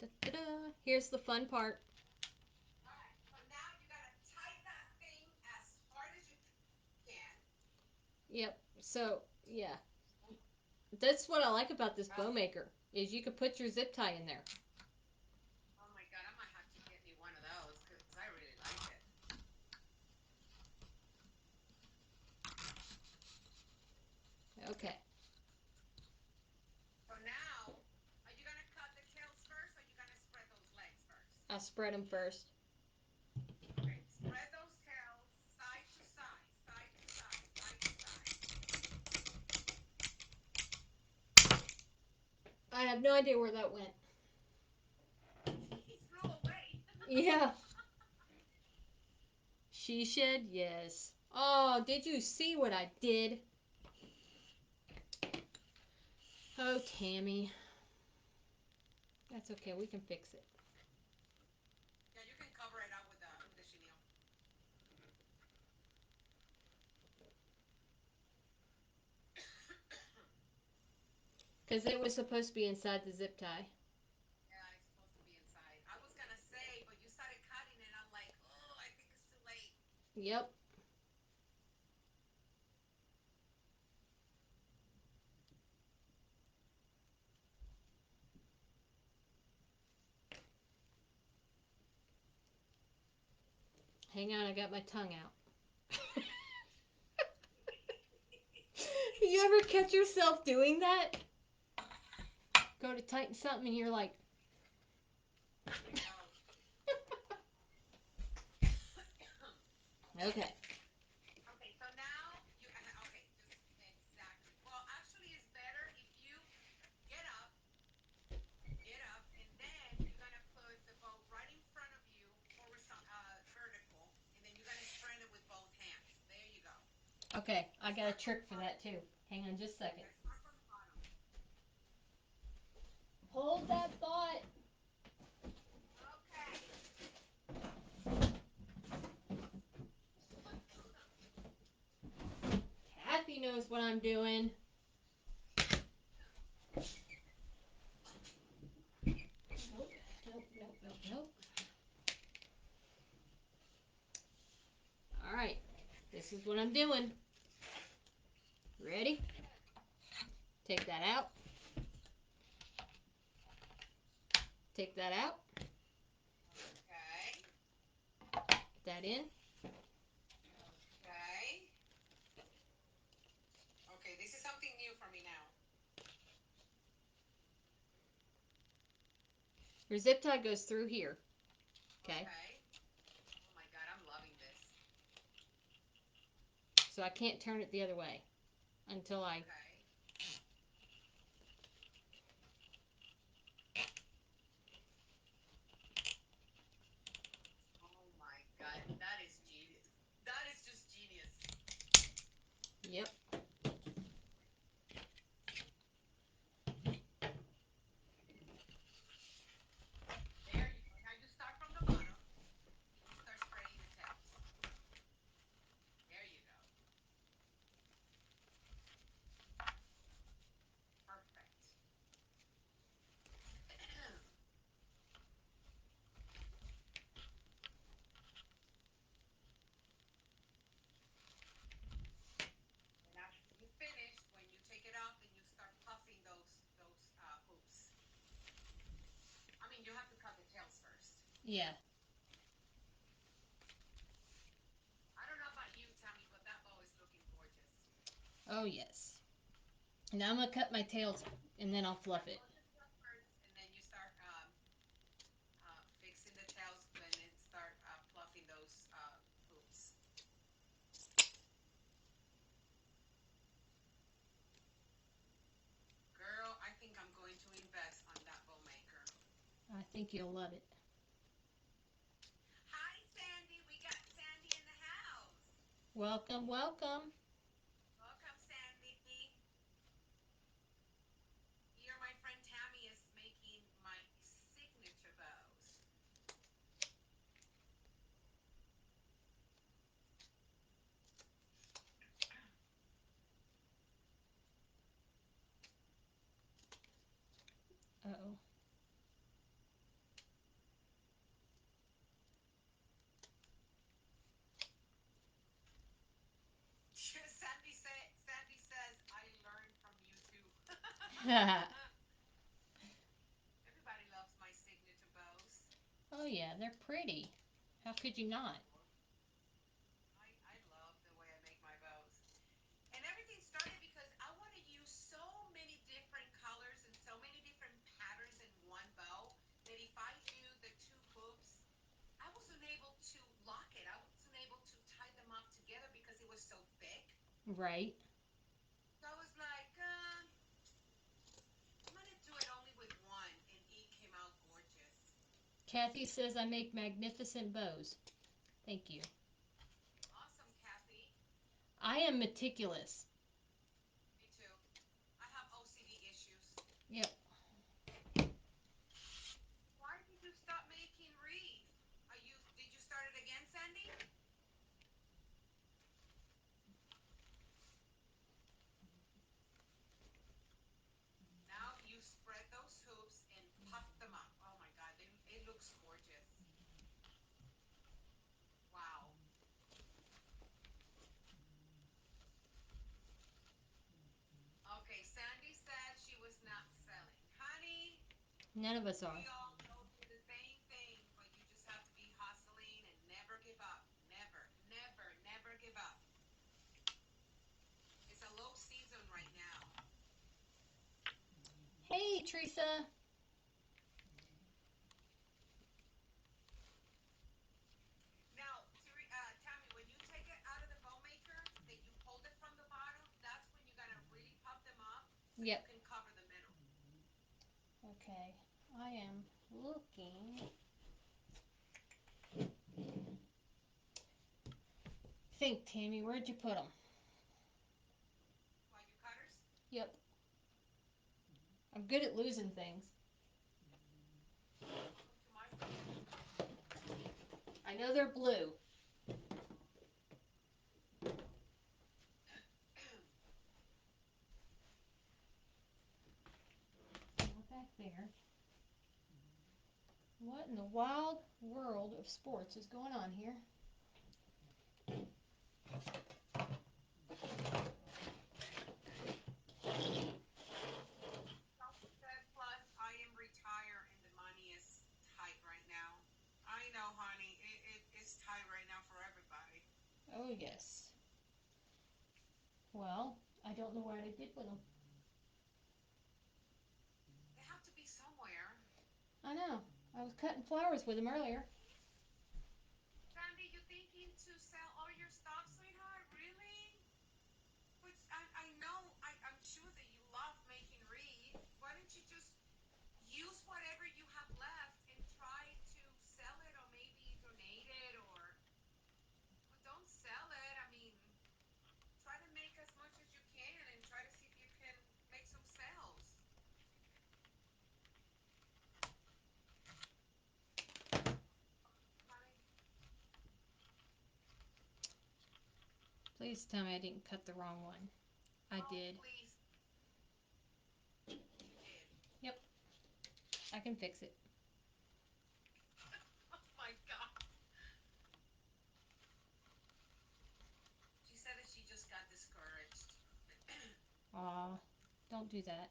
Da da da. Here's the fun part. All right. So now you gotta tighten that thing as hard as you can. Yep. So yeah, that's what I like about this Oh, bow maker is you could put your zip tie in there. oh my God, I might have to get me one of those because I really like it. Okay. So now, are you gonna cut the tails first, or are you gonna spread those legs first? I'll spread them first. Okay, spread those tails side to side, side to side, side to side. I have no idea where that went. He flew away. Yeah. She said yes. Oh, did you see what I did? Oh, Tammy. That's okay. We can fix it. Yeah, you can cover it up with the chenille. Because it was supposed to be inside the zip tie. Yeah, it's supposed to be inside. I was gonna say, but you started cutting it. I'm like, oh, I think it's too late. Yep. Hang on, I got my tongue out. You ever catch yourself doing that? Go to tighten something and you're like, I know. okay. Okay, so now you okay, just exactly. Well, actually, it's better if you get up, and then you're gonna put the bow right in front of you, horizontal, vertical, and then you're gonna spread it with both hands. There you go. Okay, I got a Start from trick the for bottom. that too. Hang on just a second. Yeah, start from the bottom. Hold that thought. Okay. Kathy knows what I'm doing. Nope, nope, nope, nope, nope. All right, this is what I'm doing. Ready? Take that out. Take that out. Okay. Put that in. Okay. Okay, this is something new for me now. Your zip tie goes through here. Okay. Okay. Oh my God, I'm loving this. So I can't turn it the other way until I. Okay. Oh my God, that is genius. That is just genius. Yep. There you go. Now you start from the bottom and you start spreading the tails. There you go. Perfect. And after you finish, when you take it off, then you start puffing those hoops. I mean, you have to cut the tails first. Yeah. I don't know about you, Tammy, but that bow is looking gorgeous. Oh yes. Now I'm gonna cut my tails and then I'll Yeah, fluff it. cut the tail first, and then you start fixing the tails, and then start fluffing those hoops. Girl, I think I'm going to invest on that bow maker. I think you'll love it. Hi, Sandy. We got Sandy in the house. Welcome, welcome. Welcome, Sandy. Here, my friend Tammy is making my signature bows. Everybody loves my signature bows. Oh yeah, they're pretty. How could you not? I love the way I make my bows. And everything started because I want to use so many different colors and so many different patterns in one bow that if I do the two hoops, I wasn't able to lock it. I wasn't able to tie them up together because it was so thick. Right. So I was like, I'm going to do it only with one. And it came out gorgeous. Kathy says I make magnificent bows. Thank you. Awesome, Kathy. I am meticulous. Me too. I have OCD issues. Yep. Why did you stop making wreath? Did you start it again, Sandy? Now you spread those hoops and puff them up. Oh my God, it looks gorgeous. Wow. Okay, Sandy said she was not selling. Honey, None of us are. we all go through the same thing, but you just have to be hustling and never give up. Never, never, never give up. It's a low season right now. Hey, Teresa. Now, Tammy, when you take it out of the bow maker, that you hold it from the bottom, that's when you're gonna really puff them up so you Yep. can cover the middle. Okay. I am looking. Think, Tammy, where'd you put them? While your cutters, Yep. I'm good at losing things. welcome to my world. I know they're blue. Not back there. What in the wild world of sports is going on here? Someone said, plus I am retired and the money is tight right now. I know, honey. It's tight right now for everybody. Oh, yes. Well, I don't know what I did with them. They have to be somewhere. I know. I was cutting flowers with them earlier. Sandy, you thinking to sell all your stuff, sweetheart? Really? But I know, I'm sure that you love making wreath. Why don't you just use whatever you have left and try to sell it or maybe donate it or but don't sell it. I mean, try to make as much as you can and try to see if you can make some sales. Honey, Please tell me I didn't cut the wrong one. I oh did. please, you did. Yep. I can fix it. Oh my God. She said that she just got discouraged. Aw, don't do that.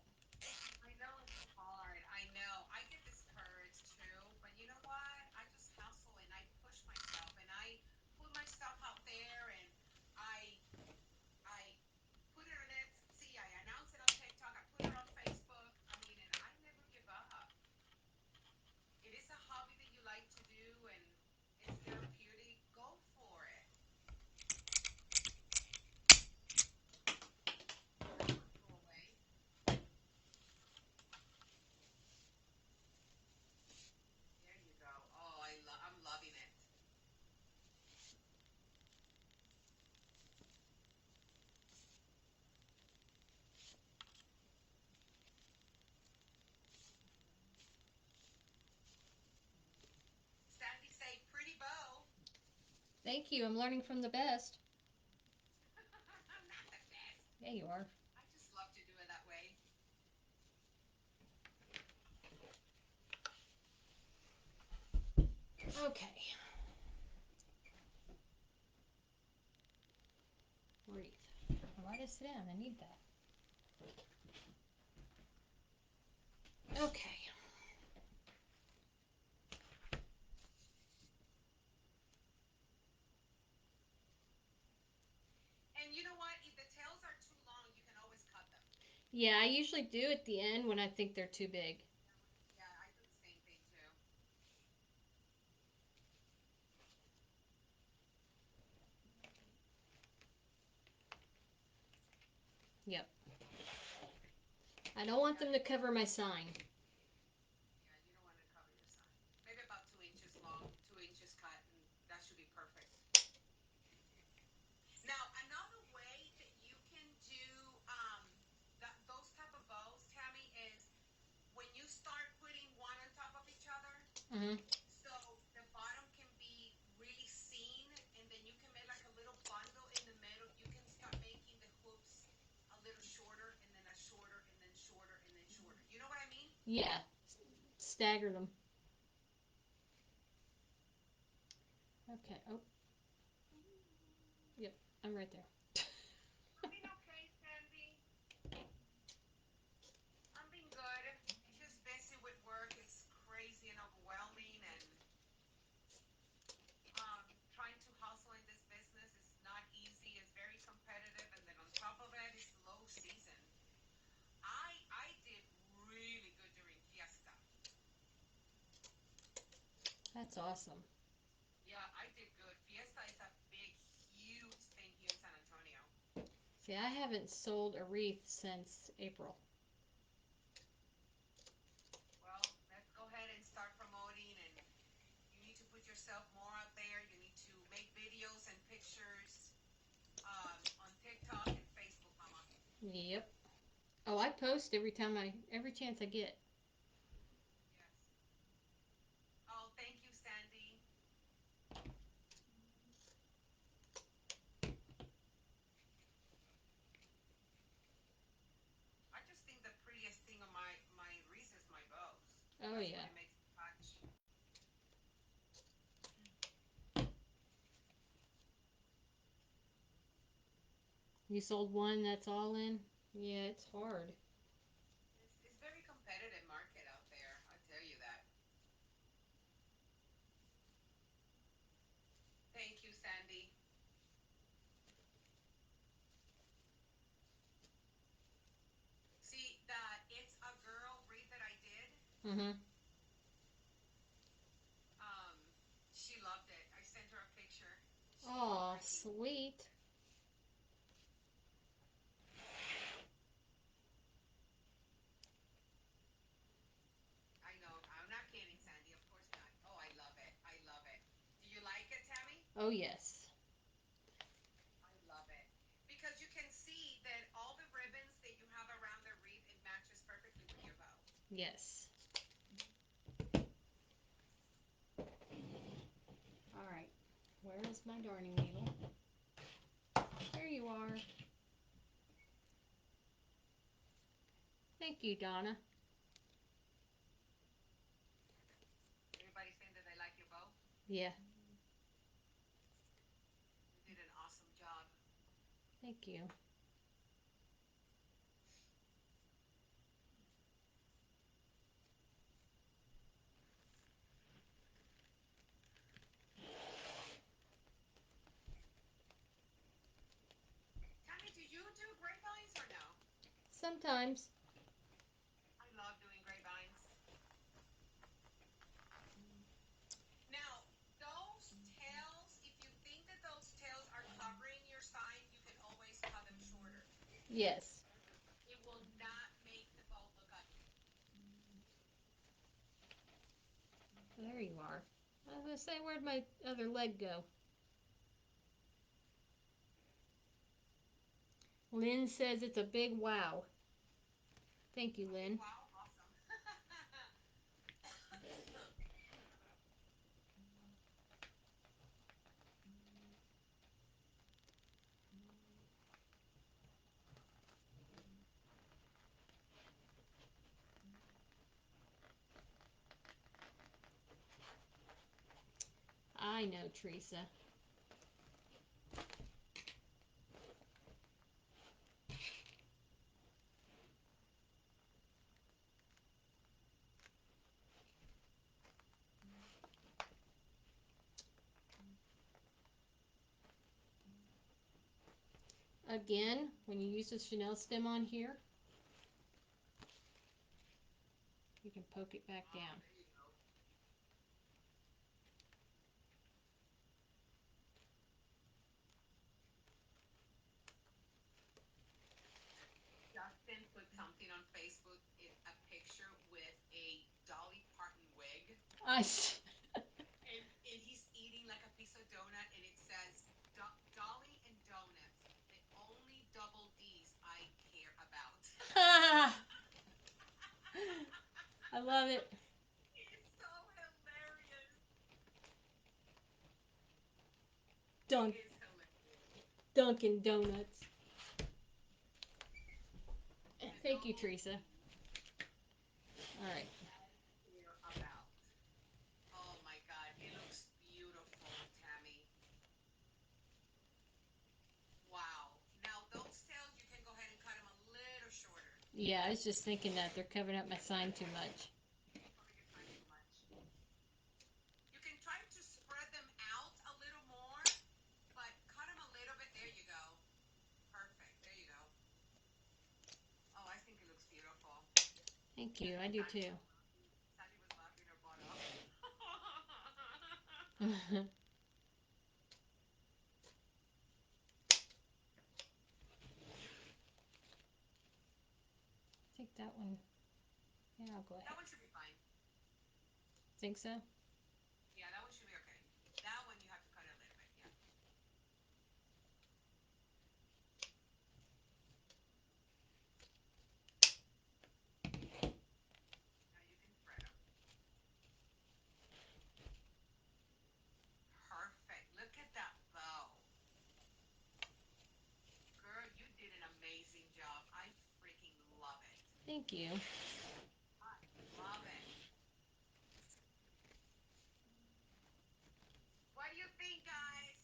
I know it's hard. I know. I get discouraged too. But you know what? I just hustle and I push myself and I put my stuff out there and I I put it on Etsy. I announce it on TikTok. I put it on Facebook. I mean, and I never give up. It is a hobby that you like to do and it's therapeutic. Go for it. That one flew away. There you go. Oh, I'm loving it. Sandy say pretty bow. Thank you. I'm learning from the best. I'm not the best. Yeah, you are. I just love to do it that way. Okay. Wreath. Why did I sit down? I need that. Okay. And you know what? If the tails are too long, you can always cut them. Yeah, I usually do at the end when I think they're too big. Yeah, I do the same thing too. Yep. I don't want Yeah, them to cover my sign. yeah, you don't want to cover your sign. Maybe about 2 inches long, 2 inches cut, and that should be perfect. Now, another way that you can do those type of bows, Tammy, is when you start putting one on top of each other, Mm-hmm. so the bottom can be really seen, and then you can make like a little bundle in the middle. You can start making the hoops a little shorter, and then a shorter, and then shorter, and then shorter. You know what I mean? Yeah. Stagger them. Okay. Oh, yep. I'm right there. I'm being okay, Sandy. I'm being good. Just busy with work. It's crazy and overwhelming, and trying to hustle in this business is not easy. It's very competitive, and then on top of it, it's low season. I did really good during Fiesta. That's awesome. Yeah, I did good. Fiesta is a big, huge thing here in San Antonio. See, I haven't sold a wreath since April. Well, let's go ahead and start promoting, and you need to put yourself more out there. You need to make videos and pictures on TikTok and Facebook, Mama. Yep. Oh, I post every chance I get. Yes. Oh, thank you, Sandy. I just think the prettiest thing on my wreath is my bows. Oh That's yeah. what it makes me touch. You sold one that's all in? Yeah, it's hard. It's very competitive market out there. I tell you that. Thank you, Sandy. See that it's a girl wreath that I did. Mm-hmm. Um, she loved it. I sent her a picture. She was Aw, freaking. sweet. I know. I'm not kidding, Sandy. Of course not. Oh, I love it. I love it. Do you like it, Tammy? Oh yes. I love it. Because you can see that all the ribbons that you have around the wreath, it matches perfectly with your bow. Yes. All right. Where is my darning needle? There you are. Thank you, Donna. Everybody saying that they like your bow? Yeah. You did an awesome job. Thank you. Tammy, do you do grapevines or no? Sometimes. I love doing grapevines. Now, those tails, if you think that those tails are covering your sign, you can always cut them shorter. Yes. It will not make the bow look ugly. There you are. I was gonna say, where'd my other leg go? Lynn says it's a big wow. Thank you, A big Lynn. wow, awesome. I know, Teresa. Again, when you use the Chanel stem on here, you can poke it back Oh, down. there you go. Justin put something on Facebook. It's a picture with a Dolly Parton wig, I, and he's eating like a piece of donut, and it says Dolly and donuts, the only double D's I care about. I love it. It's so hilarious. It Dunk, is hilarious. Dunkin' Donuts. The Thank you, double Teresa. D All right. I care about. Oh my God, it looks beautiful, Tammy. Wow. Now those tails, you can go ahead and cut them a little shorter. Yeah, I was just thinking that they're covering up my sign too much. Cover your sign too much. You can try to spread them out a little more, but cut them a little bit. There you go. Perfect. There you go. Oh, I think it looks beautiful. Thank you. I do Sally too. was laughing. Sally was laughing her butt off. Take that one. Yeah, I'll go That ahead. one should be fine. Think so? Yeah, that one should be okay. That one you have to cut it a little bit. Yeah. Now you can spread them. Perfect. Look at that bow. Girl, you did an amazing job. I freaking love it. Thank you. I love it. What do you think, guys?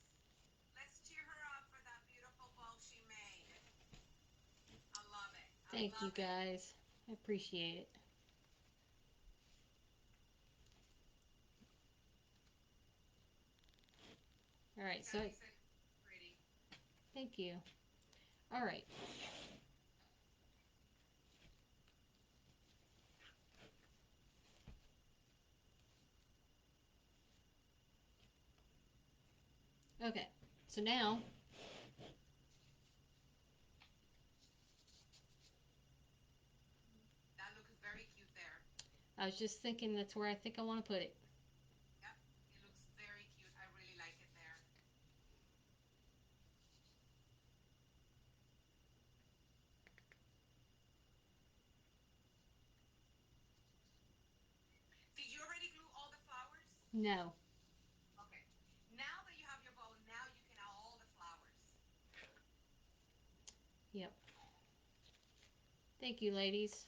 Let's cheer her up for that beautiful bow she made. I love it. I Thank you, love it. guys. I appreciate it. All right, so Tammy said it's pretty. thank you. All right. Okay. So now That looks very cute there. I was just thinking that's where I think I want to put it. Yep. It looks very cute. I really like it there. Did you already glue all the flowers? No. Okay. Now that you have your bow, now you can add all the flowers. Yep. Thank you, ladies.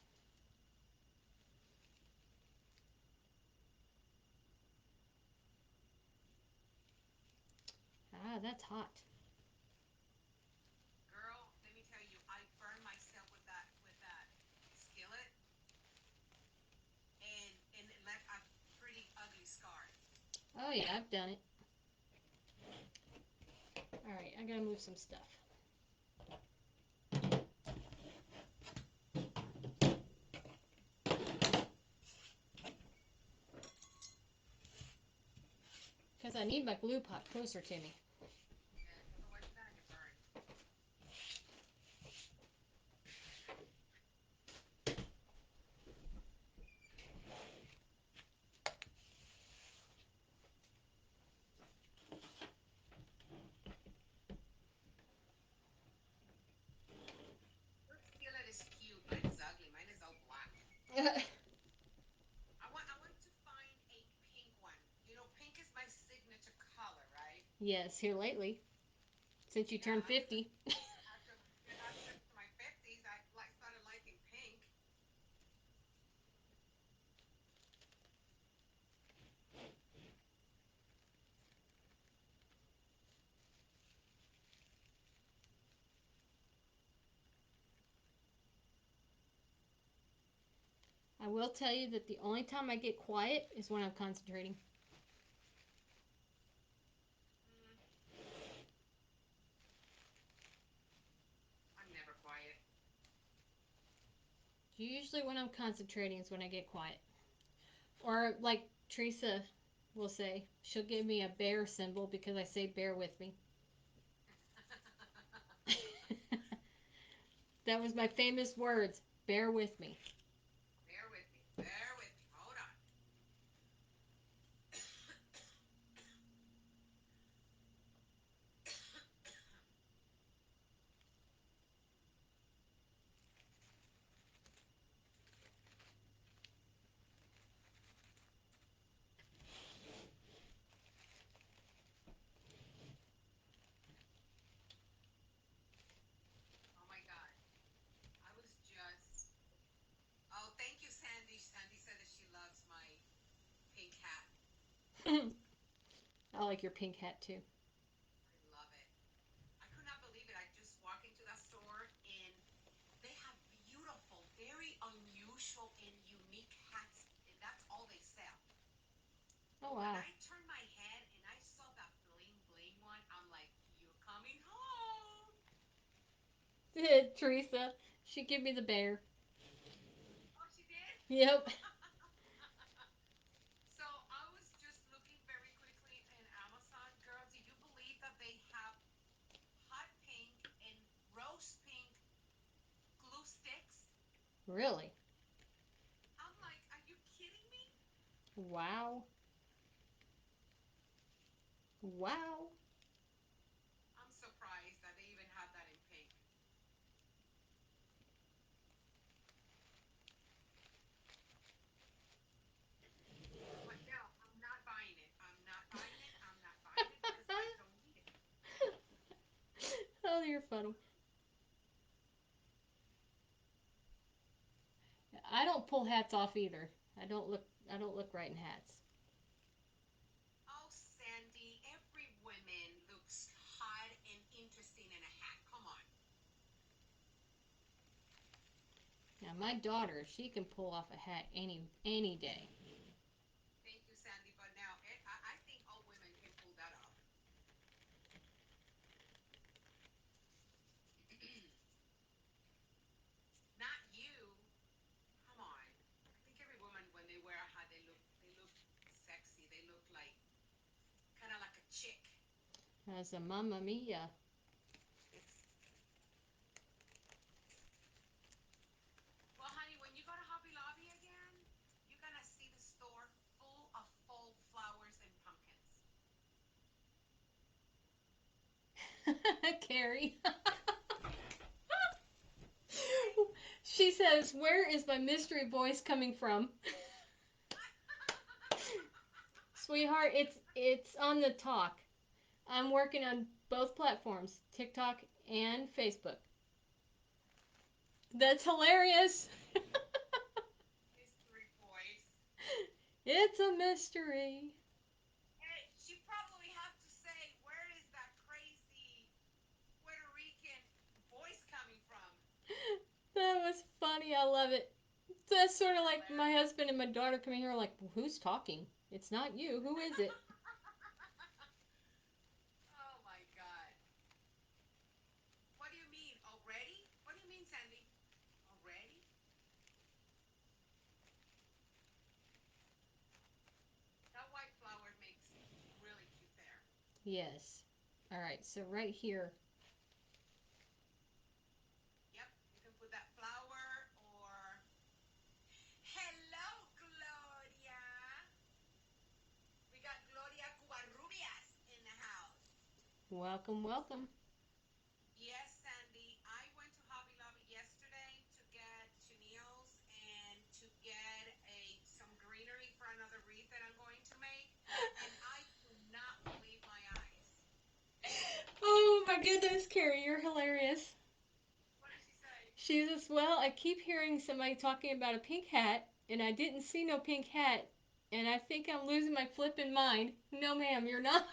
Ah, that's hot. Girl, let me tell you, I burned myself with that skillet, and it left a pretty ugly scar. Oh yeah, I've done it. All right, I gotta move some stuff. Because I need my glue pot closer to me. Yes, otherwise you're gonna get burned. Your skillet is cute. Mine is ugly. Mine is all black. I want to find a pink one. You know, pink is my signature color, right? Yes, here lately, since you Yeah, turned 50. after my 50s, I like started liking pink. I will tell you that the only time I get quiet is when I'm concentrating. Mm, Usually when I'm concentrating is when I get quiet. Or like Teresa will say, she'll give me a bear symbol because I say bear with me. That was my famous words. Bear with me. Bear with me. Bear with me. Hold on. Oh my God. I was just. Oh, thank you, Sandy. Sandy said that she loves my pink hat. I like your pink hat too. I love it. I could not believe it. I just walked into that store and they have beautiful, very unusual and unique hats, and that's all they sell. Oh But when wow. I turned my head and I saw that bling bling one, I'm like, "You're coming home." Teresa, she give me the bear. Oh, she did. Yep. So I was just looking very quickly in Amazon. Girl, do you believe that they have hot pink and rose pink glue sticks? Really? I'm like, are you kidding me? Wow. Wow. I'm surprised that they even have that in pink. But no, I'm not buying it. I'm not buying it. I'm not buying it because I don't need it. Oh, you're funny. I don't pull hats off either. I don't look right in hats. Oh, Sandy, every woman looks hot and interesting in a hat. Come on. Now my daughter, she can pull off a hat any day. Thank you, Sandy. But now I think all women can pull that off. Not you. Come on. I think every woman when they wear a hat, they look sexy. They look like kind of like a chick. As a mamma mia. Well, honey, when you go to Hobby Lobby again, you're gonna see the store full of fall flowers and pumpkins. Carrie. Okay. She says, "Where is my mystery voice coming from?" Sweetheart, it's on the talk. I'm working on both platforms, TikTok and Facebook. That's hilarious. Mystery voice. It's a mystery. Hey, she probably have to say, where is that crazy Puerto Rican voice coming from? That was funny. I love it. That's sort of like my Hilarious. husband and my daughter coming here like, well, who's talking? It's not you. Who is it? Oh my God. What do you mean already? What do you mean, Sandy? Already? That white flower makes really cute there. Yes. All right. So right here. Yep, you can put that flower or hello, Gloria. We got Gloria Cubarrubias in the house. Welcome, welcome. Yes, Sandy. I went to Hobby Lobby yesterday to get chenilles and to get a some greenery for another wreath that I'm going to make, and I could not believe my eyes. Oh my goodness, Carrie, you're hilarious. What did she say? She says, well, I keep hearing somebody talking about a pink hat, and I didn't see no pink hat, and I think I'm losing my flippin' mind. No, ma'am, you're not.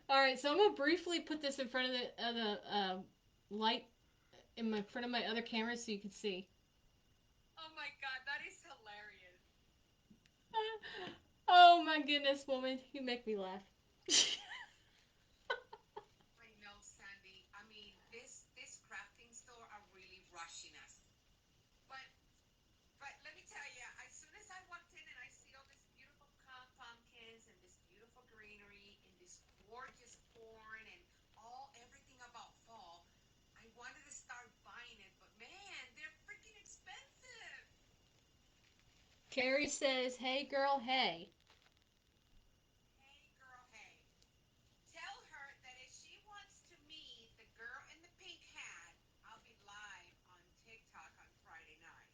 All right, so I'm gonna briefly put this in front of the light in my front of my other camera so you can see. Oh my God, that is hilarious. Oh my goodness, woman, you make me laugh. I know, Sandy. I mean, this craft Carrie says, "Hey girl, hey." Hey, girl, hey. Tell her that if she wants to meet the girl in the pink hat, I'll be live on TikTok on Friday night.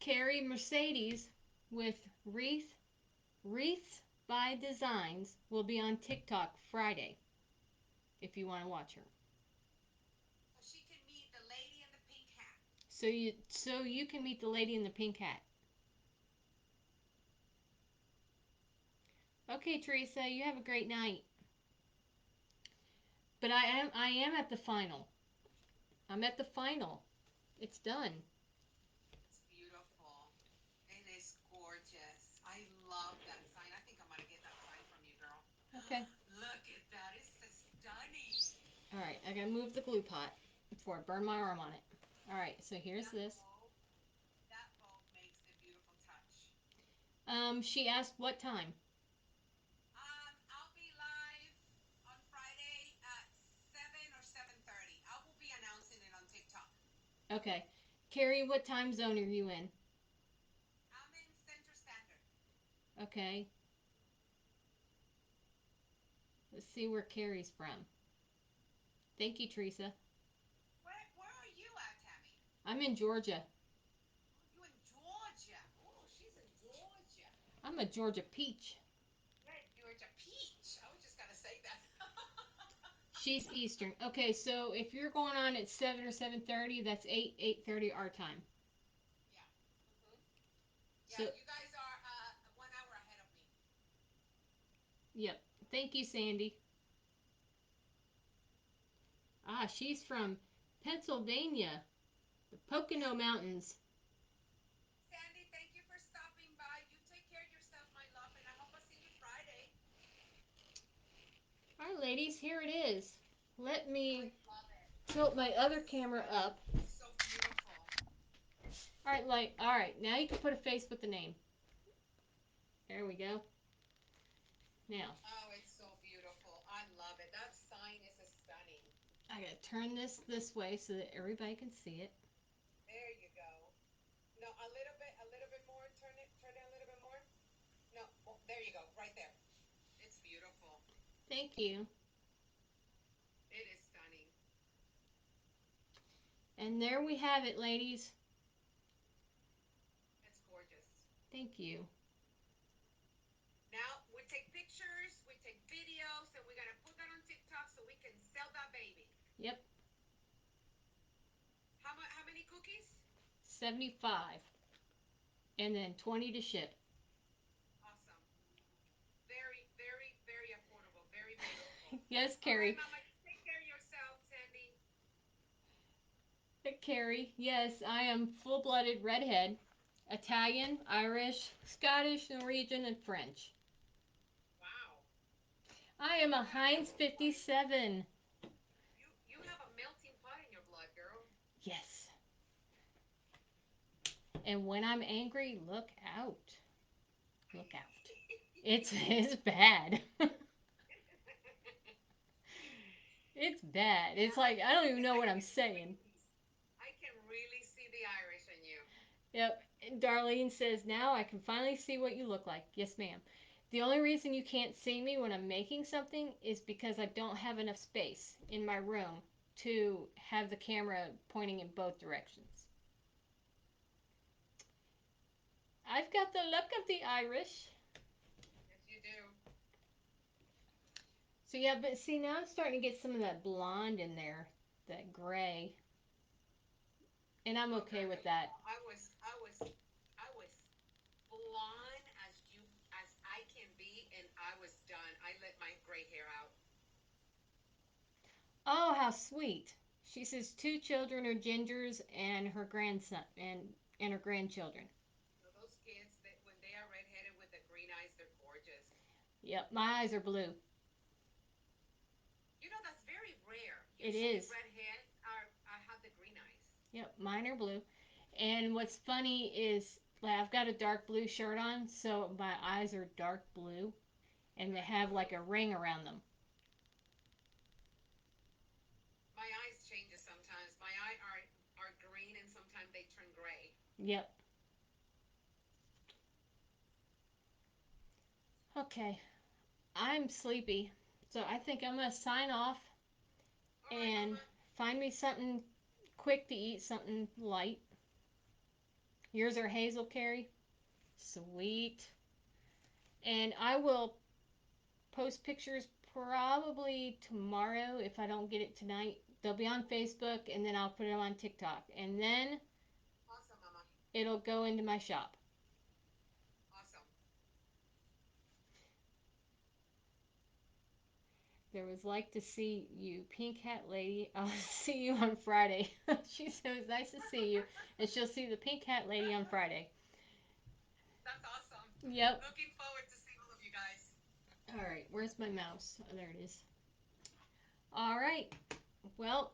Carrie Mercedes with Wreaths by Designs will be on TikTok Friday if you want to watch her. So she can meet the lady in the pink hat. So you can meet the lady in the pink hat. Okay, Teresa, you have a great night. But I am at the final. I'm at the final. It's done. It's beautiful. It is gorgeous. I love that sign. I think I'm going to get that sign from you, girl. Okay. Look at that. It's stunning. All right, I gotta move the glue pot before I burn my arm on it. All right, so here's That this. bow, that bow makes a beautiful touch. She asked what time. I'll be live on Friday at 7 or 7:30. I will be announcing it on TikTok. Okay. Carrie, what time zone are you in? I'm in Central Standard. Okay. Let's see where Carrie's from. Thank you, Teresa. Where are you at, Tammy? I'm in Georgia. Oh, you in Georgia. Oh, she's in Georgia. I'm a Georgia peach. Yeah, Georgia peach. I was just gonna say that. She's Eastern. Okay, so if you're going on at 7 or 7:30, that's 8:30 our time. Yeah. Mhm. Yeah, So, you guys are 1 hour ahead of me. yep. Thank you, Sandy. Ah, she's from Pennsylvania, the Pocono Sandy, Mountains. Sandy, thank you for stopping by. You take care of yourself, my love, and I hope I see you Friday. All right, ladies, here it is. Let I me love it. I tilt my love it. other It's camera stunning. up. It's so beautiful. All right, now you can put a face with the name. There we go. Now, Oh, it's so beautiful. I love it. That sign is stunning. I gotta turn this way so that everybody can see it. There you go. No, a little bit more. Turn it a little bit more. No, there you go. Right there. It's beautiful. Thank you. It is stunning. And there we have it, ladies. It's gorgeous. Thank you. Now we take pictures, we take videos, and we're gonna put that on TikTok so we can sell that baby. Yep, How many cookies? 75. And then 20 to ship. Awesome. Very, very, very affordable. Very beautiful. Yes, All right, Carrie. Mama, you take care of yourself, Sandy. Carrie, yes, I am full blooded redhead. Italian, Irish, Scottish, Norwegian, and French. Wow. I am You a got a Heinz melting pot in 57. you have a melting pot in your blood, girl. Yes. And when I'm angry, look out. Look out. It's bad. It's bad. Yeah, It's like I don't even know what I'm saying. I can really see the Irish in you. Yep. And Darlene says, "Now I can finally see what you look like." Yes, ma'am. The only reason you can't see me when I'm making something is because I don't have enough space in my room to have the camera pointing in both directions. I've got the look of the Irish. Yes, you do. So yeah, but see now I'm starting to get some of that blonde in there, that gray, and I'm Oh, okay girl, with you that. know, I was blonde as I can be, and I was done. I let my gray hair out. Oh, how sweet. She says two children are gingers and her grandson and her grandchildren. So those kids, that when they are redheaded with the green eyes, they're gorgeous. Yep, my eyes are blue. You know, that's very rare. It Usually, is. redheads are have the green eyes. Yep, mine are blue. And what's funny is like I've got a dark blue shirt on, so my eyes are dark blue and they Dark have like blue. a ring around them. My eyes changes sometimes. My eye are green green and sometimes they turn gray. Yep. Okay. I'm sleepy, so I think I'm gonna sign off All right, and Mama. find me something quick to eat, something light. Yours are hazel, Carrie. Sweet. And I will post pictures probably tomorrow if I don't get it tonight. They'll be on Facebook and then I'll put them on TikTok. And then Awesome, Mama. it'll go into my shop. Awesome. There was like to see you, Pink Hat Lady. I'll see you on Friday. She said it was nice to see you. And she'll see the Pink Hat Lady on Friday. That's awesome. Yep. Looking forward to seeing all of you guys. All right, where's my mouse? Oh, there it is. All right. Well,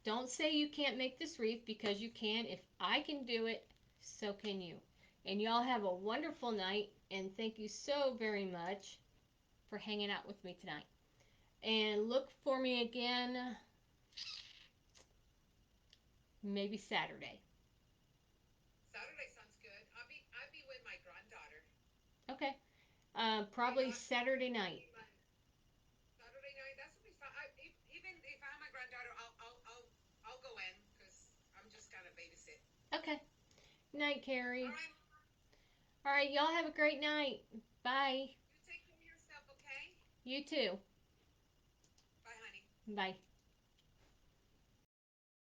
don't say you can't make this wreath because you can. If I can do it, so can you. And y'all have a wonderful night. And thank you so very much for hanging out with me tonight. And look for me again maybe Saturday. Saturday sounds good. I'll be with my granddaughter. Okay. You know, Probably Saturday it'll night. be like Saturday night. That should be fun. Even if I have my granddaughter, I'll go in because I'm just gonna babysit. Okay. Night, All Carrie. right, Mama. All right, y'all have a great night. Bye. You take care of yourself, okay? You too. Bye, honey. Bye.